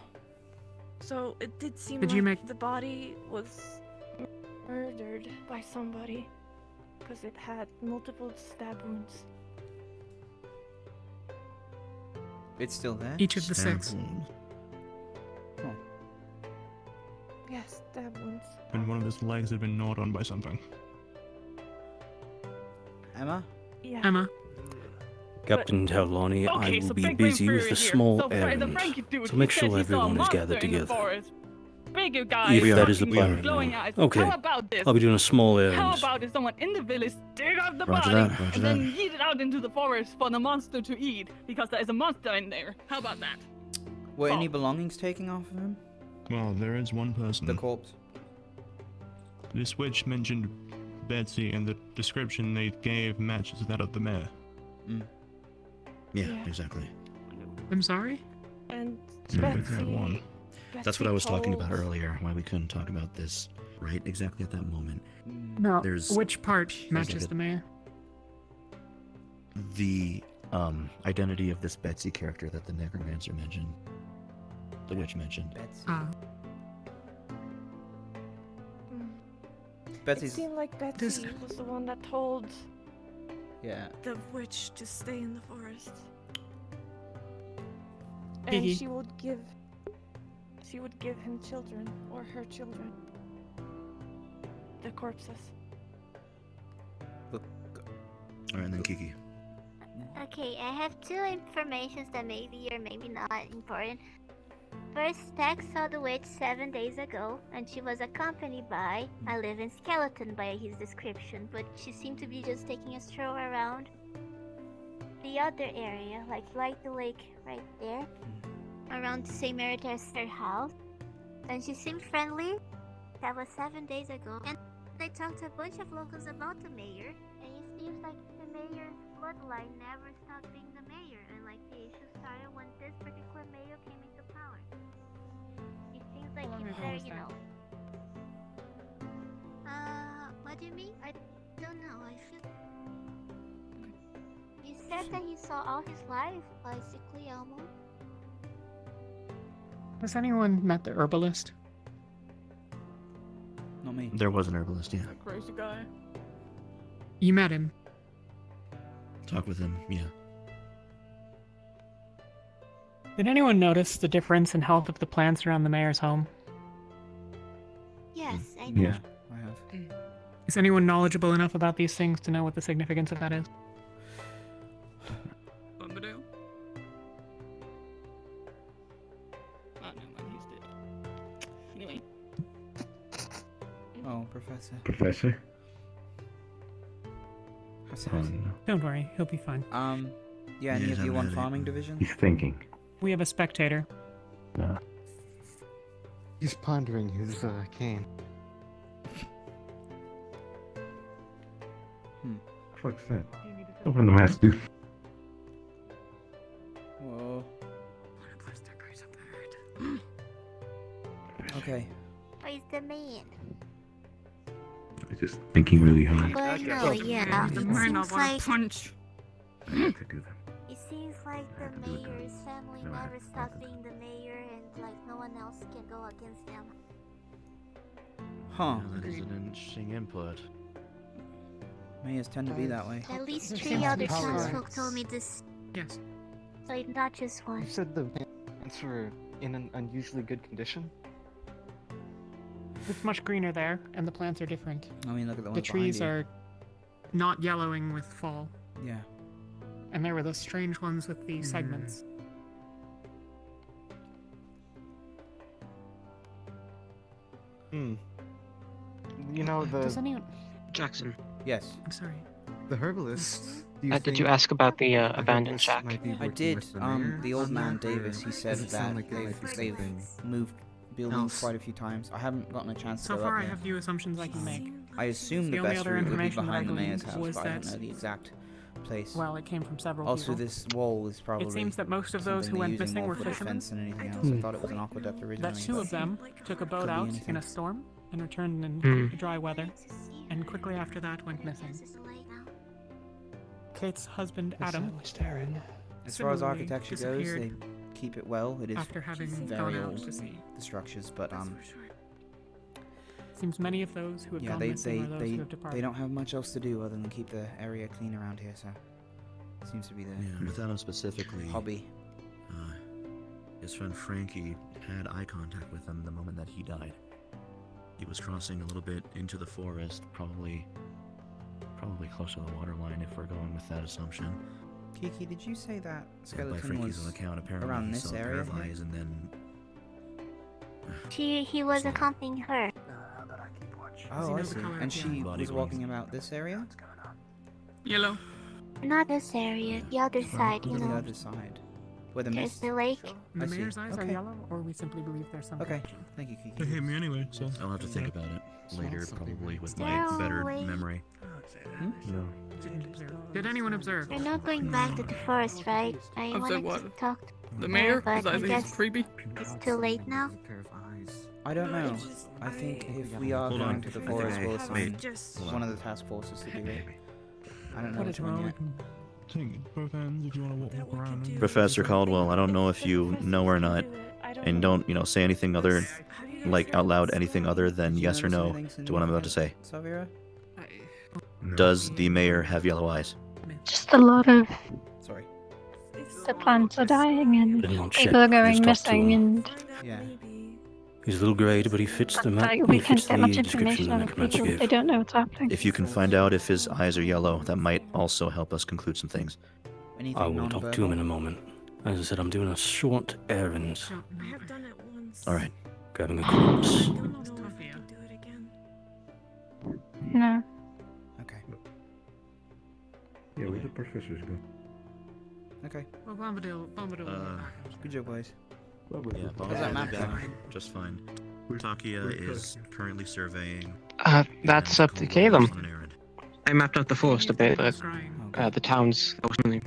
S22: So it did seem
S16: Did
S22: like
S16: you make-
S22: the body was murdered by somebody because it had multiple stab wounds.
S3: It's still there?
S16: Each of the six.
S3: Oh.
S22: Yes, stab wounds.
S23: And one of his legs had been gnawed on by something.
S3: Emma?
S22: Yeah.
S16: Emma.
S17: Captain Taolani, I
S22: Okay,
S17: will
S22: so
S17: be
S22: Big
S17: busy
S22: Bang
S17: with
S22: Theory
S17: a
S22: here.
S17: small
S22: So, the
S17: errand,
S22: Frankie dude,
S17: so make
S22: he said
S17: sure
S22: he saw a
S17: everyone is
S22: monster
S17: gathered
S22: in the
S17: together.
S22: forest. Bigger guy,
S17: If that is the
S22: fucking with
S17: plan.
S22: glowing eyes.
S17: Okay,
S22: How about this?
S17: I'll be doing a small
S22: How
S17: errand.
S22: about if someone in the village dig up the
S17: Roger
S22: body
S17: that, roger
S22: and then
S17: that.
S22: yeet it out into the forest for the monster to eat because there is a monster in there? How about that?
S3: Were any belongings taken off of him?
S23: Well, there is one person.
S3: The corpse.
S23: This witch mentioned Betsy, and the description they gave matches that of the mayor.
S1: Yeah, exactly.
S16: I'm sorry?
S22: And
S23: Betsy. One.
S1: That's what I was talking about earlier, why we couldn't talk about this right exactly at that moment.
S16: No.
S1: There's
S16: Which part matches
S1: like a-
S16: the mayor?
S1: the identity of this Betsy character that the necromancer mentioned. The witch mentioned.
S3: Betsy's.
S22: It seemed like Betsy was the one that told
S3: Yeah.
S22: the witch to stay in the forest.
S16: Iggy.
S22: And she would give him children, or her children. The corpses.
S1: Alright, and then Kiki.
S7: Okay, I have two informations that maybe or maybe not important. First, Tex saw the witch 7 days ago, and she was accompanied by a living skeleton by his description, but she seemed to be just taking a stroll around the other area, like the lake right there, around the same area as her house. And she seemed friendly. That was 7 days ago. And they talked to a bunch of locals about the mayor, and it seems like the mayor's bloodline never stopped being the mayor, and like the issue started when this particular mayor came into power. It seems like he's very, you know. What do you mean? I don't know. I feel. He said that he saw all his life, basically, almost.
S16: Has anyone met the herbalist?
S3: Not me.
S1: There was an herbalist, yeah.
S22: Crazy guy.
S16: You met him.
S1: Talk with him, yeah.
S16: Did anyone notice the difference in health of the plants around the mayor's home?
S7: Yes, I know.
S3: Yeah, I have.
S16: Is anyone knowledgeable enough about these things to know what the significance of that is?
S22: Bumbadoo? Oh, no, man, he's dead. Anyway.
S3: Oh, Professor.
S20: Professor?
S3: How sad.
S20: Oh, no.
S16: Don't worry, he'll be fine.
S3: Yeah, any
S1: Yes,
S3: of you
S1: I'm
S3: want
S1: ready.
S3: farming division?
S20: He's thinking.
S16: We have a spectator.
S4: He's pondering his cane.
S20: What's that? Open the mask, dude.
S3: Whoa. Okay.
S7: Where's the man?
S20: I'm just thinking really hard.
S7: But no, yeah.
S22: The
S7: It
S22: man I
S7: seems
S22: wanna
S7: like
S22: punch.
S20: I have to do that.
S7: it seems like the mayor's family never stopped being the mayor, and like no one else can go against them.
S3: Huh.
S1: That is an interesting input.
S3: Mayors tend to be that way.
S7: At least
S4: There
S7: 3
S4: seems to
S7: other
S4: be power.
S7: townsfolk told me this.
S16: Yes.
S7: So it's not just one.
S4: You said the plants were in an unusually good condition?
S16: It's much greener there, and the plants are different.
S3: I mean, look at the
S16: The
S3: ones
S16: trees
S3: behind
S16: are not yellowing with fall.
S3: you. Yeah.
S16: And there were those strange ones with the segments.
S4: You know,
S16: Does
S4: the
S16: anyone...
S15: Jackson,
S3: Yes.
S16: I'm sorry.
S4: the herbalist.
S15: did you ask about the abandoned shack?
S3: I did. The old man Davis, he said that they've moved buildings quite a few times. I haven't gotten a chance to
S16: So
S3: go
S16: far,
S3: up
S16: I
S3: there.
S16: have few assumptions I can make.
S3: I assume the
S16: only
S3: best
S16: other
S3: route would be
S16: information that I
S3: behind the mayor's
S16: gleaned
S3: house,
S16: was
S3: but I don't
S16: that-
S3: know the exact place.
S16: Well, it came from several
S3: Also,
S16: people.
S3: this wall is probably.
S16: It seems that most of those
S3: something
S16: who
S3: they're
S16: went
S3: using
S16: missing
S3: more
S16: were
S3: for
S16: fishermen.
S3: defense than anything else. I thought it was an aqueduct originally.
S16: That 2
S3: but
S16: of them took a boat
S3: could be
S16: out in
S3: anything.
S16: a storm and returned in
S15: Hmm.
S16: dry weather, and quickly after that went missing. Kate's husband, Adam,
S3: As far as
S16: similarly
S3: architecture goes, they
S16: disappeared
S3: keep it well. It is
S16: after having
S3: very
S16: gone out
S3: old,
S16: to sea.
S3: the structures, but
S16: Seems many of those who have
S3: yeah,
S16: gone missing are those who have
S3: they
S16: departed.
S3: don't have much else to do other than keep the area clean around here. So seems to be the
S1: Yeah, with Adam specifically,
S3: hobby.
S1: His friend Frankie had eye contact with him the moment that he died. He was crossing a little bit into the forest, probably close to the waterline if we're going with that assumption.
S3: Kiki, did you say that
S1: By
S3: skeleton
S1: Frankie's
S3: was
S1: own account, apparently
S3: around
S1: he
S3: this
S1: saw a pair
S3: area?
S1: of
S3: here?
S1: eyes and then
S7: He was accompanying her.
S3: Oh, I see.
S16: color
S3: And
S16: of
S3: she
S16: the
S3: was walking about this area?
S16: Yellow.
S7: Not this area, the other side, you
S3: The
S7: know.
S3: other side. Where the
S7: There's
S3: mist.
S7: the lake.
S16: The
S3: I see.
S16: mayor's eyes are
S3: Okay.
S16: yellow, or we simply believe there's some
S3: Okay.
S16: connection.
S3: Thank you, Kiki.
S23: They hit me anyway, so.
S1: I'll have to think about it later, probably with my
S7: Stay
S1: better
S7: away.
S1: memory.
S20: No.
S16: Did anyone observe?
S7: We're not going back to the forest, right? I
S16: Observe
S7: wanted
S16: what?
S7: to talk to
S16: The mayor?
S7: but
S16: His
S7: I
S16: eyes are
S7: guess
S16: creepy.
S7: it's too late now.
S3: I don't know. I think if we are
S1: Hold
S3: going
S1: on.
S3: to the
S1: I think
S3: forest,
S1: I
S3: we'll assign
S1: Hold
S3: one
S1: on.
S3: of the task forces to do it. I don't know
S16: What
S3: which
S16: is
S3: one
S16: wrong?
S3: yet.
S23: Take both ends if you want to walk around. And
S1: Professor Caldwell, I don't know if you know or not, and don't, say anything other, like out loud anything other than
S3: Did you
S1: yes or
S3: notice
S1: no
S3: anything
S1: to what I'm about to say.
S3: Savira?
S1: Does the mayor have yellow eyes?
S13: Just a lot of
S3: Sorry.
S13: the plants are dying and
S17: Depending on check,
S13: people are going
S17: just talk to
S13: missing
S17: him.
S13: and
S3: Yeah.
S17: He's a little grayed, but he fits the map.
S13: we
S17: He
S13: can't
S17: fits
S13: get
S17: the
S13: much
S17: description
S13: information
S17: and
S13: out
S17: the
S13: of
S17: commands you
S13: people. They
S17: gave.
S13: don't know what's happening.
S1: If you can find out if his eyes are yellow, that might also help us conclude some things.
S3: Anything
S17: I will talk to him in a moment. As I said, I'm doing a short errand.
S22: I have done it once.
S1: All right.
S17: Grabbing a corpse.
S13: No.
S3: Okay.
S20: Yeah, where the professors go?
S3: Okay.
S16: Well, Bombadil.
S3: Good job, boys.
S1: Yeah,
S3: How's that map going?
S1: just fine. Takia is currently surveying.
S15: That's up to Caleb. I mapped out the forest a bit, but the town's openly.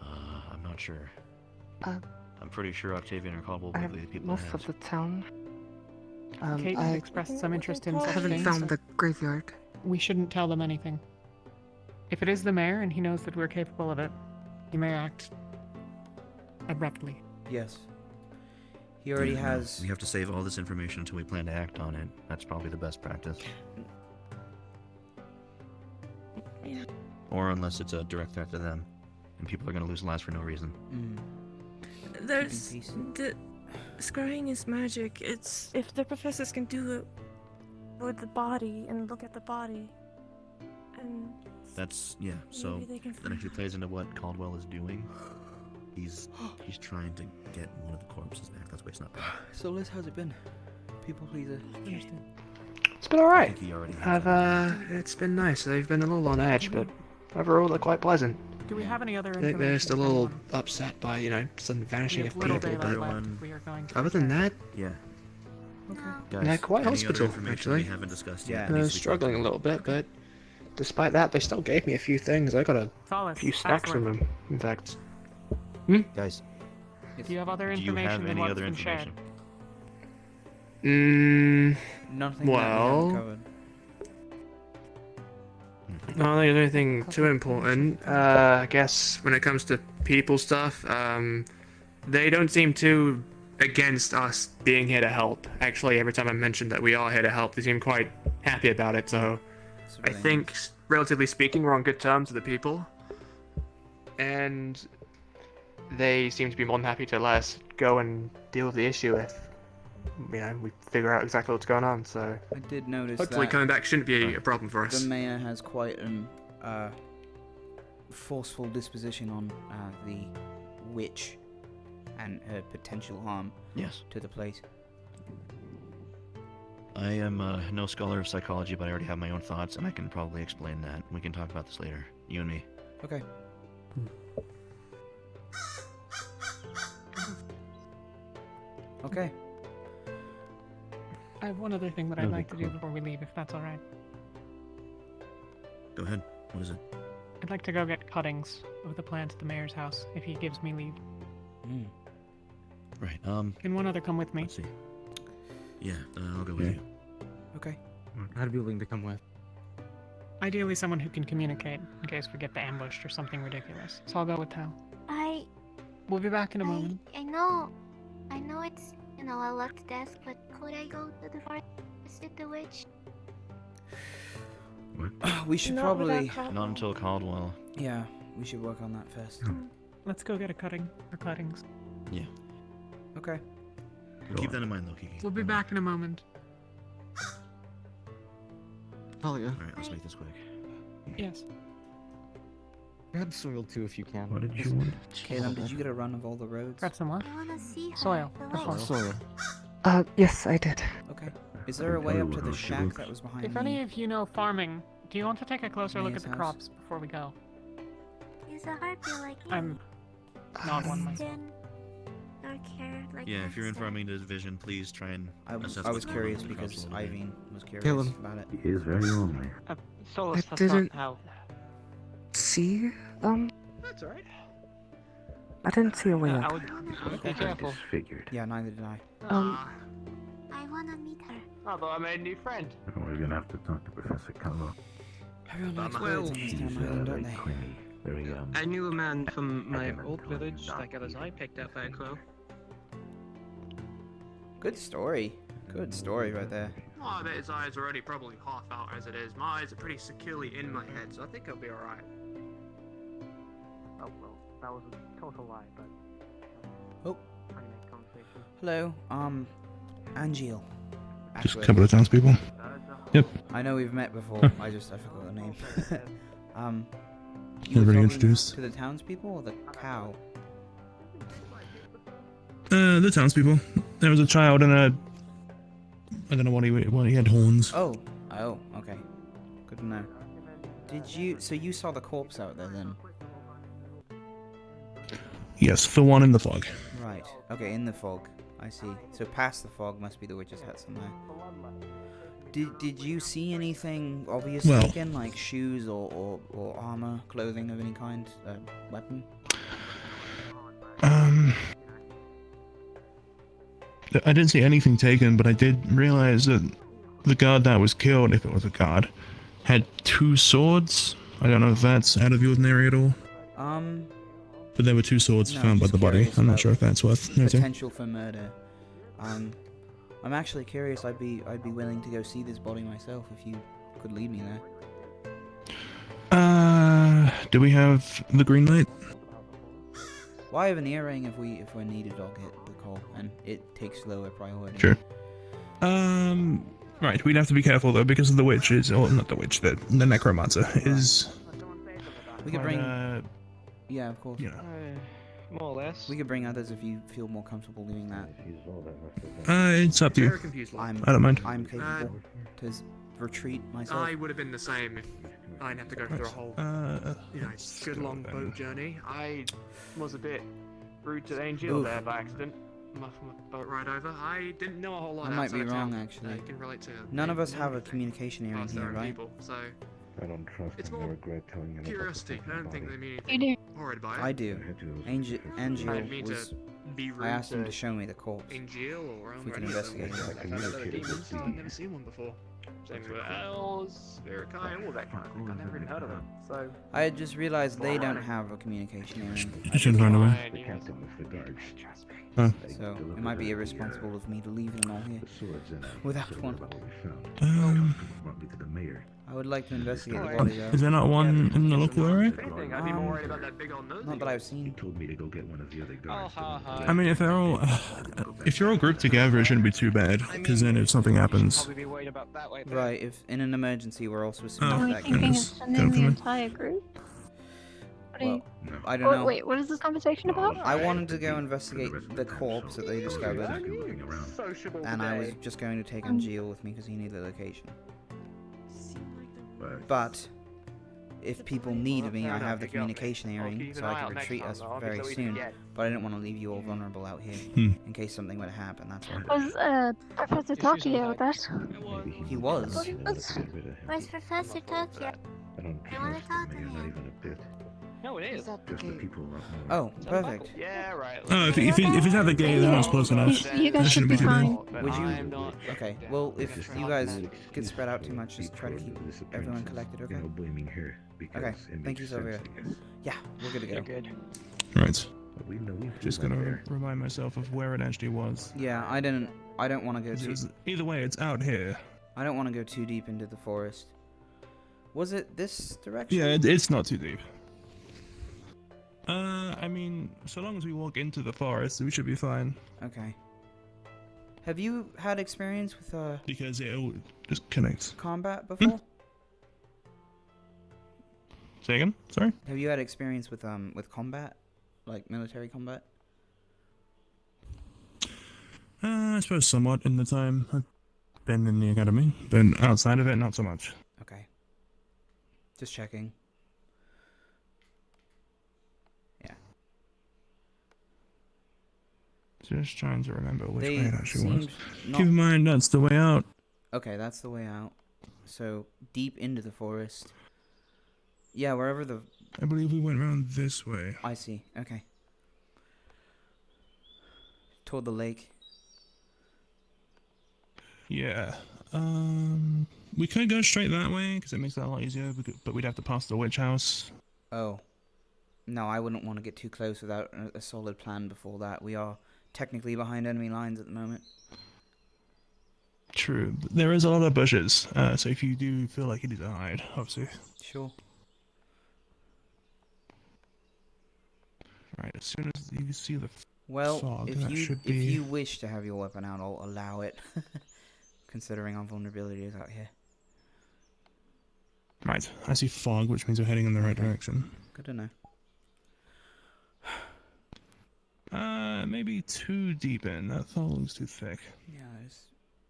S1: I'm not sure.
S21: Uh,
S1: I'm pretty sure Octavian or Caldwell
S21: I
S1: will
S21: have
S1: be the people
S21: most
S1: that
S21: of the town.
S16: Kate
S21: I
S16: has expressed some interest in such
S21: haven't
S16: things.
S21: found the graveyard.
S16: We shouldn't tell them anything. If it is the mayor and he knows that we're capable of it, he may act abruptly.
S3: Yes. He already
S1: Yeah, no,
S3: has.
S1: We have to save all this information until we plan to act on it. That's probably the best practice. Or unless it's a direct threat to them, and people are going to lose lives for no reason.
S22: There's the scrying is magic. It's if the professors can do it with the body and look at the body, and
S1: That's So
S22: Maybe they can
S1: that actually plays into what Caldwell is doing. He's trying to get one of the corpses back. That's why he's not back.
S3: So, Liz, how's it been? People pleaser.
S9: It's been alright.
S1: I think he already has
S9: It's been nice. They've been a little on edge, but overall they're quite pleasant.
S16: Do we have any other
S9: I
S16: information?
S9: think they're just a little upset by, sudden vanishing of
S16: little
S9: people,
S16: daylight
S9: but
S16: left. We are going to
S9: other than that,
S1: Yeah.
S16: Okay.
S1: Guys,
S9: they're quite
S1: any other
S9: hospital,
S1: information
S9: actually.
S1: we haven't discussed yet?
S3: Yeah.
S1: that needs
S9: They're
S1: to be
S9: struggling a little bit, but despite that, they still gave me a few things. I got a
S16: Solace,
S9: few stacks from
S16: password.
S9: them, in fact.
S1: Guys,
S16: Do you have other
S1: do you
S16: information
S1: have
S16: than
S1: any
S16: what's
S1: other
S16: been shared?
S1: information?
S3: Nothing
S9: Well,
S3: that we haven't covered.
S9: I don't think there's anything too important. I guess when it comes to people stuff, they don't seem too against us being here to help. Actually, every time I mentioned that we are here to help, they seem quite happy about it. So I think, relatively speaking, we're on good terms with the people. And they seem to be more than happy to let us go and deal with the issue if, we figure out exactly what's going on. So
S3: I did notice
S9: hopefully
S3: that
S9: coming back shouldn't be a problem for us.
S3: the mayor has quite an forceful disposition on the witch and her potential harm
S1: Yes.
S3: to the place.
S1: I am no scholar of psychology, but I already have my own thoughts, and I can probably explain that. We can talk about this later, you and me.
S3: Okay. Okay.
S16: I have one other thing that I'd like to do before we leave, if that's alright.
S1: Go ahead. What is it?
S16: I'd like to go get cuttings of the plant at the mayor's house, if he gives me leave.
S1: Right.
S16: Can one other come with me?
S1: Let's see. Yeah, I'll go with you.
S3: Okay.
S4: I'd be willing to come with.
S16: Ideally, someone who can communicate in case we get ambushed or something ridiculous. So I'll go with Tal. We'll be back in a moment.
S7: I know it's, a locked desk, but could I go to the forest with the witch?
S3: We should
S7: Not
S3: probably...
S7: without
S1: Not until Caldwell.
S3: Yeah, we should work on that first.
S16: Let's go get a cutting, or cuttings.
S1: Yeah.
S3: Okay.
S1: Keep that in mind, though, Kiki.
S16: We'll be back in a moment.
S4: Talia.
S1: Alright, let's make this quick.
S16: Yes.
S4: Grab soil too if you can.
S20: What did you want?
S3: Caleb, did you get a run of all the roads?
S16: Grab some what?
S7: I wanna see her.
S16: Soil.
S7: The
S16: For
S7: witch.
S16: soil.
S21: Yes, I did.
S3: Okay. Is there a way up to the shack that was behind
S16: If
S3: me?
S16: any of you know farming, do you want to take a closer look
S3: Mayor's
S16: at the
S3: house?
S16: crops before we go?
S7: Is a harpy like you?
S16: I'm not one myself.
S7: Skin, dark hair, like
S1: Yeah, if you're in
S7: Master.
S1: farming division, please try and assess
S3: I was
S1: what's going
S3: curious
S1: on with the crops
S3: because
S1: a little bit.
S3: Iveen was curious
S4: Kill him.
S3: about it.
S20: He is very lonely.
S21: I
S16: Solus, that's
S21: didn't-
S16: not how.
S21: See?
S16: That's alright.
S21: I didn't see a way
S16: I
S21: up.
S16: would be careful.
S20: Disfigured.
S3: Yeah, neither did I.
S7: I wanna meet her.
S9: Although I made a new friend.
S20: We're gonna have to talk to Professor Calvo.
S3: Everyone likes
S15: Well,
S3: birds in this
S20: He's
S3: town island,
S20: very
S3: don't they?
S20: clingy. Very,
S15: I knew a man from my old village that got his eye picked out by a crow.
S3: Good story. Good story right there.
S9: Oh, I bet his eyes are already probably half out as it is. My eyes are pretty securely in my head, so I think I'll be alright.
S4: Oh, well, that was a total lie, but...
S3: Oh.
S4: Funny conversation.
S3: Hello, Angel.
S23: Just a couple of townspeople. Yep.
S3: I know we've met before. I forgot the name. You
S23: Never
S3: were talking
S23: introduced.
S3: to the townspeople or the cow?
S23: The townspeople. There was a child and a... I don't know what he had horns.
S3: Oh, okay. Good to know. So you saw the corpse out there then?
S23: Yes, the one in the fog.
S3: Right. Okay, in the fog. I see. So past the fog must be the witch's hut somewhere. Did you see anything obvious
S23: Well-
S3: taken, like shoes or armor, clothing of any kind, weapon?
S23: I didn't see anything taken, but I did realize that the guard that was killed, if it was a guard, had 2 swords. I don't know if that's out of the ordinary at all. But there were 2 swords
S3: No,
S23: found by
S3: just
S23: the body.
S3: curious
S23: I'm not
S3: about
S23: sure if that's worth noting.
S3: potential for murder. I'm actually curious. I'd be willing to go see this body myself if you could lead me there.
S23: Do we have the green light?
S3: Well, I have an earring if we're needed. I'll get the call, and it takes lower priority.
S23: Sure. Right, we'd have to be careful though because of the witches, or not the witch, the necromancer is...
S3: We could bring.
S23: quite,
S3: Yeah, of course.
S23: you know.
S15: More or less.
S3: We could bring others if you feel more comfortable doing that.
S23: It's up to you.
S9: Very confused.
S23: I don't mind.
S3: I'm capable to retreat myself.
S9: I would have been the same if I didn't have to go through a whole, good long boat journey. I was a bit rude to Angel
S3: Oof.
S9: there by accident. My boat ride over. I didn't know a whole lot.
S3: I might be
S9: outside of
S3: wrong,
S9: town.
S3: actually.
S9: I can relate to.
S3: None of us have a communication earring
S9: past their
S3: here,
S9: own
S3: right?
S9: people, so
S20: I don't trust
S9: it's
S20: him. I
S9: more
S20: regret telling him about the
S9: curiosity. I don't think they mean
S8: You do.
S9: anything horrid by it.
S3: I do. Angel
S9: I didn't mean
S3: was.
S9: to be rude
S3: I asked him
S9: to
S3: to show me the corpse.
S9: Angel or
S3: If we can
S9: any other
S3: investigate
S9: witches.
S3: it.
S9: I've had other demons, but I've never seen one before. Same with elves, Verakai, all that kind of thing. I've never even heard of them. So
S3: I had just realized they don't have a communication earring.
S23: You should find a way.
S20: The captain was the guard.
S23: Huh.
S3: So it might be irresponsible of me to leave them all here without one.
S20: Brought me to the mayor.
S3: I would like to investigate the body though.
S23: Is there not one in the local area?
S9: I'd be more worried about that big old nose.
S3: Not that I've seen.
S20: He told me to go get one of the other guards.
S23: I mean, if they're all, if you're all grouped together, it shouldn't be too bad. Because then if something happens,
S15: Probably be worried about that way.
S3: Right, if in an emergency we're also
S23: Oh.
S3: assuming
S8: Are we
S3: that
S8: thinking of
S3: case.
S8: sending the entire group? What are you...
S3: I don't know.
S8: Wait, what is this conversation about?
S3: I wanted to go investigate the corpse that they discovered, and I was just going to take Angel with me because he knew the location. But if people need me, I have the communication hearing, so I can retreat us very soon. But I didn't want to leave you all vulnerable out here in case something were to happen. That's why.
S6: Was Professor Tokyo with that?
S3: He was.
S7: Where's Professor Tokyo? I want to talk to him.
S9: No, it is.
S3: Oh, perfect.
S9: Yeah, right.
S23: Oh, if he's at the gate, then it's close enough.
S6: You guys
S23: That
S6: should
S23: shouldn't
S6: be
S23: too
S6: fine.
S23: bad.
S3: Would you? Okay. Well, if you guys get spread out too much, just try to keep everyone collected. Okay.
S20: blaming her because
S3: Okay.
S20: it
S3: Thank you,
S20: makes sense,
S3: Sylvia.
S20: I guess.
S3: Yeah, we're good to go.
S9: You're good.
S23: Right.
S20: But we know
S23: Just gonna remind myself of where it actually was.
S3: Yeah, I don't want to go too.
S23: Either way, it's out here.
S3: I don't want to go too deep into the forest. Was it this direction?
S23: Yeah, it's not too deep. I mean, so long as we walk into the forest, we should be fine.
S3: Okay. Have you had experience with
S23: Because it'll just connect.
S3: combat before?
S23: Say again? Sorry?
S3: Have you had experience with combat, like military combat?
S23: I suppose somewhat in the time I've been in the academy. Then outside of it, not so much.
S3: Okay. Just checking. Yeah.
S23: Just trying to remember which
S3: They
S23: way it actually was.
S3: seemed not-
S23: Keep in mind, that's the way out.
S3: Okay, that's the way out. So deep into the forest. Yeah, wherever the.
S23: I believe we went around this way.
S3: I see. Okay. Toward the lake.
S23: Yeah. We could go straight that way because it makes that a lot easier. But we'd have to pass the witch house.
S3: Oh. No, I wouldn't want to get too close without a solid plan before that. We are technically behind enemy lines at the moment.
S23: True. But there is a lot of bushes. So if you do feel like you need to hide, obviously.
S3: Sure.
S23: Right. As soon as you see the
S3: Well,
S23: fog,
S3: if
S23: that
S3: you
S23: should
S3: if
S23: be.
S3: you wish to have your weapon out, I'll allow it. Considering our vulnerability is out here.
S23: Right. I see fog, which means we're heading in the right direction.
S3: Good to know.
S23: Maybe too deep in. That fog looks too thick.
S3: Yeah, there's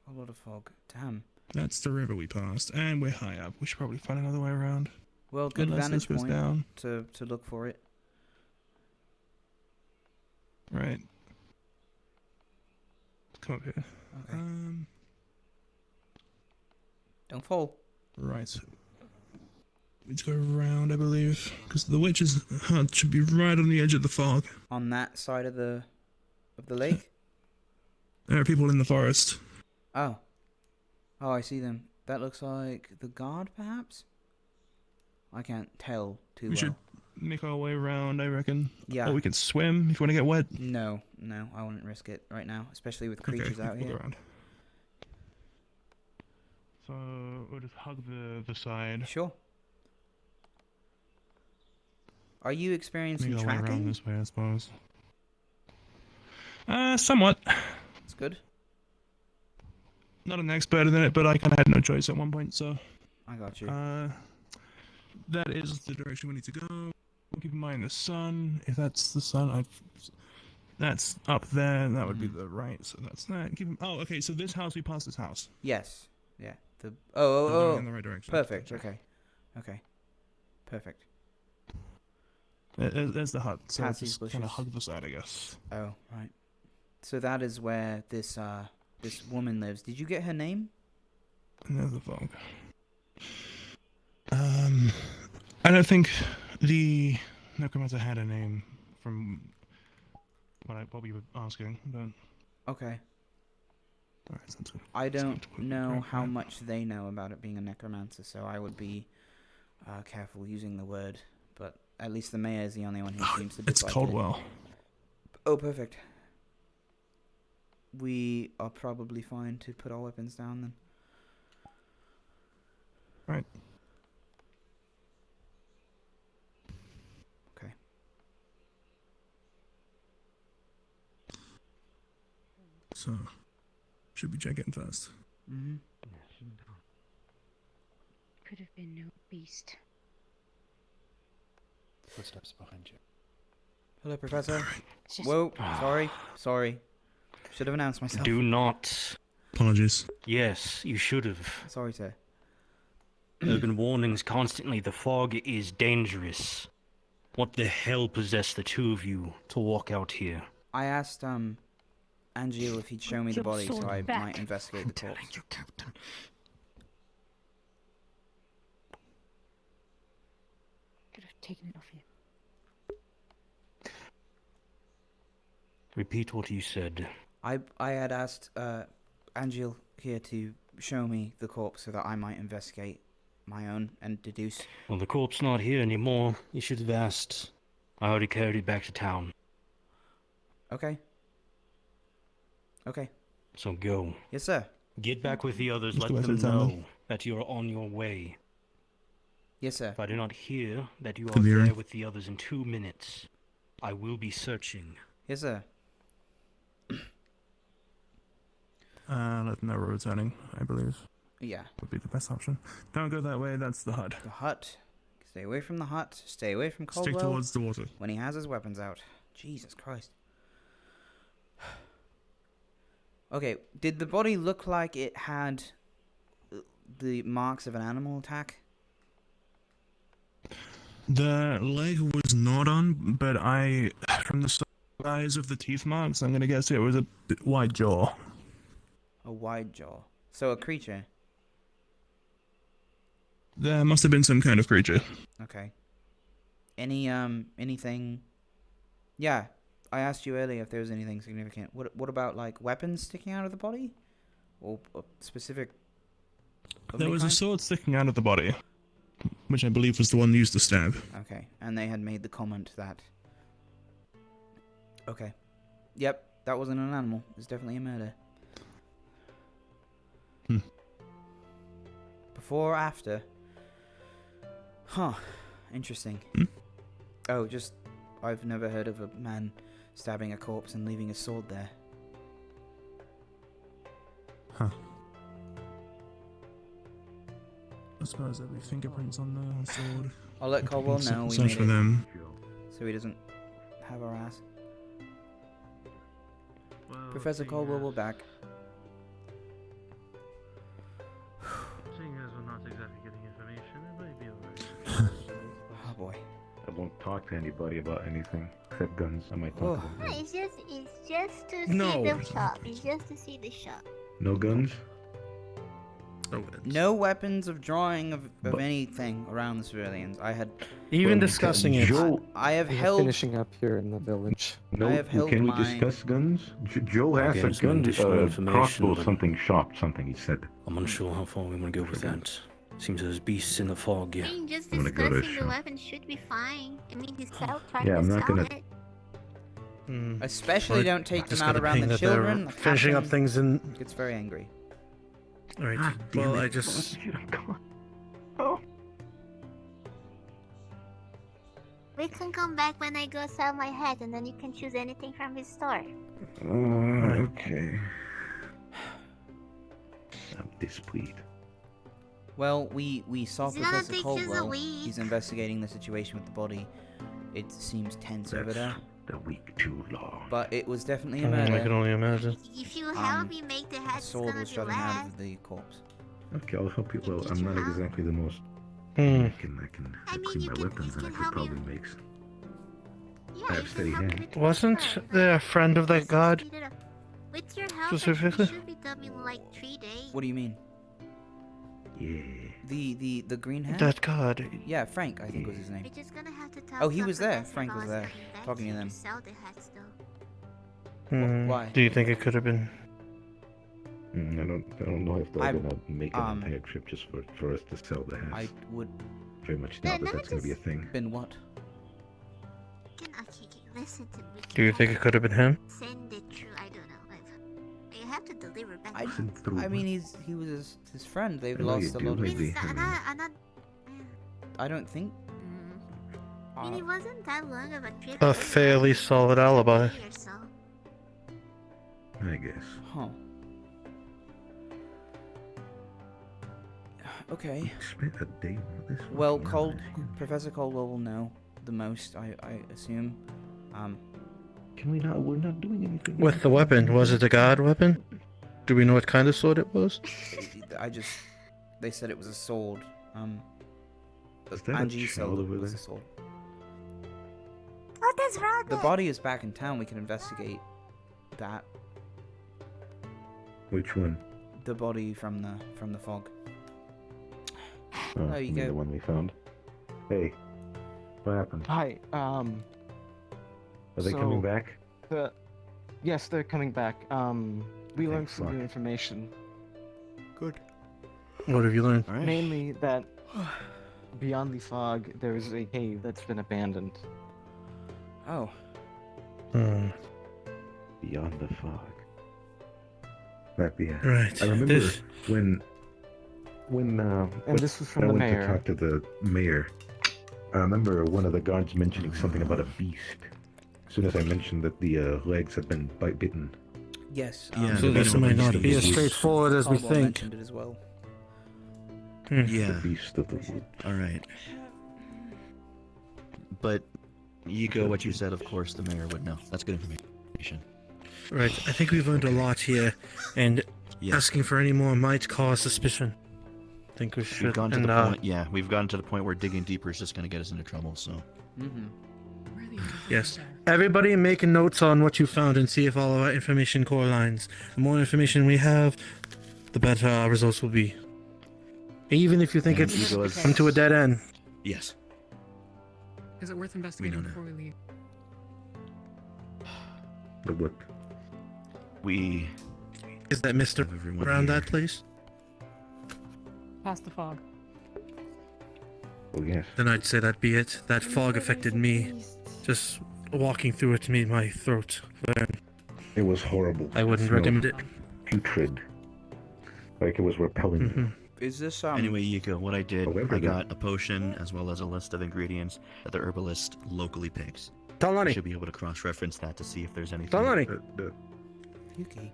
S3: a lot of fog. Damn.
S23: That's the river we passed, and we're high up. We should probably find another way around.
S3: Well, good
S23: Unless
S3: vantage
S23: this was
S3: point
S23: down.
S3: to look for it.
S23: Right. Come up here.
S3: Okay. Don't fall.
S23: Right. Let's go around, I believe, because the witch's hut should be right on the edge of the fog.
S3: On that side of the lake?
S23: There are people in the forest.
S3: Oh. Oh, I see them. That looks like the guard, perhaps? I can't tell too
S23: We
S3: well.
S23: should make our way around, I reckon.
S3: Yeah.
S23: Or we can swim if you want to get wet.
S3: No, I wouldn't risk it right now, especially with creatures out
S23: we'll
S3: here.
S23: go around. So we'll just hug the side.
S3: Sure. Are you experiencing
S23: Make our way around
S3: tracking?
S23: this way, I suppose. Somewhat.
S3: It's good.
S23: Not an expert in it, but I kind of had no choice at one point, so.
S3: I got you.
S23: That is the direction we need to go. Keep in mind the sun. If that's the sun, that's up there. That would be the right. So that's that. Oh, okay. So this house, we passed this house.
S3: Yes. Yeah. The
S23: I'm going in the right direction.
S3: Perfect. Okay. Perfect.
S23: There's the hut. So
S3: Past these
S23: just kind of
S3: bushes.
S23: hug the side, I guess.
S3: Oh, right. So that is where this woman lives. Did you get her name?
S23: There's the fog. I don't think the necromancer had a name from what we were asking, but.
S3: Okay.
S23: Alright, sounds good.
S3: I don't know how much they know about it being a necromancer, so I would be careful using the word. But at least the mayor is the only one who seems to
S23: It's
S3: dislike
S23: Caldwell.
S3: it. Oh, perfect. We are probably fine to put our weapons down then.
S23: Right.
S3: Okay.
S23: So, should we check in first?
S3: Mm-hmm.
S13: Could have been no beast.
S4: Footsteps behind you.
S3: Hello, Professor.
S13: Just-
S3: Whoa, sorry. Should have announced myself.
S17: Do not.
S23: Apologies.
S17: Yes, you should have.
S3: Sorry, sir.
S17: There have been warnings constantly. The fog is dangerous. What the hell possessed the two of you to walk out here?
S3: I asked Angel if he'd show me the body so I might investigate the corpse.
S22: Could have taken it off you.
S17: Repeat what you said.
S3: I had asked Angel here to show me the corpse so that I might investigate my own and deduce.
S17: Well, the corpse not here anymore. You should have asked. I already carried it back to town.
S3: Okay. Okay.
S17: So go.
S3: Yes, sir.
S17: Get back with the others.
S23: Let's
S17: Let
S23: go back to
S17: them
S23: the town,
S17: know
S23: then.
S17: that you are on your way.
S3: Yes, sir.
S17: If I do not hear that you are
S23: Good hearing.
S17: there with the others in 2 minutes, I will be searching.
S3: Yes, sir.
S23: Let them know we're returning, I believe.
S3: Yeah.
S23: Would be the best option. Don't go that way, that's the hut.
S3: The hut. Stay away from the hut. Stay away from Caldwell.
S23: Stick towards the water.
S3: When he has his weapons out. Jesus Christ. Okay, did the body look like it had the marks of an animal attack?
S23: The leg was not on, but from the size of the teeth marks, I'm gonna guess it was a wide jaw.
S3: A wide jaw. So a creature.
S23: There must have been some kind of creature.
S3: Okay. Anything? Yeah, I asked you earlier if there was anything significant. What about like weapons sticking out of the body, or specific?
S23: There was a sword sticking out of the body, which I believe was the one used to stab.
S3: Okay, and they had made the comment that. Okay. Yep, that wasn't an animal. It's definitely a murder. Before or after? Huh. Interesting. Oh, just... I've never heard of a man stabbing a corpse and leaving a sword there.
S23: Huh. I suppose there'll be fingerprints on the sword.
S3: I'll let Caldwell know we
S23: Search
S3: made
S23: for
S3: it,
S23: them.
S3: so he doesn't have our ass. Professor Caldwell, we're back.
S14: Seeing as we're not exactly getting information, it might be alright.
S3: Oh boy.
S20: I won't talk to anybody about anything except guns. I might talk to them.
S7: No, it's just to
S20: No.
S7: see the shop. It's just to see the shop.
S20: No guns?
S3: No weapons of drawing of anything around the civilians. I had...
S10: Even discussing it.
S3: I have
S4: We are
S3: held...
S4: finishing up here in the village.
S20: No,
S3: I have held
S20: can we
S3: my-
S20: discuss guns? Joe has
S17: Okay,
S20: a
S17: some
S20: gun,
S17: additional information,
S20: crossbow,
S17: but-
S20: something sharp, something he said.
S17: I'm unsure how far we want to go with that. Seems there's beasts in the fog.
S7: I mean, just
S20: I'm gonna go to
S7: discussing the
S20: shop.
S7: weapon should be fine. I mean, he's trying
S20: Yeah,
S7: to
S20: I'm not
S7: sell
S20: gonna-
S7: it.
S3: Especially don't take them
S10: just
S3: out
S10: got a
S3: around
S10: ping
S3: the
S10: that they're
S3: children. The
S10: finishing up
S3: captain
S10: things in.
S3: Gets very angry.
S10: Alright, well, I just.
S7: We can come back when I go sell my hat, and then you can choose anything from his store.
S20: Okay. I'm displeased.
S3: Well, we saw
S7: It's gonna
S3: Professor
S7: take just a
S3: Caldwell.
S7: week.
S3: He's investigating the situation with the body. It seems tense over there.
S20: The week too long.
S3: But it was definitely a
S10: I
S3: murder.
S10: can only imagine.
S7: If you help me make the hat,
S3: A
S7: it's
S3: sword
S7: gonna
S3: was
S7: be
S3: jutting out
S7: less.
S3: of the corpse.
S20: Okay, I'll help you. Well, I'm not exactly the most.
S10: Hmm.
S20: I can clean my weapons, and I could probably make. I have steady hand.
S10: Wasn't there a friend of that god?
S7: With your help,
S10: Specifically?
S7: it should be done in like 3 days.
S3: What do you mean?
S20: Yeah.
S3: The green hair?
S10: That god.
S3: Yeah, Frank, I think was his name.
S7: We're just gonna have to talk
S3: Oh, he
S7: to
S3: was there.
S7: Professor
S3: Frank was
S7: Ross
S3: there,
S7: and then
S3: talking to them.
S7: sell the hats though.
S10: Hmm. Do you think it could have been?
S20: I don't know if they're
S3: I-
S20: gonna make an entire trip just for us to sell the hats.
S3: I would.
S20: Very much doubt that that's gonna be a thing.
S3: Been what?
S7: Okay, listen to me.
S10: Do you think it could have been him?
S7: Send it through. I don't know. You have to deliver back.
S3: I mean, he was his friend. They've
S20: I know
S3: lost
S20: you
S3: a
S20: do,
S3: lot of.
S20: maybe.
S7: I'm not.
S3: I don't think.
S7: I mean, it wasn't that long of a trip.
S10: A fairly solid alibi.
S7: Or so.
S20: I guess.
S3: Huh. Okay.
S20: Spent a day with this.
S3: Well, Professor Caldwell will know the most, I assume.
S20: Can we not? We're not doing anything.
S10: With the weapon, was it a god weapon? Do we know what kind of sword it was?
S3: They said it was a sword.
S20: Is that a
S3: Angie
S20: child
S3: sold
S20: over
S3: was
S20: there?
S3: the sword.
S7: What is wrong?
S3: The body is back in town. We can investigate that.
S20: Which one?
S3: The body from the fog.
S20: Oh,
S3: There you
S20: you mean
S3: go.
S20: the one we found. Hey, what happened?
S4: Hi.
S20: Are they
S4: so
S20: coming back?
S4: Yes, they're coming back. We learned some
S20: fuck.
S4: new information.
S3: Good.
S10: What have you learned?
S4: Mainly that beyond the fog, there is a cave that's been abandoned.
S3: Oh.
S20: Beyond the fog. That be it.
S10: Right.
S20: I remember
S10: This-
S20: when
S4: And this was from
S20: I
S4: the
S20: went
S4: mayor.
S20: to talk to the mayor. I remember one of the guards mentioning something about a beast. As soon as I mentioned that the legs had been bitten.
S3: Yes.
S1: Yeah,
S10: So this might not be as straightforward as we
S3: Caldwell
S10: think.
S3: mentioned it as well.
S1: Yeah.
S20: The beast of the woods.
S1: All right. But Yiko, what you said, of course, the mayor would know. That's good information.
S10: Right. I think we've learned a lot here, and asking for any more might cause suspicion. I think we should.
S1: We've gotten to
S10: and,
S1: the point. Yeah, we've gotten to the point where digging deeper is just going to get us into trouble. So.
S3: Mm-hmm.
S10: Yes. Everybody make notes on what you found and see if all of our information correlates. The more information we have, the better our results will be. Even if you think
S1: And
S10: it's
S1: Ego is-
S10: come to a dead end.
S1: Yes.
S16: Is it worth investigating
S1: know.
S16: before we leave?
S20: The what?
S1: We.
S10: Is that Mr.
S1: everyone
S10: around
S1: here.
S10: that place?
S16: Past the fog.
S20: Oh yes.
S10: Then I'd say that be it. That fog affected me. Just walking through it made my throat burn.
S20: It was horrible.
S10: I wouldn't
S20: Smelled
S10: recommend it.
S20: Putrid. Like it was repelling.
S3: Is this
S1: Anyway, Yiko, what I did,
S20: However,
S1: I got a potion as well as a list of ingredients that the herbalist locally picks.
S10: Talani.
S1: I should be able to cross-reference that to see if there's anything.
S10: Talani.
S3: Yuki.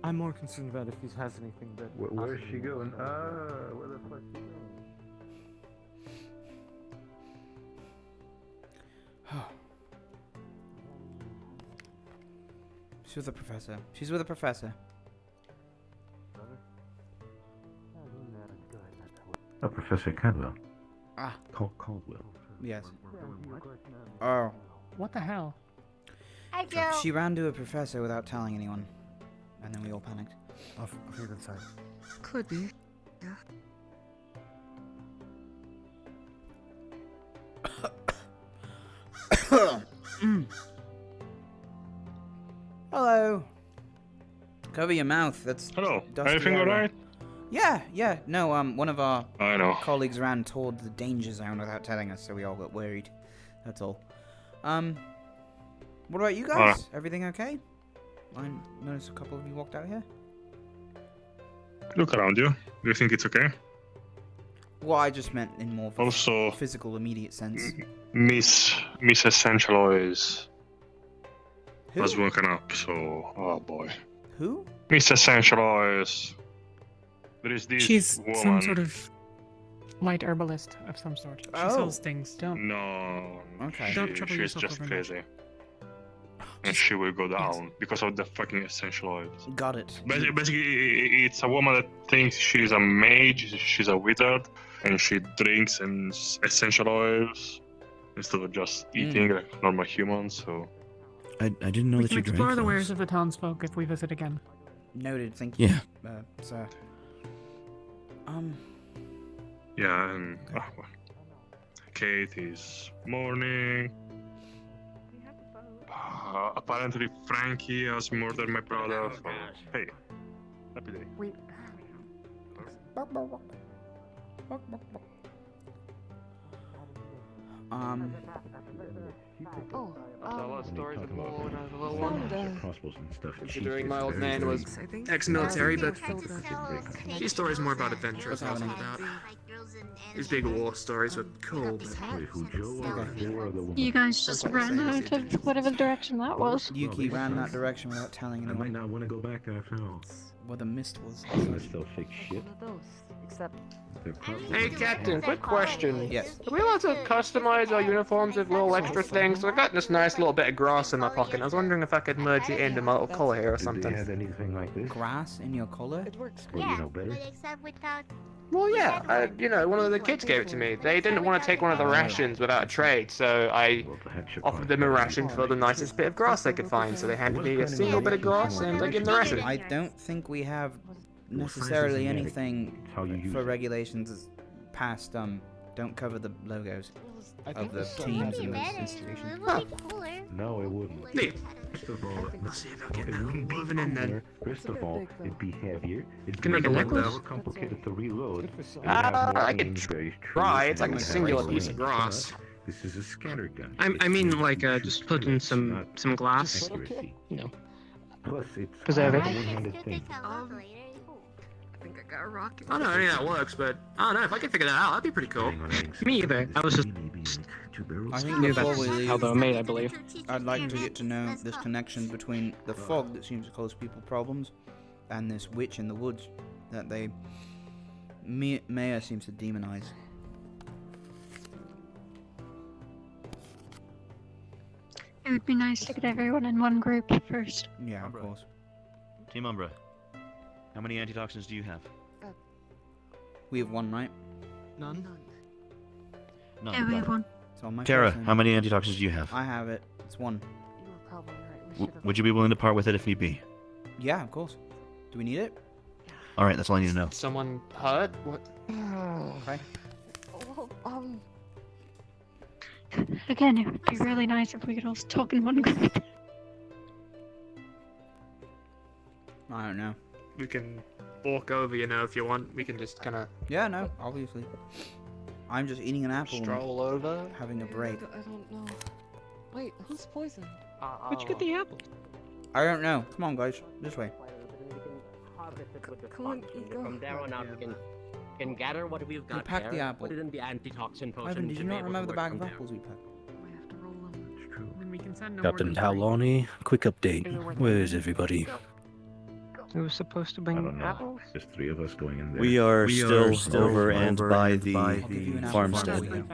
S4: I'm more concerned about if he has anything that.
S20: Where's she going? Where the fuck she going?
S3: She's with the professor. She's with the professor.
S20: Oh, Professor Caldwell.
S3: Ah.
S20: Caldwell.
S3: Yes. Oh.
S16: What the hell?
S7: I do.
S3: She ran to a professor without telling anyone, and then we all panicked.
S10: I'll feed inside.
S21: Could be. Yeah.
S3: Hello. Cover your mouth. That's
S12: Hello.
S3: dusty
S12: Everything
S3: air.
S12: alright?
S3: Yeah. No, one of our
S12: I know.
S3: colleagues ran toward the danger zone without telling us, so we all got worried. That's all. What about you guys? Everything okay? I noticed a couple of you walked out here.
S12: Look around you. Do you think it's okay?
S3: Well, I just meant in more of a
S12: Also,
S3: physical, immediate sense.
S12: Miss Essential Oils
S3: Who?
S12: was woken up, so oh boy.
S3: Who?
S12: Miss Essential Oils. There is this
S16: She's
S12: woman.
S16: some sort of light herbalist of some sort. She
S3: Oh.
S16: sells things. Don't.
S12: No.
S3: Okay.
S16: Don't trouble
S12: She's
S16: yourself
S12: just
S16: over that.
S12: crazy. And she will go down because of the fucking essential oils.
S3: Got it.
S12: Basically, it's a woman that thinks she's a mage, she's a wizard, and she drinks and essential oils instead of just eating like normal humans. So
S1: I didn't know
S16: We
S1: that
S16: can
S1: you drank
S16: explore the
S1: those.
S16: wares of the townsfolk if we visit again.
S3: Noted. Thank you.
S1: Yeah.
S3: Sir.
S12: yeah, and well, Kate is mourning. Apparently, Frankie has murdered my brother. So, hey, happy day.
S16: Wait.
S21: Oh,
S9: Tell us stories of more when I was a little
S21: found,
S9: one.
S20: Crossbows and stuff.
S9: Considering my old man was ex-military, but these stories more about adventures than about. These big war stories were cool, but
S6: You guys just ran out of whatever direction that was.
S3: Yuki ran that direction without telling
S20: I
S3: anyone.
S20: might not want to go back after all.
S3: Where the mist was.
S20: I still fake shit.
S21: Except.
S9: Hey, Captain, quick question.
S3: Yes.
S9: Are we allowed to customize our uniforms with little extra things? So I got this nice little bit of grass in my pocket. I was wondering if I could merge it into my little collar here or something.
S20: Do they have anything like this?
S3: Grass in your collar?
S21: It works.
S20: Or, you know, better?
S7: but except without.
S9: Well, yeah, you know, one of the kids gave it to me. They didn't want to take one of the rations without a trade, so I offered them a ration for the nicest bit of grass they could find. So they handed me a single bit of grass, and I gave them the ration.
S3: I don't think we have necessarily anything for regulations past don't cover the logos of the teams and the institutions.
S20: No, it wouldn't.
S9: Neat.
S20: First of all,
S9: Let's see if I can moving in then.
S20: First of all, it'd be heavier. It'd
S9: Can
S20: be
S9: I make a
S20: more
S9: necklace?
S20: complicated to reload.
S9: I could try. It's like a singular piece of grass.
S20: This is a scatter gun.
S15: I mean, like, just put in some glass. You know.
S20: Plus, it's
S15: Preserve it.
S20: a one-handed thing.
S22: I think I got a rocket.
S9: I don't know any of that works, but I don't know if I can figure that out. That'd be pretty cool.
S15: Me either. I was just
S3: I think
S15: knew
S3: before
S15: that's
S3: we leave,
S15: how they were made, I believe.
S3: I'd like to get to know this connection between the fog that seems to cause people problems and this witch in the woods that Maya seems to demonize.
S6: It would be nice to get everyone in one group first.
S3: Yeah, of course.
S1: Team Umbra, how many antitoxins do you have?
S3: We have one, right?
S9: None.
S1: None.
S6: Yeah, we have one.
S3: It's on my
S1: Tara,
S3: person.
S1: how many antitoxins do you have?
S3: I have it. It's one.
S1: Would you be willing to part with it if need be?
S3: Yeah, of course. Do we need it?
S1: All right, that's all I need to know.
S9: Someone hurt? What?
S3: Okay.
S21: Well,
S6: Again, it would be really nice if we could all talk in one group.
S3: I don't know.
S9: We can walk over, you know, if you want. We can just kind of
S3: Yeah, no, obviously. I'm just eating an apple.
S9: stroll over.
S3: And having a break.
S21: I don't know. Wait, who's poisoned?
S15: Where'd you get the apple?
S3: I don't know. Come on, guys. This way.
S21: Come on, go.
S2: From there on out, we can gather what we've got
S3: packed the
S2: there,
S3: apple.
S2: put it in the antitoxin potion.
S3: Ivan, did
S2: to
S3: you
S2: be
S3: not
S2: able to
S3: remember the
S2: work
S3: bag
S2: from
S3: of
S2: there.
S3: apples we packed?
S16: And we can send no
S17: Captain
S16: more than
S17: Taolani, quick update. Where is everybody?
S15: Who was supposed to
S20: I
S15: bring
S20: don't know.
S15: apples?
S20: There's three of us going in there.
S1: We are still over and by the farmstead.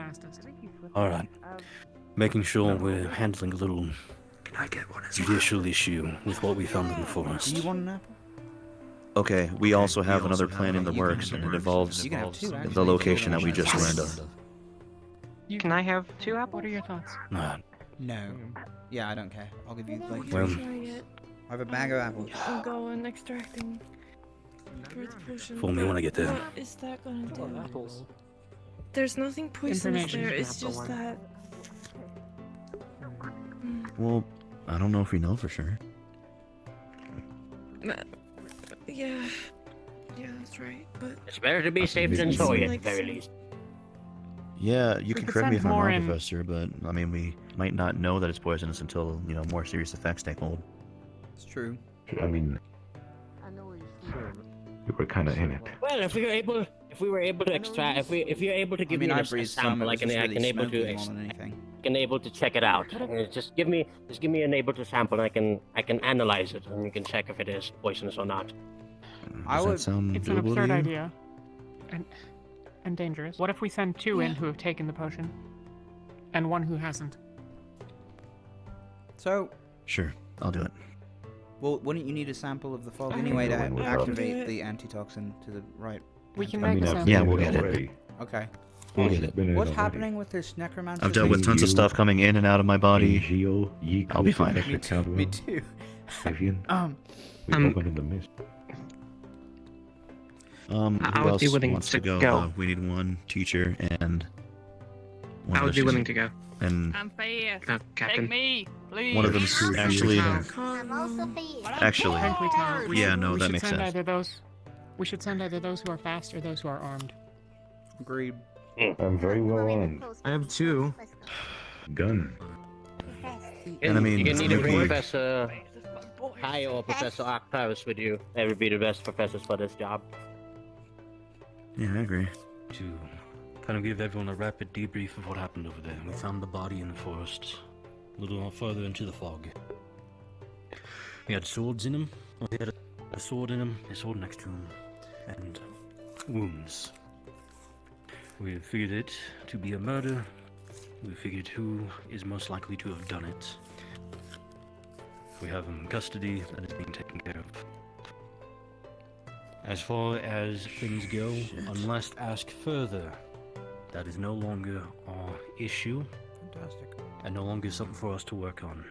S17: Alright. Making sure we're handling a little
S9: Can I get one?
S17: judicial issue with what we found in the forest.
S3: Do you want an apple?
S1: Okay, we also have another plan in the works, and it involves
S3: You can have two, actually.
S1: the location that we just learned of.
S15: Can I have 2 apples?
S16: What are your thoughts?
S3: No. Yeah, I don't care. I'll give you like
S17: Well,
S3: three.
S22: Try it.
S3: I have a bag of apples.
S22: I'm going extracting for the potion.
S17: Fool me when I get there.
S22: What is that gonna do? There's nothing poisonous
S16: Information.
S22: there. It's just that.
S1: Well, I don't know if we know for sure.
S22: Yeah. Yeah, that's right. But
S2: It's better to be safe than sorry at the very least.
S1: Yeah, you can
S16: could
S1: correct me
S16: send
S1: if I'm
S16: more
S1: wrong,
S16: in.
S1: Professor, but I mean, we might not know that it's poisonous until, more serious effects take hold.
S3: It's true.
S20: I mean, you were kind of in it.
S2: Well, if we were able to extract, if you're able to give
S3: I
S2: me a
S3: breathed some,
S2: sample,
S3: it
S2: I
S3: was
S2: can
S3: just really
S2: able to
S3: smoky more than anything.
S2: can able to check it out. Just give me an able to sample, and I can analyze it, and you can check if it is poisonous or not.
S1: Does that sound
S16: It's an
S1: doable
S16: absurd
S1: to you?
S16: idea. And dangerous. What if we send 2 in who have taken the potion? And 1 who hasn't?
S3: So,
S1: Sure, I'll do it.
S3: well, wouldn't you need a sample of the fog
S22: I
S3: anyway to
S20: don't know.
S3: activate the antitoxin to the right?
S16: We can
S20: I
S16: make
S20: mean,
S16: a
S20: I've
S16: sample.
S1: Yeah,
S20: been
S1: we'll
S20: in
S1: get it.
S20: already.
S3: Okay.
S1: We'll get it.
S20: Been in
S3: What's
S20: already.
S3: happening with this necromancer?
S1: I've dealt with tons of stuff coming in and out of my body.
S20: Angel,
S1: I'll be fine.
S3: Me too. Me too.
S20: Vivian, we
S15: Um,
S20: opened in the mist.
S1: Who
S15: I would
S1: else
S15: be willing
S1: wants
S15: to
S1: to go?
S15: go.
S1: We need 1 teacher and one
S15: I would
S1: other
S15: be willing
S1: student.
S15: to go.
S1: And
S11: I'm fast.
S15: Captain.
S11: Take me, please.
S1: one of them's actually,
S7: I'm also fast.
S1: actually,
S16: Frankly, Tara, we
S1: yeah,
S16: should-
S1: no,
S16: we
S1: that
S16: should
S1: makes
S16: send
S1: sense.
S16: Either those, we should send either those who are fast or those who are armed.
S3: Agreed.
S20: I'm very well armed.
S9: I have 2.
S20: Gun.
S1: And I mean,
S2: you can
S1: you
S2: either bring
S1: can-
S2: Professor Hi or Professor Octavius with you. They would be the best professors for this job.
S1: Yeah, I agree.
S17: To kind of give everyone a rapid debrief of what happened over there. We found the body in the forest, a little further into the fog. He had swords in him. He had a sword in him, a sword next to him, and wounds. We have figured it to be a murder. We figured who is most likely to have done it. We have him in custody and is being taken care of. As far as things go, unless asked further, that is no longer our issue.
S3: Fantastic.
S17: And no longer something for us to work on.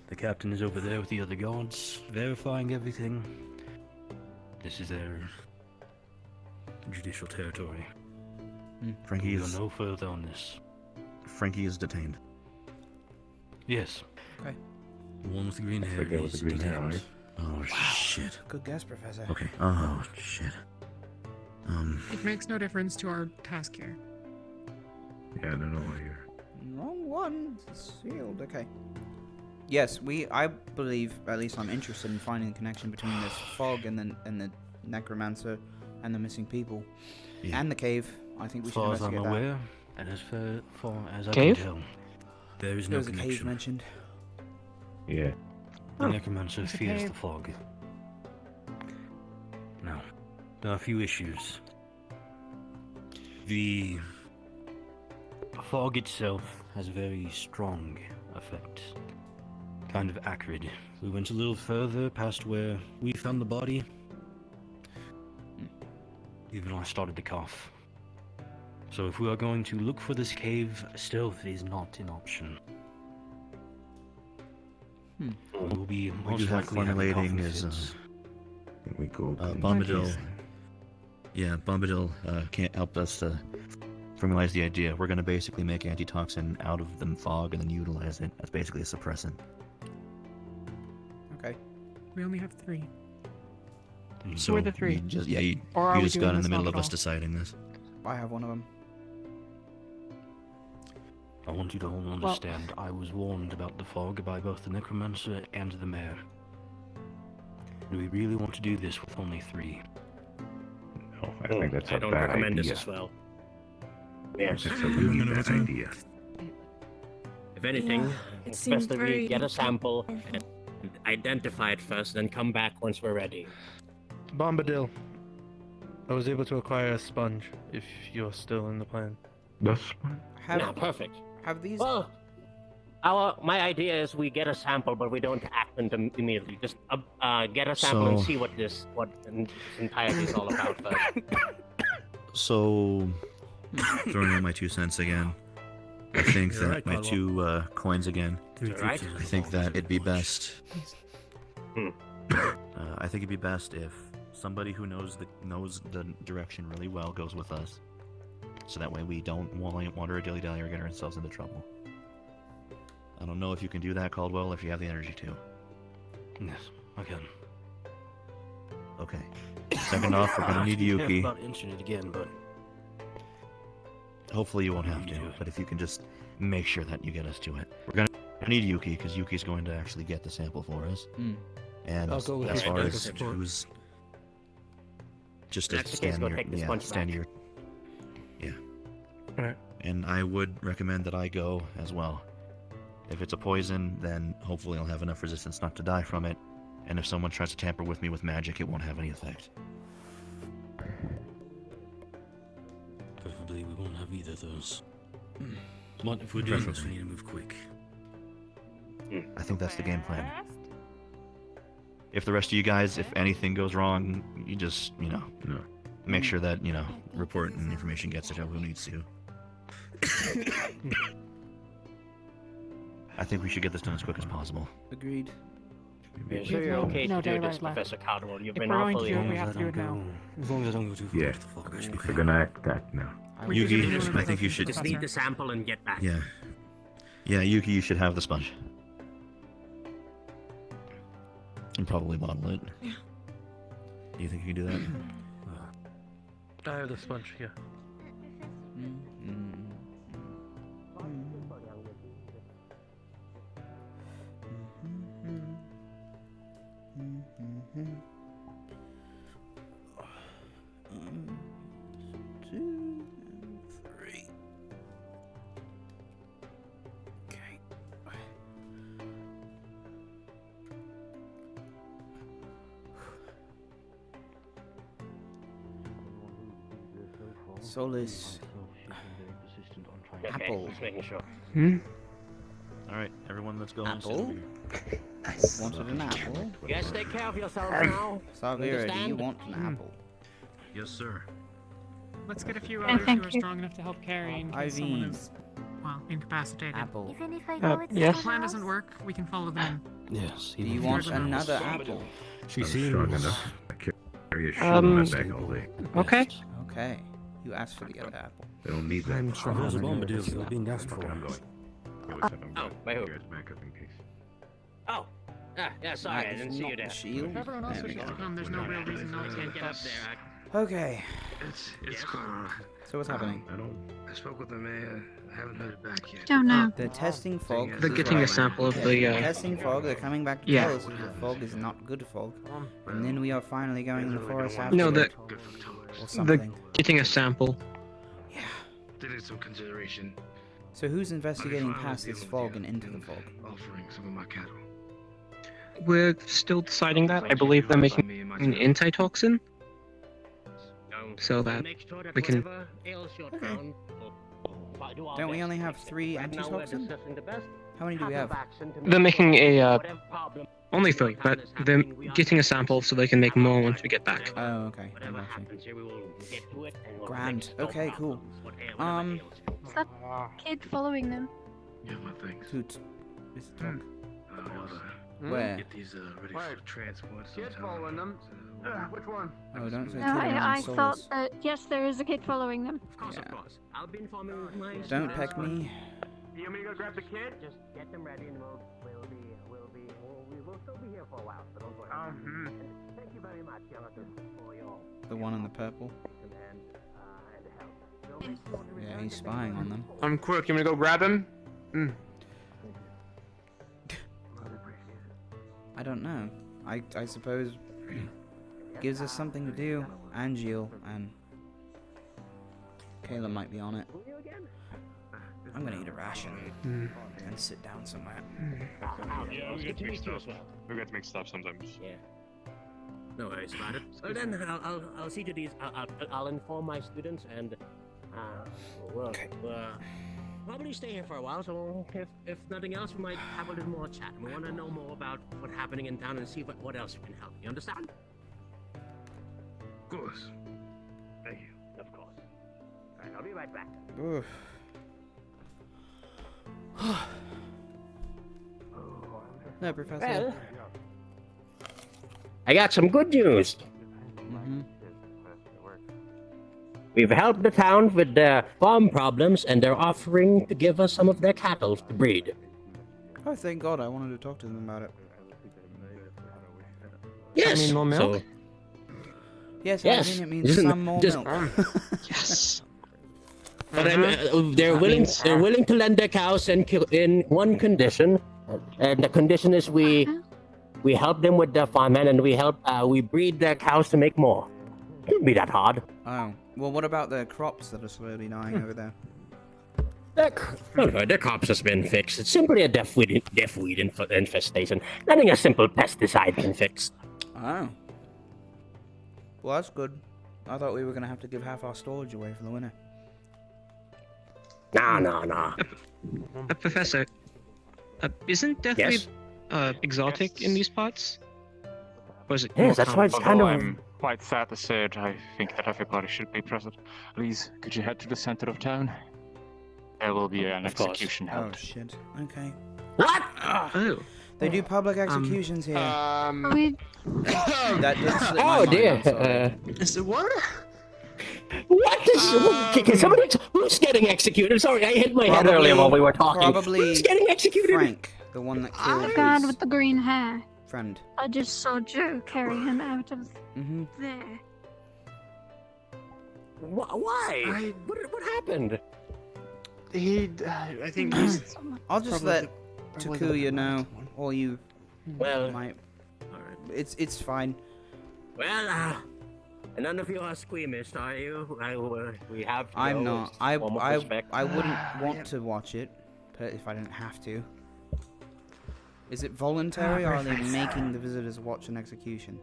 S17: The captain is over there with the other guards, verifying everything. This is their judicial territory.
S1: Frankie
S17: We'll
S1: is
S17: go no further on this.
S1: Frankie is detained.
S17: Yes.
S3: Okay.
S17: The one with the green hair
S20: the guy with
S17: is
S20: the green hair,
S17: detained.
S20: right?
S1: Oh shit.
S3: Good guess, Professor.
S1: Okay. Oh shit.
S16: It makes no difference to our task here.
S20: Yeah, no, here.
S3: Wrong one. Sealed. Okay. Yes, I believe, at least I'm interested in finding the connection between this fog and the necromancer and the missing people.
S1: Yeah.
S3: And the cave. I think we
S17: As
S3: should
S17: far as I'm
S3: investigate that.
S17: aware, and as far as I
S21: Cave?
S17: can tell, there is
S3: There
S17: no
S3: was a cave
S17: connection.
S3: mentioned.
S20: Yeah.
S17: The necromancer
S16: There's a
S17: fears
S16: cave.
S17: the fog. Now, there are a few issues. The fog itself has a very strong effect. Kind of acrid. We went a little further past where we found the body. Even I started to cough. So if we are going to look for this cave, stealth is not an option. We'll be
S1: We
S17: most
S1: do have
S17: likely having
S1: formulating
S17: coughing
S1: is
S17: fits.
S20: We go.
S1: Bombadil. Yeah, Bombadil can't help us to formalize the idea. We're gonna basically make antitoxin out of the fog and then utilize it as basically a suppressant.
S3: Okay.
S16: We only have 3.
S1: So
S16: Who are the 3?
S1: You just, yeah, you,
S16: Or are
S1: you
S16: we
S1: just
S16: doing
S1: got in
S16: this
S1: the middle
S16: not
S1: of
S16: at
S1: us
S16: all?
S1: deciding this.
S3: I have one of them.
S17: I want you to all understand, I was warned about the fog by both the necromancer and the mayor. Do we really want to do this with only 3?
S20: No, I think that's a
S15: I don't
S20: bad
S15: recommend
S20: idea.
S15: this as well. Yes.
S20: That's a really bad idea.
S15: If anything,
S22: Yeah, it
S15: it's
S22: seems
S15: best that we
S22: very
S15: get a sample and identify it first, then come back once we're ready.
S10: Bombadil. I was able to acquire a sponge, if you're still in the plan.
S20: The sponge?
S15: Yeah, perfect.
S3: Have these?
S15: Well, my idea is we get a sample, but we don't act on them immediately. Just get a sample and
S1: So-
S15: see what this entirety is all about first.
S1: So, throwing in my 2 cents again. I think
S17: You're
S1: that
S17: right,
S1: my
S17: Caldwell.
S1: 2 coins again.
S15: You're right.
S1: I think that it'd be best.
S15: Hmm.
S1: I think it'd be best if somebody who knows the direction really well goes with us, so that way we don't wander a dilly dally or get ourselves into trouble. I don't know if you can do that, Caldwell, if you have the energy to.
S17: Yes, I can.
S1: Okay. Second off, we're gonna need Yuki.
S17: About inching it again, but
S1: Hopefully you won't have to, but if you can just make sure that you get us to it. We're gonna need Yuki, because Yuki's going to actually get the sample for us. And
S10: I'll
S1: as,
S10: go with
S1: as
S10: you.
S1: far
S10: Alright,
S1: as
S10: support.
S1: who's just to
S15: That's the case,
S1: stand
S15: go
S1: near,
S15: take the
S1: yeah,
S15: sponge
S1: stand
S15: back.
S1: near. Yeah.
S10: Alright.
S1: And I would recommend that I go as well. If it's a poison, then hopefully I'll have enough resistance not to die from it. And if someone tries to tamper with me with magic, it won't have any effect.
S17: preferably we won't have either of those. But if we're doing this, we need to move quick.
S1: I think that's the game plan. If the rest of you guys, if anything goes wrong, you just, make sure that, report and information gets to who needs to. I think we should get this done as quick as possible.
S3: Agreed.
S15: Are you sure you're okay
S16: No
S15: to do
S16: daylight
S15: this,
S16: left.
S15: Professor Caldwell? You've
S16: If
S15: been
S16: we're going to
S15: awfully...
S16: do it, we have to do it now.
S17: As long as I don't go too far.
S20: Yeah. If we're gonna act now.
S1: Yuki, I think you should.
S15: Just need the sample and get back.
S1: Yeah. Yeah, Yuki, you should have the sponge. And probably bottle it.
S22: Yeah.
S1: Do you think you can do that?
S10: I have the sponge here.
S3: Two, three. Okay. Solace.
S15: Okay,
S3: Apple.
S15: just making sure.
S1: Alright, everyone, let's go
S3: Apple?
S1: and
S3: Wanted an apple?
S15: You guys take care of yourselves now.
S3: Savira, do you
S15: Understand?
S3: want an apple?
S1: Yes, sir.
S16: Let's get a few
S6: And
S16: others
S6: thank
S16: who are
S6: you.
S16: strong enough to help carry in case someone
S3: Ivy.
S16: is, well, incapacitated.
S3: Apple.
S7: Even if I go with
S16: If the
S7: someone
S16: plan
S7: else?
S16: doesn't work, we can follow them in.
S17: Yes.
S3: Do you want another apple?
S17: She
S20: I'm
S17: seems
S20: strong enough. I carry a shoe on my back all day.
S21: Okay.
S3: Okay. You asked for the other apple.
S20: They don't need that.
S17: I'm sure there's a bombardier still being asked for.
S20: I'm going.
S15: Oh, by who?
S20: Here's backup in case.
S15: Oh, yeah, sorry, I didn't see you there.
S3: Shield?
S16: If everyone else
S3: There we
S16: wishes
S3: go.
S16: to come, there's no real reason not to
S15: Can't get up
S16: us.
S15: there.
S3: Okay.
S11: It's going on.
S3: So what's happening?
S11: I spoke with the mayor. I haven't heard back yet.
S6: Don't know.
S3: They're testing fog.
S21: They're getting a sample of the,
S3: They're testing fog. They're coming back to
S21: Yeah.
S3: tell us if the fog is not good fog. And then we are finally going in the forest after
S21: No,
S3: it, or
S21: they're
S3: something.
S21: getting a sample.
S11: They need some consideration.
S3: So who's investigating past this fog and into the fog?
S11: Offering some of my cattle.
S21: We're still deciding that. I believe they're making an antitoxin. So that we can.
S3: Don't we only have 3 antitoxin? How many do we have?
S21: They're making a. Only 3, but they're getting a sample so they can make more once we get back.
S3: Oh, okay. I got you. Grand. Okay, cool.
S6: Is that kid following them?
S11: Yeah, my thanks.
S3: Hoot. Is it dog?
S11: Where?
S3: Where?
S11: Get these ready for transport. Kids following them. Which one?
S3: Oh, don't say
S6: No,
S3: kid around
S6: I thought
S3: souls.
S6: that yes, there is a kid following them.
S15: Of course, of course. I'll be informing my.
S3: Don't peck me.
S15: You want me to go grab the kid? Just get them ready and we'll still be here for a while, so don't worry. Thank you very much, Jonathan, for your
S3: The one in the purple.
S15: and help.
S3: Yeah, he's spying on them.
S9: I'm quick. You want me to go grab him?
S3: I don't know. I suppose gives us something to do. And Jill and Kayla might be on it. I'm gonna eat a ration and sit down somewhere.
S12: Yeah, we get mixed up. We get mixed up sometimes.
S15: Yeah. No worries about it. Well then, I'll see to these. I'll inform my students and we'll probably stay here for a while. So if nothing else, we might have a little more chat. We want to know more about what's happening in town and see what else we can help. You understand?
S11: Of course. Thank you.
S15: Of course. All right, I'll be right back.
S3: Oof. No, Professor.
S15: Well, I got some good news. We've helped the town with their farm problems, and they're offering to give us some of their cattle to breed.
S3: Oh, thank God! I wanted to talk to them about it.
S15: Yes.
S21: I mean, more milk?
S15: So,
S3: Yes,
S15: yes.
S3: I think it means
S15: Isn't
S3: some more
S15: just-
S3: milk.
S21: Yes.
S15: But they're willing to lend their cows in one condition, and the condition is we help them with their farmland and we breed their cows to make more. Couldn't be that hard.
S3: Oh, well, what about the crops that are slowly dying over there?
S15: Their crops has been fixed. It's simply a deaf weed infestation. Nothing a simple pesticide can fix.
S3: Oh. Well, that's good. I thought we were gonna have to give half our storage away for the winter.
S15: Nah.
S21: Professor, isn't deathweed exotic in these parts? Or is it
S15: Yes, that's why it's kind of.
S18: I'm quite sad to say it. I think that everybody should be present. Please, could you head to the center of town? There will be an execution held.
S3: Oh shit. Okay.
S15: What?
S21: Oh.
S3: They do public executions here.
S6: We
S3: That did slip my
S15: Oh
S3: mind,
S15: dear.
S3: I'm sorry.
S9: Is it what?
S15: What is? Can somebody? Who's getting executed? Sorry, I hit my head earlier while we were talking.
S3: Probably
S15: Who's getting executed?
S3: Frank, the one that killed
S6: the guy
S3: his
S6: with the green hair.
S3: friend.
S6: I just saw Joe carry him out of there.
S15: Why? What happened?
S9: I think he's.
S3: I'll just
S9: probably
S3: let Takuya know, or you.
S15: Well,
S3: might. It's fine.
S15: Well, none of you are squeamish, are you? We have. To
S3: I'm
S15: know
S3: not.
S15: it's
S3: I
S15: form of
S3: I
S15: respect.
S3: I wouldn't want to watch it, but if I didn't have to. Is it voluntary, or are they making the visitors watch an execution?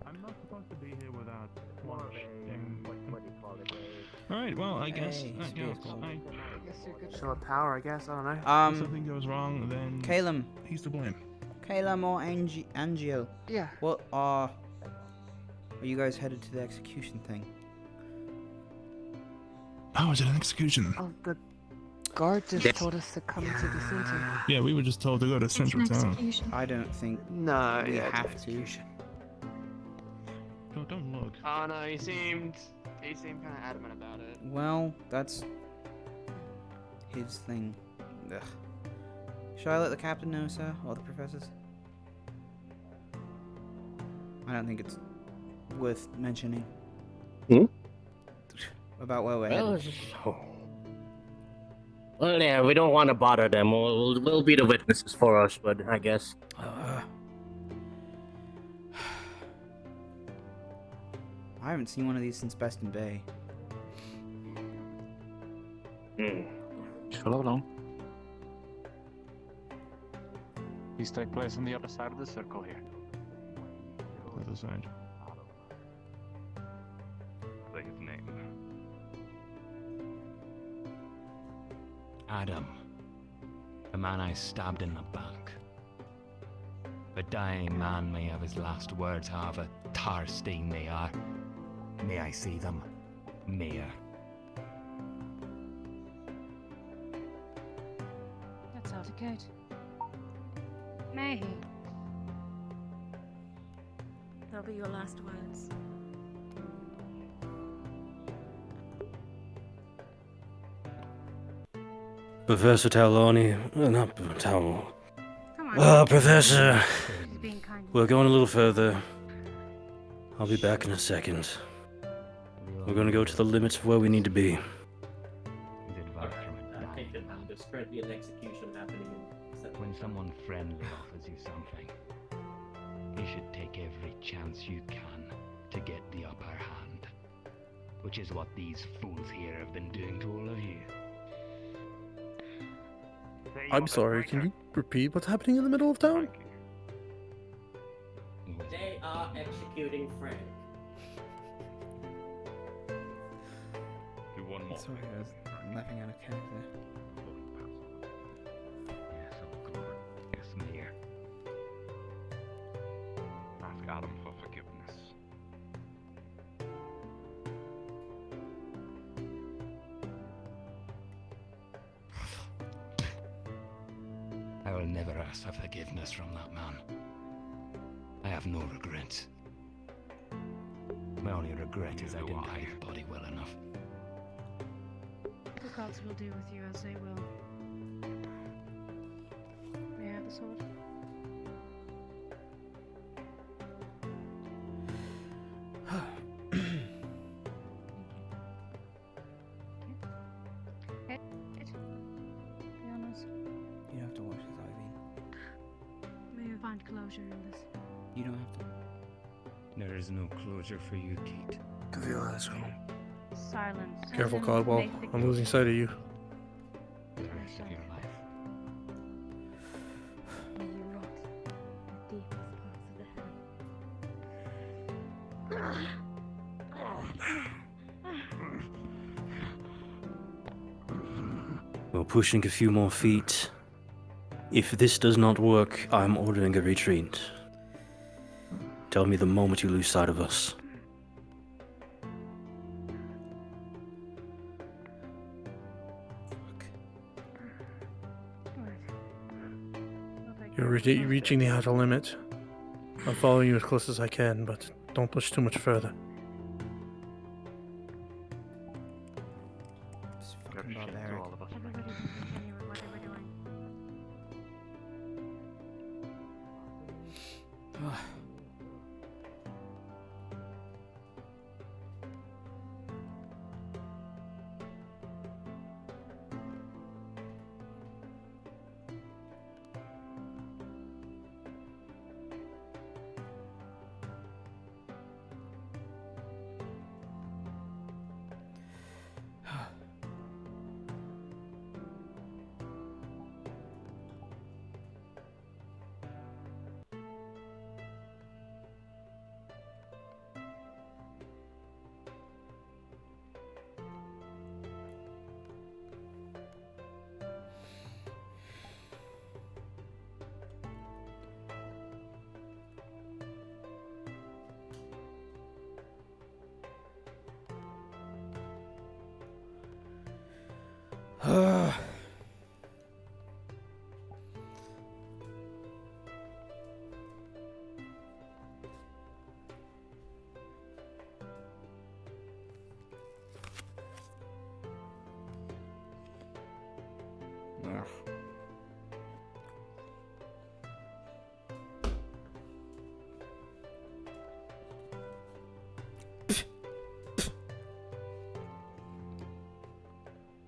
S14: I'm not supposed to be here without watching
S23: Alright, well, I guess.
S3: Hey,
S23: you know,
S3: Spearclaw.
S9: Show of power, I guess. I don't know.
S23: if something goes wrong, then
S3: Calum.
S23: he's to blame.
S3: Calum or Angio.
S21: Yeah.
S3: What are you guys headed to the execution thing?
S23: Oh, is it an execution?
S21: Oh, the guard just told us to come to the center.
S23: Yeah, we were just told to go to Central Town.
S3: I don't think
S9: No,
S3: we
S9: yeah, it's
S3: have to.
S23: Don't look.
S9: Oh no, he seemed kind of adamant about it.
S3: Well, that's his thing. Ugh. Shall I let the captain know, sir, or the professors? I don't think it's worth mentioning. About where we're headed.
S15: Well, yeah, we don't want to bother them. We'll be the witnesses for us, but I guess.
S3: I haven't seen one of these since Beston Bay.
S18: Follow along. These take place on the other side of the circle here.
S23: Other side.
S5: Say his name.
S2: Adam. The man I stabbed in the back. The dying man may have his last words, however tar stained they are. May I see them, Mayor?
S6: That's all good. May he?
S22: That'll be your last words.
S17: Professor Taolani, not Tal.
S6: Come on.
S17: Professor,
S6: He's being kind.
S17: we're going a little further. I'll be back in a second. We're gonna go to the limits of where we need to be.
S15: I think that there's currently an execution happening.
S2: When someone friendly offers you something, you should take every chance you can to get the upper hand. Which is what these fools here have been doing to all of you.
S10: I'm sorry, can you repeat what's happening in the middle of town?
S15: They are executing Frank.
S5: Do one more.
S3: Sorry, I was laughing out of character.
S2: Yes, of course. Yes, Mayor.
S5: Ask Adam for forgiveness.
S2: I will never ask for forgiveness from that man. I have no regrets. My only regret is I didn't hide the body well enough.
S6: The gods will do with you as they will. May I have the sword? Okay. Be honest.
S3: You don't have to watch this, Ivy.
S6: May you find closure in this.
S3: You don't have to.
S2: There is no closure for you, Kate.
S10: Let's go.
S6: Silence.
S10: Careful,
S6: And
S10: Caldwell.
S6: make the
S10: I'm losing sight of you.
S2: The rest of your life.
S22: May you rot in the deepest parts of the hell.
S17: We're pushing a few more feet. If this does not work, I'm ordering a retreat. Tell me the moment you lose sight of us.
S10: You're reaching the outer limit. I'm following you as close as I can, but don't push too much further.
S3: It's fucking barbaric.
S6: Everybody can continue with what they were doing.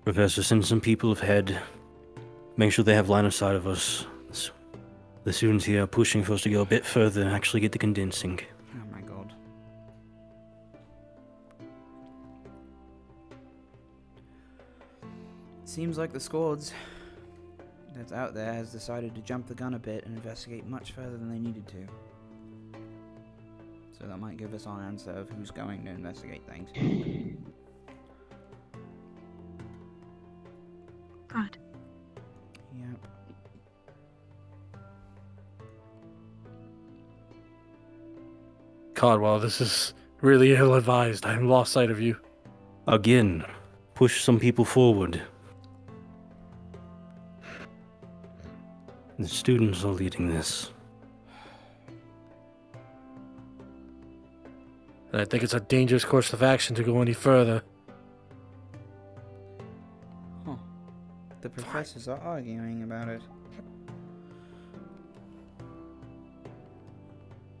S17: Professor, send some people ahead. Make sure they have line of sight of us. The students here are pushing for us to go a bit further and actually get the condensing.
S3: Oh my god. Seems like the squads that's out there has decided to jump the gun a bit and investigate much further than they needed to. So that might give us our answer of who's going to investigate things.
S6: God.
S3: Yep.
S10: Caldwell, this is really ill-advised. I lost sight of you.
S17: Again, push some people forward. The students are leading this.
S10: I think it's a dangerous course of action to go any further.
S3: Huh. The professors are arguing about it.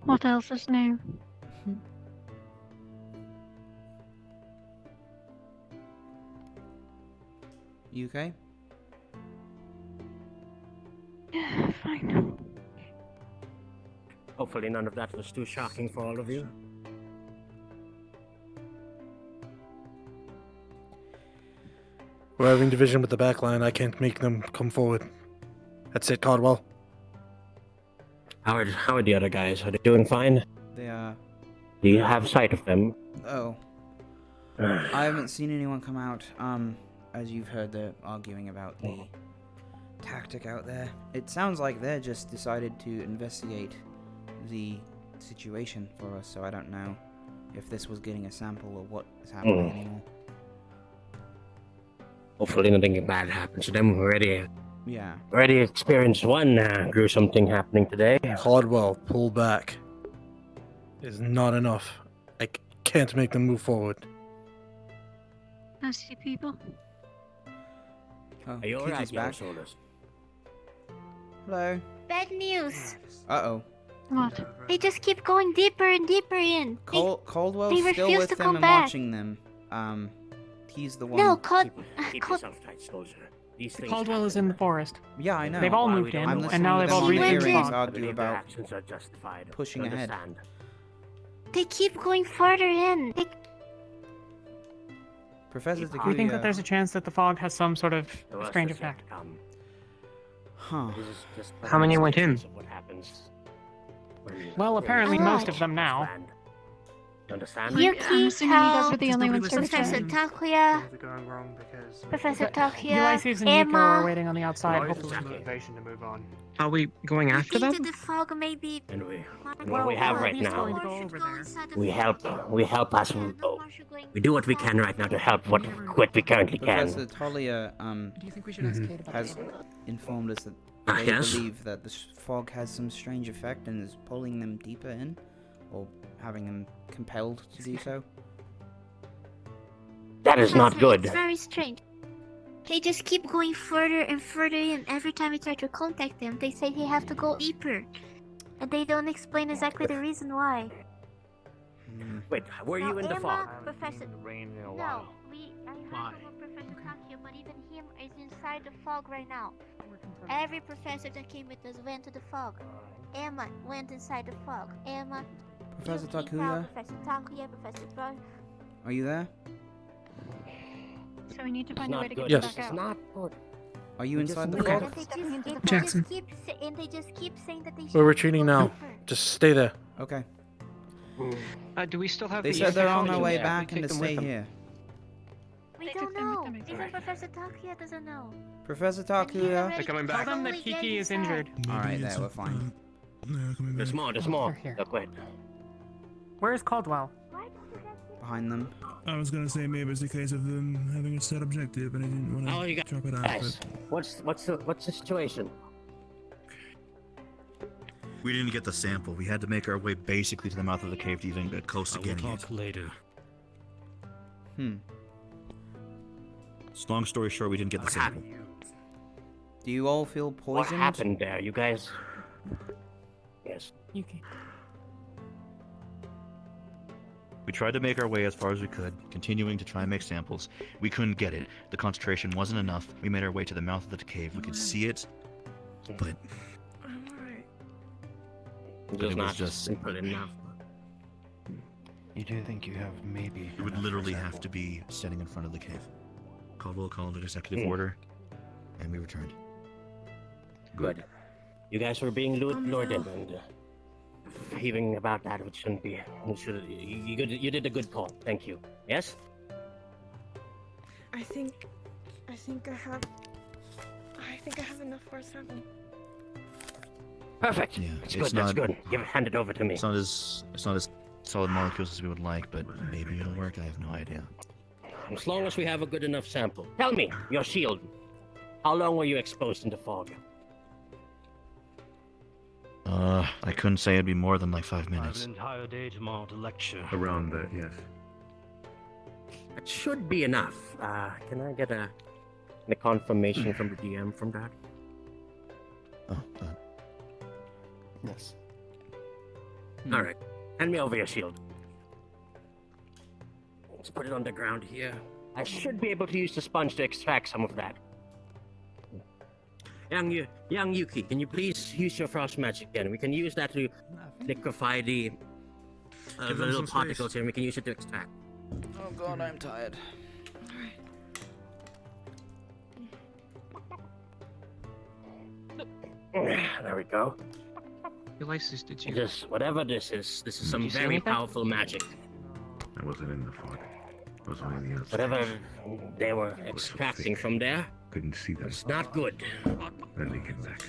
S6: What else is new?
S3: You okay?
S6: Yeah, fine.
S15: Hopefully none of that was too shocking for all of you.
S10: We're having division with the backline. I can't make them come forward. That's it, Caldwell.
S15: How are the other guys? Are they doing fine?
S3: They are.
S15: Do you have sight of them?
S3: Oh. I haven't seen anyone come out. As you've heard, they're arguing about the tactic out there. It sounds like they're just decided to investigate the situation for us, so I don't know if this was getting a sample or what is happening anymore.
S15: Hopefully nothing bad happens to them.
S3: Yeah.
S15: Already experienced one gruesome thing happening today.
S10: Caldwell, pull back. Is not enough. I can't make them move forward.
S6: Nasty people.
S3: Oh,
S15: Are you alright,
S3: Kitty's
S15: young
S3: back.
S15: soldiers?
S3: Hello.
S7: Bad news.
S3: Uh-oh.
S6: What?
S7: They just keep going deeper and deeper in.
S3: Caldwell's
S7: they
S3: still
S7: refuse
S3: with
S7: to
S3: them
S7: come
S3: and
S7: back.
S3: watching them. He's the one.
S7: No,
S15: Keep yourself tight, soldier. These things
S16: Caldwell is in the forest.
S3: Yeah, I know.
S16: They've all
S15: Why we
S16: moved
S15: don't
S16: in,
S15: know
S16: and now they've all
S3: He
S16: reached
S3: went
S16: the
S3: in.
S16: fog.
S3: Argue
S15: Their
S3: about
S15: actions are justified.
S3: pushing
S15: You
S3: ahead.
S15: understand?
S7: They keep going further in.
S3: Professor Takuya.
S16: We think that there's a chance that the fog has some sort of
S15: The worst
S16: strange
S15: is yet
S16: effect.
S15: to come.
S3: Huh.
S15: This is just
S9: How many went in?
S15: what happens when
S16: Well, apparently most of them now.
S15: You understand?
S6: I'm
S7: Yuki,
S6: assuming you guys are the only ones to
S7: Professor
S6: return.
S7: Takuya,
S9: Things are going wrong because
S7: Professor Takuya,
S16: Ulysses and Nico are
S7: Emma.
S16: waiting on the outside.
S9: Why is
S16: Hopefully.
S9: there motivation to move on?
S11: Are we going after
S7: Into
S11: them?
S7: the fog, maybe.
S15: And what we have right now, we help us. We do what we can right now to help what we currently
S3: Professor
S15: can.
S3: Talia
S16: Do you think we should ask Kate about
S3: has
S16: this?
S3: informed us that
S15: Ah,
S3: they
S15: yes?
S3: believe that the fog has some strange effect and is pulling them deeper in, or having them compelled to do so.
S15: That is not good.
S7: It's very strange. They just keep going further and further in. Every time we try to contact them, they say they have to go deeper. And they don't explain exactly the reason why.
S15: Wait, were you in the fog?
S7: Professor... No, I heard
S15: Why?
S7: about Professor Takio, but even him is inside the fog right now. Every professor that came with us went to the fog. Emma went inside the fog. Emma...
S3: Professor
S7: Yuki,
S3: Takuya?
S7: Professor Takuya, Professor Bro...
S3: Are you there?
S6: So we need to find a way to get
S10: Yes.
S6: back out.
S15: Not good.
S3: Are you inside the
S6: Okay.
S3: fog?
S6: Jackson.
S7: And they just keep saying that they
S10: We're retreating now. Just stay there.
S3: Okay.
S9: Do we still have
S3: They
S9: the
S3: said they're on their way
S9: Yeah,
S3: back
S9: we
S3: and to
S9: take them with
S3: stay
S9: them.
S3: here.
S7: We don't know. Even Professor Takuya doesn't know.
S3: Professor Takuya?
S9: They're coming
S16: Tell
S9: back.
S16: them that Kiki is injured.
S3: Alright, there, we're fine.
S15: There's more. There's more.
S16: Here.
S15: Look, wait.
S16: Where is Caldwell?
S3: Behind them.
S23: I was gonna say maybe it's a case of them having a set objective, but I didn't want to
S15: Oh, you got.
S23: drop it out.
S15: Guys, what's the situation?
S1: We didn't get the sample. We had to make our way basically to the mouth of the cave to even get close to
S17: I will
S1: getting it.
S17: talk later.
S3: Hmm.
S1: Long story short, we didn't get the sample.
S3: Do you all feel
S15: What
S3: poisoned?
S15: happened there? You guys... Yes.
S16: Yuki.
S1: We tried to make our way as far as we could, continuing to try and make samples. We couldn't get it. The concentration wasn't enough. We made our way to the mouth of the cave. We could see it, but...
S15: It was not just simple enough.
S17: You do think you have maybe...
S1: It would literally have to be standing in front of the cave. Caldwell called an executive order, and we returned.
S15: Good. You guys were being lorded and heaving about that, which shouldn't be. You did a good call. Thank you. Yes?
S22: I think I have enough for a sample.
S15: Perfect.
S1: Yeah,
S15: That's good. That's good. Hand it over to me.
S1: It's not as solid molecules as we would like, but maybe it'll work. I have no idea.
S15: As long as we have a good enough sample. Tell me, your shield. How long were you exposed in the fog?
S1: I couldn't say it'd be more than like 5
S17: I have
S1: minutes.
S17: an entire day tomorrow to lecture.
S20: Around that, yes.
S15: It should be enough. Can I get a confirmation from the DM from that?
S1: Yes.
S15: All right. Hand me over your shield. Let's put it on the ground here. I should be able to use the sponge to extract some of that. Young Yuki, can you please use your frost magic again? We can use that to liquefy the little particles here, and we can use it to extract.
S3: Oh god, I'm tired.
S15: There we go.
S9: Ulysses, did you?
S15: Just whatever this is some
S9: you see
S15: very
S9: anything?
S15: powerful magic.
S20: I wasn't in the fog. I was only on the outside.
S15: Whatever they were extracting from there,
S20: Couldn't see them.
S15: it's not good.
S20: Then they came back.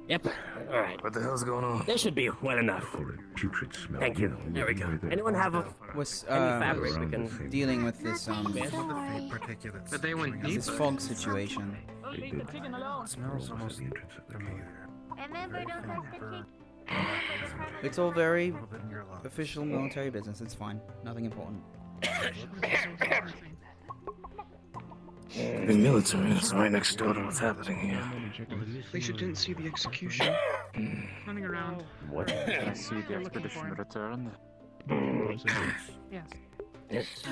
S15: Yep. All right.
S11: What the hell's going on?
S15: This should be well enough.
S20: Putrid smell.
S15: Thank you. There we go. Anyone have a
S3: Was
S15: any fabric we can
S3: dealing with this
S9: But they went
S3: this
S9: deeper.
S3: fog situation.
S20: Smells almost the entrance of the cave.
S7: Remember, don't touch the chicken.
S3: It's all very official military business. It's fine. Nothing important.
S11: The military is right next door to what's happening here.
S9: At least you didn't see the execution.
S16: Running around.
S18: What? I see the expedition return.
S16: Yes.
S15: This.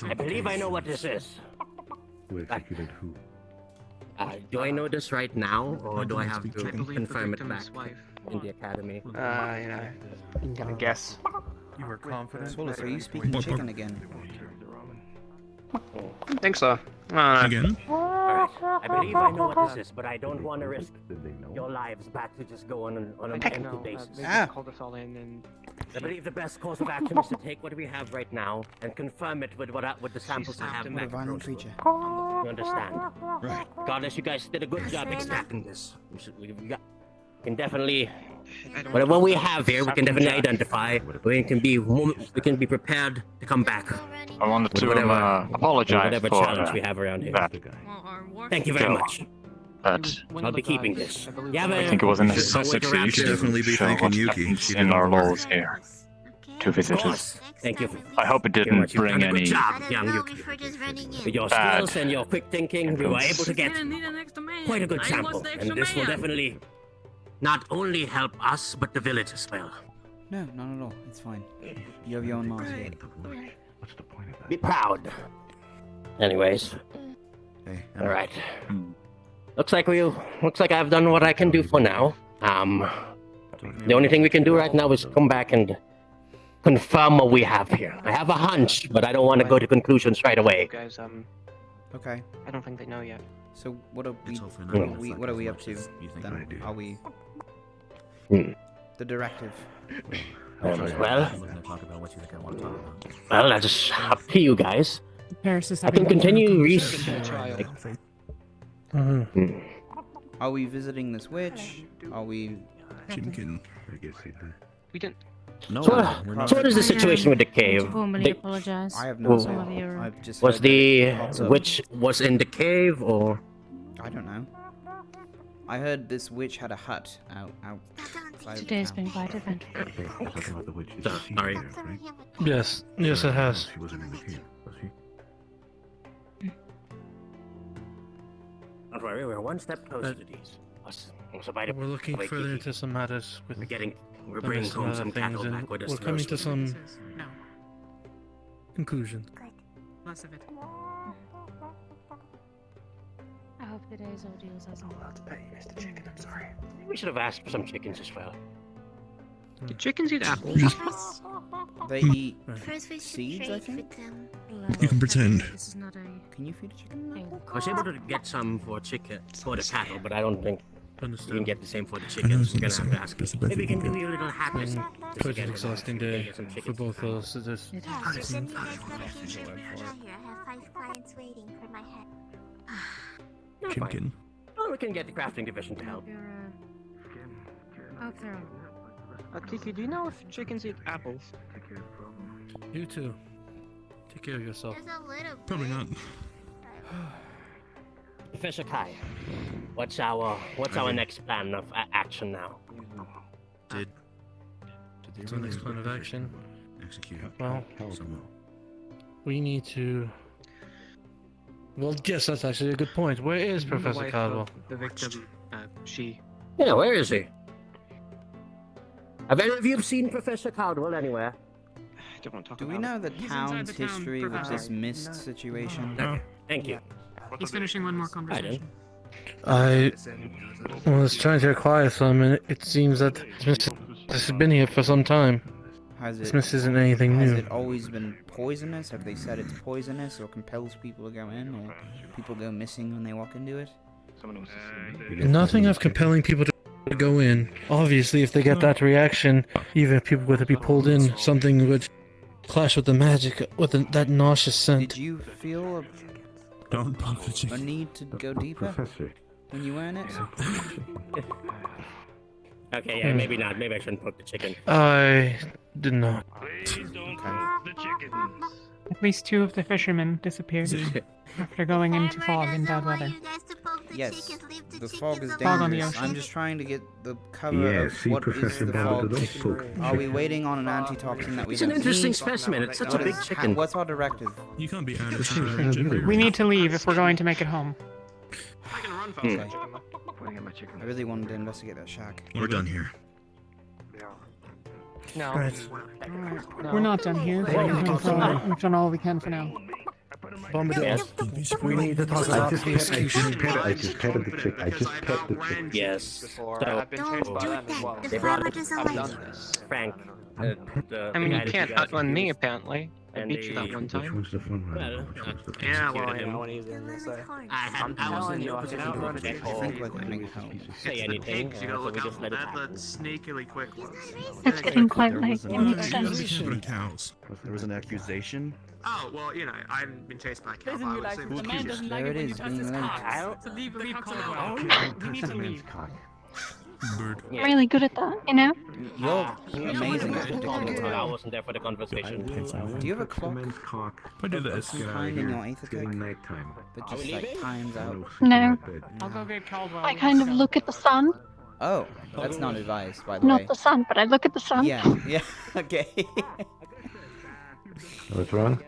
S15: I believe I know what this is.
S20: Who executed who?
S15: Do I know this right now, or do I have to
S9: I believe the
S15: confirm it back
S9: victim's wife.
S15: in the academy?
S9: I'm gonna guess.
S4: You were confident.
S3: Solus, are you speaking chicken again?
S9: I think so.
S23: Again?
S15: Alright, I believe I know what this is, but I don't want to risk your lives back to just go on an empty basis.
S9: They just called us all in and...
S15: I believe the best course of action is to take what we have right now and confirm it with with the samples I have
S3: What a
S15: back.
S3: violent creature.
S15: You understand?
S23: Right.
S15: Goddess, you guys did a good job extracting this. We can definitely... Whatever we have here, we can definitely identify. We can be prepared to come back.
S18: I wanted
S15: with
S18: to
S15: whatever,
S18: apologize
S15: whatever
S18: for
S15: challenge we have around here.
S18: that.
S15: Thank you very much.
S18: But
S15: I'll be keeping this.
S18: I think it was a necessity
S1: You should definitely be
S18: show
S1: thanking
S18: what
S1: Yuki.
S18: happens
S1: She
S18: in
S1: did
S18: our
S1: all the work.
S18: laws here to visitors.
S15: Thank you.
S18: I hope it
S15: Very
S18: didn't
S15: much. You've
S18: bring
S15: done a good
S18: any
S15: job, young Yuki. With your
S18: bad
S15: skills and your quick thinking, we were able to get quite a good
S22: I
S15: sample,
S22: was the
S15: and
S22: extra
S15: this will
S22: man.
S15: definitely not only help us, but the village as well.
S3: No, not at all. It's fine. You have your own Mars here.
S20: What's the point of that?
S15: Be proud. Anyways,
S1: Hey,
S15: all right. Looks like I've done what I can do for now. The only thing we can do right now is come back and confirm what we have here. I have a hunch, but I don't want to go to conclusions right away.
S9: Guys,
S3: Okay.
S9: I don't think they know yet.
S3: So what are we?
S1: It's all for
S3: What are
S1: nothing.
S3: we,
S1: It's
S3: what are
S1: like
S3: we
S1: as
S3: up
S1: much
S3: to
S1: as you think I
S3: then?
S1: do.
S3: Are we?
S15: Hmm.
S3: The directive.
S15: Well,
S1: I'm gonna talk about what you think I want to talk about.
S15: well, that's up to you guys.
S16: Paris is
S15: I can
S16: having
S15: continue
S3: Are we visiting this witch? Are we?
S23: Chicken.
S20: I guess he did.
S9: We didn't.
S1: No,
S15: So,
S1: we're not.
S15: so what is the situation with the cave?
S6: formally
S15: The-
S6: apologize.
S3: I have no
S15: Well,
S6: Some of
S3: idea.
S6: your
S3: I've just
S15: Was
S3: heard that
S15: the
S3: it pops up.
S15: witch was in the cave, or
S3: I don't know. I heard this witch had a hut outside
S6: today's
S3: of town.
S6: been quite eventful.
S20: Talking about the witch is
S15: sorry.
S20: there, right?
S10: Yes, yes, it has.
S20: She wasn't in the cave, was she?
S15: Don't worry, worry, we're one step closer to these.
S10: We're looking further into some matters with
S15: We're bringing home some cattle
S10: and
S15: back with us.
S10: we're coming to some
S16: No.
S10: conclusion.
S16: Less of it.
S6: I hope today's ordeal doesn't.
S2: Mr. Chicken, I'm sorry.
S15: We should have asked for some chickens as well.
S2: Do chickens eat apples?
S3: They eat
S7: First we should
S3: seeds, I
S7: trade
S3: think.
S7: for them.
S23: You can pretend.
S6: This is not a.
S3: Can you feed a chicken an apple?
S15: I was able to get some for the cattle, but I don't think we can get the same for the
S23: I know
S15: chickens. We're
S23: it's
S15: gonna have to ask. Maybe we can do a little hat.
S10: Quite an exhausting day for both of us. Just
S7: Yeah, so then you guys gotta give me a here. I have 5 clients waiting for my head.
S23: Chicken.
S15: Well, we can get the crafting division to help.
S6: Oh, they're
S2: Kiki, do you know if chickens eat apples?
S10: You too. Take care of yourself.
S7: There's a little
S23: Probably not.
S15: Professor Kai, what's our next plan of action now?
S1: Did they
S10: What's our next plan of action?
S1: execute
S10: Well,
S1: someone?
S10: we need to. Well, yes, that's actually a good point. Where is Professor
S2: The wife
S10: Caldwell?
S2: of the victim, she.
S15: Yeah, where is he? Have any of you seen Professor Caldwell anywhere?
S2: I don't want to talk
S3: Do
S2: about
S3: we know the
S16: He's inside
S3: town's
S16: the town,
S3: history with
S16: Professor.
S3: this mist situation?
S15: Okay, thank you.
S16: He's finishing one more conversation.
S10: I was trying to acquire some, and it seems that this has been here for some time.
S3: Has
S10: This
S3: it?
S10: mist isn't anything
S3: Has
S10: new.
S3: it always been poisonous? Have they said it's poisonous or compels people to go in, or people go missing when they walk into it?
S10: Nothing of compelling people to go in. Obviously, if they get that reaction, even if people were to be pulled in, something would clash with the magic, with that nauseous scent.
S3: Did you feel
S23: Don't pump the
S3: a
S23: chicken.
S3: need to go deeper
S20: Professor.
S3: when you were in it?
S15: Okay, yeah, maybe not. Maybe I shouldn't poke the chicken.
S10: I did not.
S5: Please don't poke the chickens.
S16: At least 2 of the fishermen disappeared after going into fog in bad weather.
S3: Yes, the fog is
S16: Fog on the
S3: dangerous.
S16: ocean.
S3: I'm just trying to get the cover
S20: Yeah,
S3: of
S20: see,
S3: what is
S20: Professor
S3: the
S20: Ballard,
S3: fog.
S20: don't poke the
S3: Are we
S20: chicken.
S3: waiting on an antitoxin that we
S15: It's an
S3: don't
S15: interesting
S3: need?
S15: specimen. It's such a
S3: What
S15: big
S3: is-
S15: chicken.
S3: What's our directive?
S23: You can't be out of
S16: We need to leave if we're going to make it home.
S2: I can run
S3: Okay.
S2: faster. Putting in my chicken.
S3: I really wanted to investigate that shack.
S1: We're done here.
S2: No.
S10: Right.
S16: We're not done here. We've done all we can for now.
S10: Bombadil, we need to talk
S20: I
S10: about
S20: just
S10: the execution.
S20: petted the chick. I just pet the chick.
S15: Yes.
S2: Before,
S15: So,
S2: I've been chased by them as well.
S15: they brought
S2: I've done this.
S15: Frank.
S2: I mean, you can't outrun me, apparently. I
S15: And
S2: beat you that one
S20: Which
S2: time.
S20: one's the fun run?
S15: Well,
S20: Which one's the fun
S2: Yeah,
S20: run?
S2: well, yeah, one easier than say.
S15: I was in your position to
S3: I
S15: object
S3: think
S15: or
S3: we're getting home.
S15: say anything,
S9: Pigs,
S15: so
S9: you gotta
S15: we
S9: look out
S15: just
S9: for
S15: let it
S9: that.
S15: happen.
S9: The snakeily quick ones.
S6: It's getting quite late. We need to done.
S23: But cows.
S1: There was an accusation.
S9: Oh, well, you know, I haven't been chased by a cow.
S16: Doesn't
S9: I
S16: you
S9: would
S16: like
S9: say
S16: the man doesn't like
S3: There
S16: it
S3: it
S16: when you
S3: is,
S16: touch
S3: being
S16: his
S3: linked.
S16: cock. So leave Caldwell.
S23: Oh,
S16: We need to leave.
S23: Bird.
S6: I'm really good at that, you know?
S3: You're amazing at it.
S15: I wasn't there for the conversation.
S3: Do you have a clock
S20: Men's cock.
S23: I do this.
S20: Get out of
S3: kind in
S20: here.
S3: your
S20: It's
S3: Aether
S20: getting
S3: tech
S20: nighttime.
S3: that just like times out?
S6: No.
S16: I'll go get Caldwell.
S6: I kind of look at the sun.
S3: Oh, that's not advice, by the way.
S6: Not the sun, but I look at the sun.
S3: Yeah, yeah, okay.
S20: What's wrong?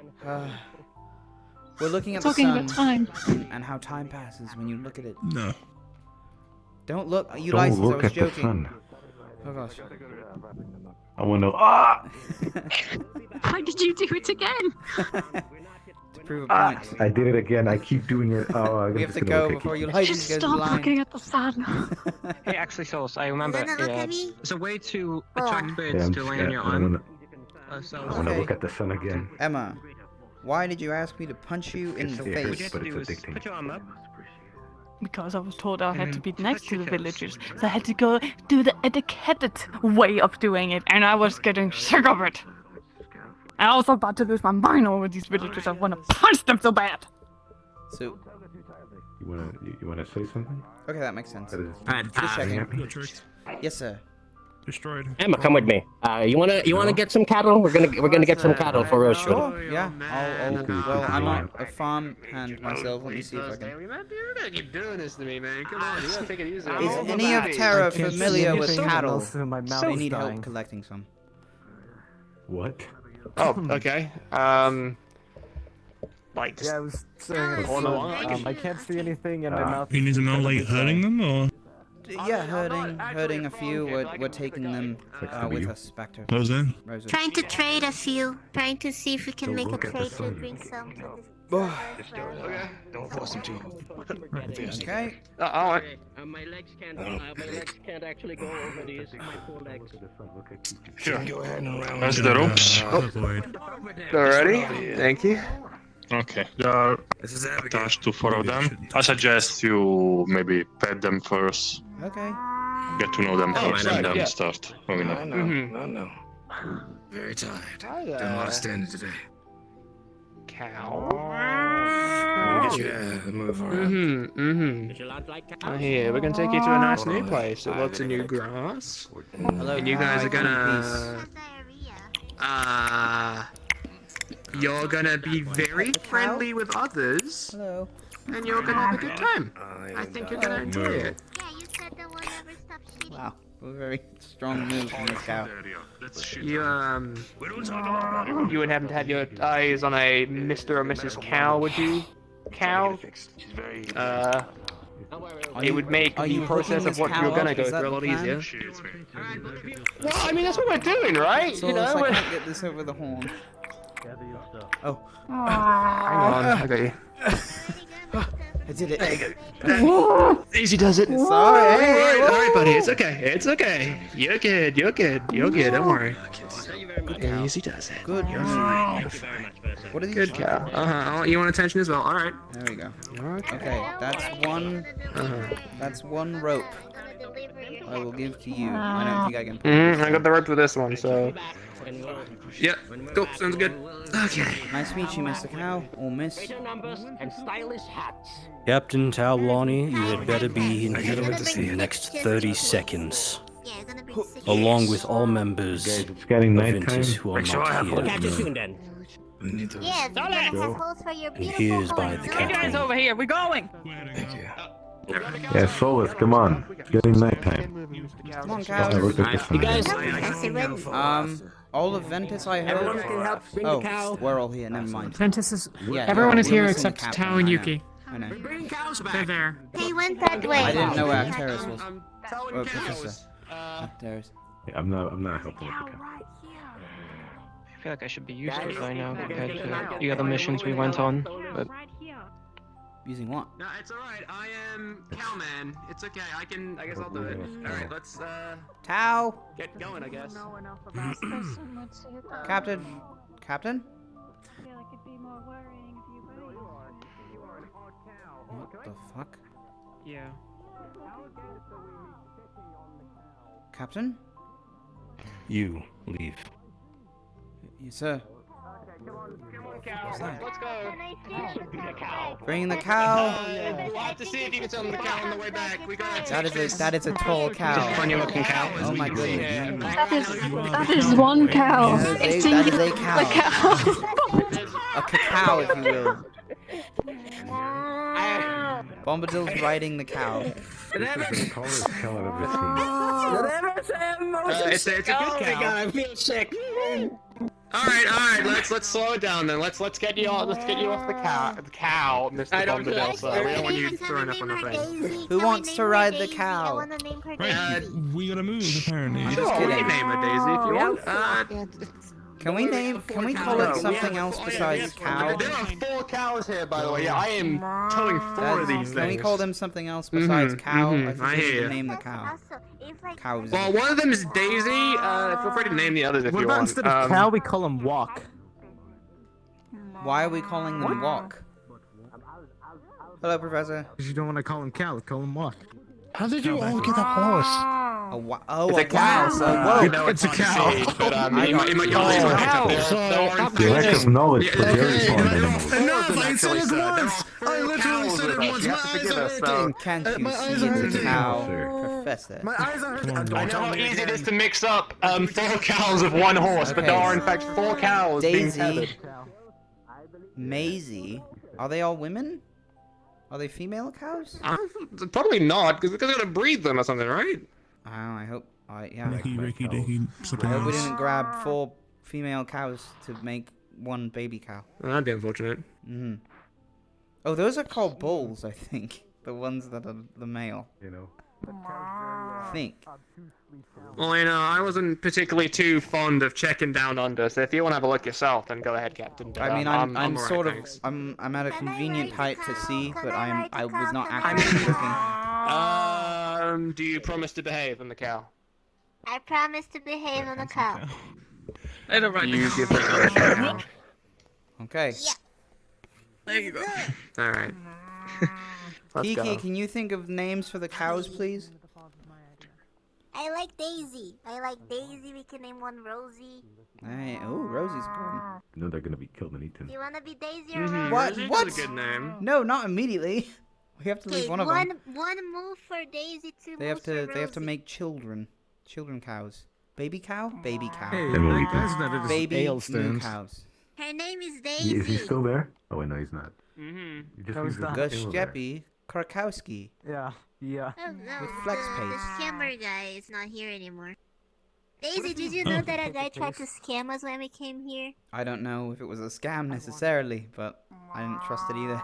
S3: We're looking at the
S6: Talking
S3: sun
S6: about time.
S3: and how time passes when you look at it.
S23: No.
S3: Don't look. You
S20: Don't
S3: license. I
S20: look
S3: was
S20: at the
S3: joking.
S20: sun.
S3: Oh gosh.
S20: I want to. Ah!
S6: Why did you do it again?
S3: To prove a point.
S20: I did it again. I keep doing it. Oh, I'm
S3: We have
S20: just
S3: to
S20: gonna
S3: go
S20: pick
S3: before
S20: it.
S3: your license
S6: Just
S3: goes
S6: stop
S3: blind.
S6: looking at the sun.
S2: Hey, actually, Souls, I remember there's a way to attract birds
S20: Yeah, I'm
S2: to
S20: just
S2: land on your
S20: I
S2: arm.
S20: wanna,
S2: So,
S20: I wanna look at the sun again.
S3: Emma, why did you ask me to punch you in the
S20: Yeah,
S3: face?
S20: but it's addicting.
S2: put your arm up.
S8: Because I was told I had to be next to the villagers, so I had to go do the educated way of doing it, and I was getting sick of it. I'm also about to lose my mind over these villagers. I want to punch them so bad.
S3: So,
S20: You wanna say something?
S3: okay, that makes sense.
S15: Alright,
S3: Just checking.
S20: happy?
S3: Yes, sir.
S23: Destroyed.
S15: Emma, come with me. You wanna get some cattle? We're gonna get some cattle for Rosewood.
S3: Sure, yeah. Well, I'm not a farm hand myself. Let me see if I can.
S9: You're gonna keep doing this to me, man. Come on, you gotta take it easy.
S3: Is any of Terra familiar with cattle?
S4: My mouth
S3: They
S4: is
S3: need
S4: dying.
S3: help collecting some.
S20: What?
S9: Oh, okay. Like, just
S4: Yeah, I was saying
S9: on the line.
S4: I can't see anything and my mouth.
S23: You need to know, like, hurting them, or?
S3: Yeah, hurting a few. We're taking them with us back to
S23: What was that?
S3: Rosewood.
S7: Trying to trade a few. Trying to see if we can make a trade to bring some to this.
S2: Don't force him to.
S3: Okay.
S15: My legs can't actually go over these. My poor legs.
S18: Sure.
S2: Go ahead and round.
S18: That's the ropes.
S9: Alrighty, thank you.
S18: Okay, there are attached to 4 of them. I suggest you maybe pet them first.
S3: Okay.
S18: Get to know them first and then
S9: yeah.
S18: start moving
S2: I
S18: up.
S2: know. I know. Very tired. Done a lot of standing today.
S9: Cow.
S2: Get you move around.
S9: Oh, here, we're gonna take you to a nice new place. It looks a new grass.
S3: Hello,
S9: And you guys are gonna you're gonna be very friendly with others.
S3: Hello.
S9: And you're gonna have a good time. I think you're gonna enjoy it.
S3: Wow, a very strong move from this cow.
S9: You wouldn't happen to have your eyes on a Mr. or Mrs. Cow, would you? Cow? It would make the process of what you're gonna go through a lot easier. Well, I mean, that's what we're doing, right?
S3: So
S9: You know,
S3: I
S9: we're...
S3: can't get this over the horn. Oh.
S9: Hang on, I got you.
S3: I did it. There you go.
S9: Easy does it.
S3: Sorry.
S9: Alright, buddy. It's okay. It's okay. You're good. You're good. You're good. Don't worry. Easy does it.
S3: Good.
S9: You're fine. You're fine. What are these? Good cow. You want attention as well. All right.
S3: There we go. Okay, that's one. That's one rope. I will give to you. I don't think I can. Pull this
S9: I got the rope for this one, so. Yeah. Cool. Sounds good. Okay.
S3: Nice to meet you, Mr. Cow or Miss.
S15: And stylish hats.
S17: Captain Taolani, you had better be in here in the next 30 seconds. Along with all members
S20: It's getting
S17: of
S20: nighttime.
S17: Ventus who are not here.
S15: Catch you soon then.
S7: Yeah, we're gonna have holes for your
S17: And
S7: beautiful
S17: here's by
S7: horns.
S17: the
S8: You guys
S17: captain.
S8: over here, we're going!
S20: Yeah, Solus, come on. It's getting nighttime.
S3: Come on, cow.
S20: Look at this
S15: You
S20: one.
S15: guys,
S3: all of Ventus, I heard.
S15: Everyone can help bring the
S3: Oh,
S15: cow.
S3: we're all here. Never mind.
S16: Ventus is.
S3: Yeah,
S16: Everyone
S3: yeah,
S16: is
S3: we're
S16: here
S3: missing the
S16: except
S3: captain,
S16: Tao and
S3: I know.
S16: Yuki.
S3: I know.
S2: Bring cows
S16: They're
S2: back.
S16: there.
S7: They went that way.
S3: I didn't know where Acteris was.
S9: Tao
S3: Or
S9: and
S3: Professor.
S9: cows.
S3: Acteris.
S20: Yeah, I'm not helping with the cow.
S9: I feel like I should be used to it by now compared to the other missions we went on, but...
S3: Using what?
S9: No, it's alright, I am Cowman. It's okay, I guess I'll do it. Alright, let's,
S3: Tao!
S9: get going, I guess.
S3: Captain? Captain? What the fuck?
S16: Yeah.
S3: Captain?
S17: You leave.
S3: Yes, sir.
S9: What's that? Let's go.
S3: Bring the cow.
S9: We'll have to see if you can tell them the cow on the way back. We gotta
S3: That is a tall cow.
S9: funny looking cow.
S3: Oh my goodness.
S6: That is one cow.
S3: Yeah,
S6: It's
S3: that is a
S6: a
S3: cow. A cacao, if you will. Bombadil's riding the cow.
S20: The tallest cow I've ever seen.
S9: It's a good cow.
S15: I feel sick.
S9: Alright, let's slow it down then. Let's get you off the cow, Mr. Bombadil. So we don't want you throwing up on the thing.
S3: Who wants to ride the cow?
S23: Right, we gotta move, apparently.
S3: I'm
S9: Sure,
S3: just
S9: we
S3: kidding.
S9: can name her Daisy if you want.
S3: Can we call it something else besides cow?
S9: There are 4 cows here, by the way. Yeah, I am towing 4 of these things.
S3: Can we call them something else besides cow? I think
S9: I
S3: we
S9: hear
S3: should
S9: ya.
S3: name the cow. Cows.
S9: Well, one of them is Daisy. Feel free to name the others if
S4: What
S9: you
S4: about
S9: want.
S4: instead of cow, we call him walk?
S3: Why are we calling them walk? Hello, Professor.
S4: Because you don't want to call him cow, call him walk.
S10: How did you all get a horse?
S3: Oh,
S9: It's a
S3: cow.
S9: cow.
S3: So, whoa.
S9: You know it's a cow. But
S3: I got
S9: it might
S20: The lack of knowledge for dairy farm animals.
S10: Enough! I said it once! I literally said it once! My eyes are hurting!
S3: Can't you
S10: My eyes
S3: see
S10: are
S3: it's a
S10: hurting!
S3: cow, Professor?
S10: My eyes are hurting!
S9: I know how easy it is to mix up 4 cows of 1 horse, but there are in fact 4 cows being
S3: Daisy.
S9: tethered.
S3: Maisie. Are they all women? Are they female cows?
S9: Probably not, because they're gonna breed them or something, right?
S3: I hope. Yeah.
S23: Ricky, Dicky,
S3: I hope we
S23: surprise.
S3: didn't grab 4 female cows to make one baby cow.
S9: That'd be unfortunate.
S3: Mm-hmm. Oh, those are called bulls, I think. The ones that are the male.
S20: You know.
S3: I think.
S9: Well, I wasn't particularly too fond of checking down under, so if you want to have a look yourself, then go ahead, Captain. But,
S3: I mean,
S9: I'm
S3: I'm
S9: alright,
S3: sort of,
S9: thanks.
S3: I'm at a convenient height to see, but I was not actively looking.
S9: Do you promise to behave on the cow?
S7: I promise to behave on the cow.
S9: I don't write you give permission now.
S3: Okay.
S7: Yeah.
S9: There you go. Alright.
S3: Kiki, can you think of names for the cows, please?
S7: I like Daisy. We can name one Rosie.
S3: Hey, oh, Rosie's good.
S20: No, they're gonna be killed and eaten.
S7: Do you want to be Daisy or
S9: Mm-hmm.
S7: Rosie?
S3: What?
S9: That's a good name.
S3: No, not immediately. We have to leave one of them.
S7: One move for Daisy, two
S3: They have
S7: moves for
S3: to. They have to
S7: Rosie.
S3: make children. Children cows. Baby cow. Baby cow.
S20: Hey, then we'll eat them.
S3: Baby moo cows.
S7: Her name is Daisy.
S20: Is he still there? Oh wait, no, he's not.
S9: Mm-hmm.
S20: You just
S4: No,
S20: use
S4: he's
S20: the
S4: not.
S20: tail there.
S3: Gusjeppy Krakowski.
S4: Yeah.
S7: Oh, no,
S3: With flex
S7: the
S3: paste.
S7: scammer guy is not here anymore. Daisy, did you know that a guy tried to scam us when we came here?
S3: I don't know if it was a scam necessarily, but I didn't trust it either.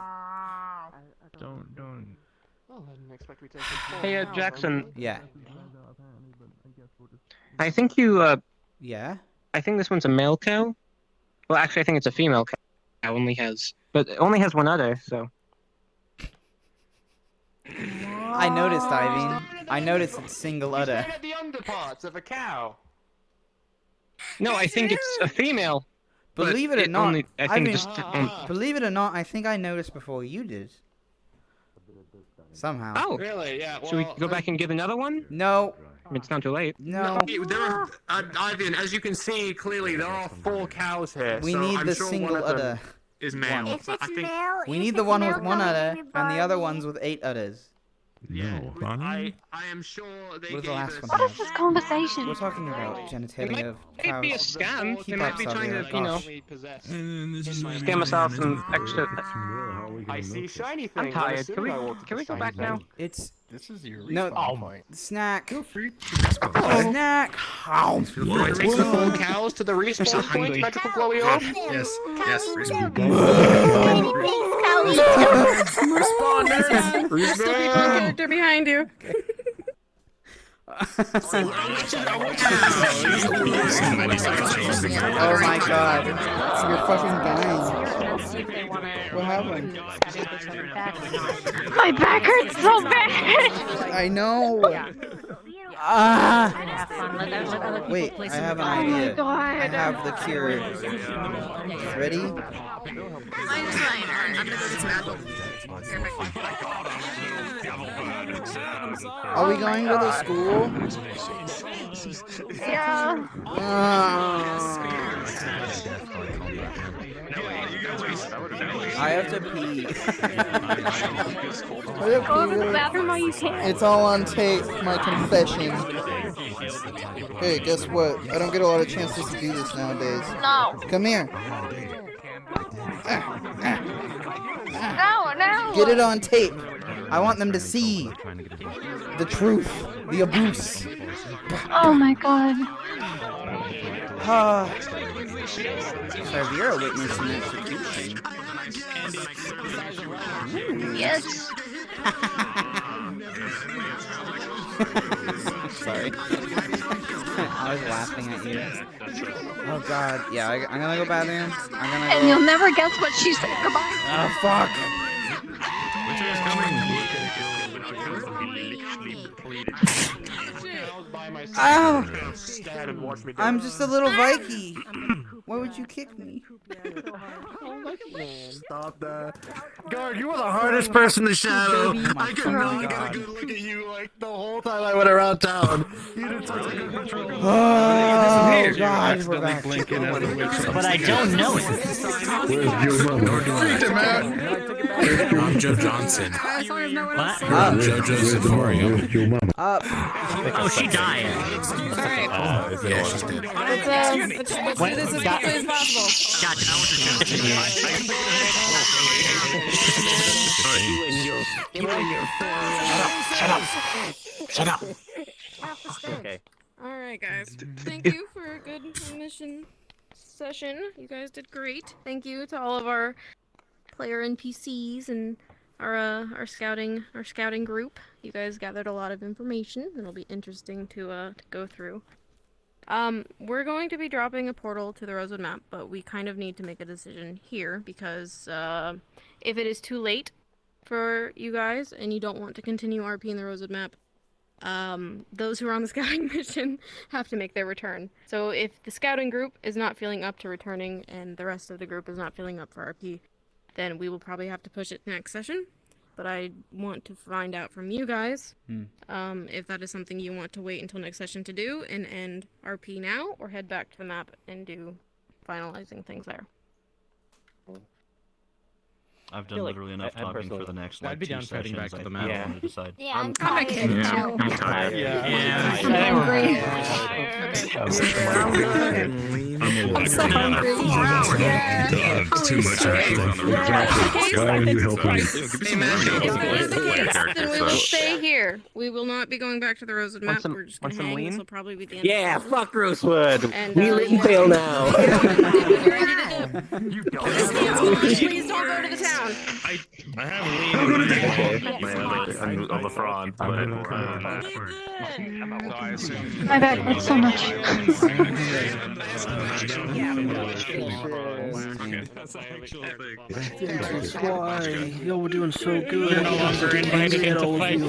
S14: Don't.
S9: Well, I didn't expect we take
S2: Hey, Jackson.
S3: Yeah.
S2: I think you,
S3: Yeah?
S2: I think this one's a male cow. Well, actually, I think it's a female cow. But it only has one udder, so.
S3: I noticed, Iveen. I noticed it's single udder.
S9: At the underparts of a cow.
S2: No, I think it's a female. but
S3: Believe it or not,
S2: only, I think
S3: Iveen,
S2: just.
S3: believe it or not, I think I noticed before you did. Somehow.
S2: Oh.
S9: Really? Yeah. Well,
S2: Should we go back and give another one?
S3: No.
S2: I mean, it's not too late.
S3: No.
S9: There are, Ivan, as you can see clearly, there are 4 cows here.
S3: We
S9: so
S3: need
S9: I'm
S3: the
S9: sure
S3: single
S9: one of them
S3: udder.
S9: is male.
S7: If
S9: but
S7: it's
S9: I think
S7: male,
S3: We
S7: if
S3: need the
S7: it's
S3: one
S7: male
S3: with one
S7: cow,
S3: udder,
S7: give me
S3: and the other
S7: Barney.
S3: one's with 8 udders.
S20: No.
S9: I am sure they
S3: What does the
S9: gave
S3: last
S9: us.
S3: one
S6: What
S3: have?
S6: is this conversation?
S3: We're talking about genitalia of
S2: It might be a
S3: cows.
S2: scam.
S3: Keep
S2: They might
S3: up,
S2: be trying to,
S3: Xavier,
S2: you know,
S3: gosh.
S2: scam us out some extra.
S9: I see shiny
S2: I'm
S9: things.
S2: tired. Can we go back now?
S3: It's
S4: This is your
S3: no.
S4: Oh my.
S3: Snack.
S4: Feel free
S3: Snack.
S9: Do I take the 4 cows to the respawn
S2: so
S9: point,
S2: hungry.
S9: Magical Glowy Orb?
S11: Yes.
S22: Responders! There's still people in character behind you.
S3: Oh my god. You're fucking dying. What happened?
S6: My back hurts so bad.
S3: I know. Wait, I have an idea.
S6: God.
S3: I have the cure. Ready?
S22: Mine's fine. I'm gonna go get some apple.
S3: Are we going to the school?
S6: Yeah.
S3: I have to pee.
S6: Go to the bathroom while you can.
S3: It's all on tape, my confession. Hey, guess what? I don't get a lot of chances to do this nowadays.
S6: No.
S3: Come here.
S6: No.
S3: Get it on tape. I want them to see the truth, the abuse.
S6: Oh my god.
S3: Xavier witnessed an execution.
S6: Yes.
S3: Sorry. I was laughing at you. Oh god, yeah, I'm gonna go bathroom. I'm gonna
S6: And
S3: go...
S6: you'll never guess what she said. Goodbye.
S3: Oh fuck! Ow! I'm just a little Viking. Why would you kick me?
S10: Stop that. Guard, you were the hardest person to shadow. I could not get a
S3: God.
S10: good look at you like the whole time I went around town. You did such a good control.
S3: Oh god, we're back.
S12: But I don't know it.
S20: Where's your mama?
S10: Freaked him out.
S11: I'm Joe Johnson.
S22: As long as no one else
S11: I'm JoJo's Mario.
S20: Where's your mama?
S3: Up.
S12: Oh, she died.
S22: Alright.
S11: Yeah, she's dead.
S22: Let's do this as quickly as possible.
S12: Gotcha.
S11: Shut up.
S12: Okay.
S22: Alright, guys. Thank you for a good mission.
S13: session. You guys did great. Thank you to all of our player NPCs and our scouting group. You guys gathered a lot of information. It'll be interesting to go through. We're going to be dropping a portal to the Rosewood map, but we kind of need to make a decision here because if it is too late for you guys and you don't want to continue RP in the Rosewood map, those who are on the scouting mission have to make their return. So if the scouting group is not feeling up to returning and the rest of the group is not feeling up for RP, then we will probably have to push it next session. But I want to find out from you guys if that is something you want to wait until next session to do and end RP now, or head back to the map and do finalizing things there.
S1: I've done literally enough talking for the next like 2 sessions.
S11: back to the
S1: I
S11: map.
S1: want to decide.
S7: Yeah, I'm
S13: tired.
S18: I'm tired.
S7: I'm so hungry.
S20: Too much Why are you helping me?
S13: If that is the case, then we will stay here. We will not be going back to the Rosewood map. We're just gonna hang. This will probably be the end.
S15: Yeah, fuck Rosewood.
S13: And,
S15: We Linvale now.
S13: Please don't go to the town.
S18: I have lean on the front, but
S6: My bad, thanks so much.
S10: Why? Yo, we're doing so good. No longer invited into fight.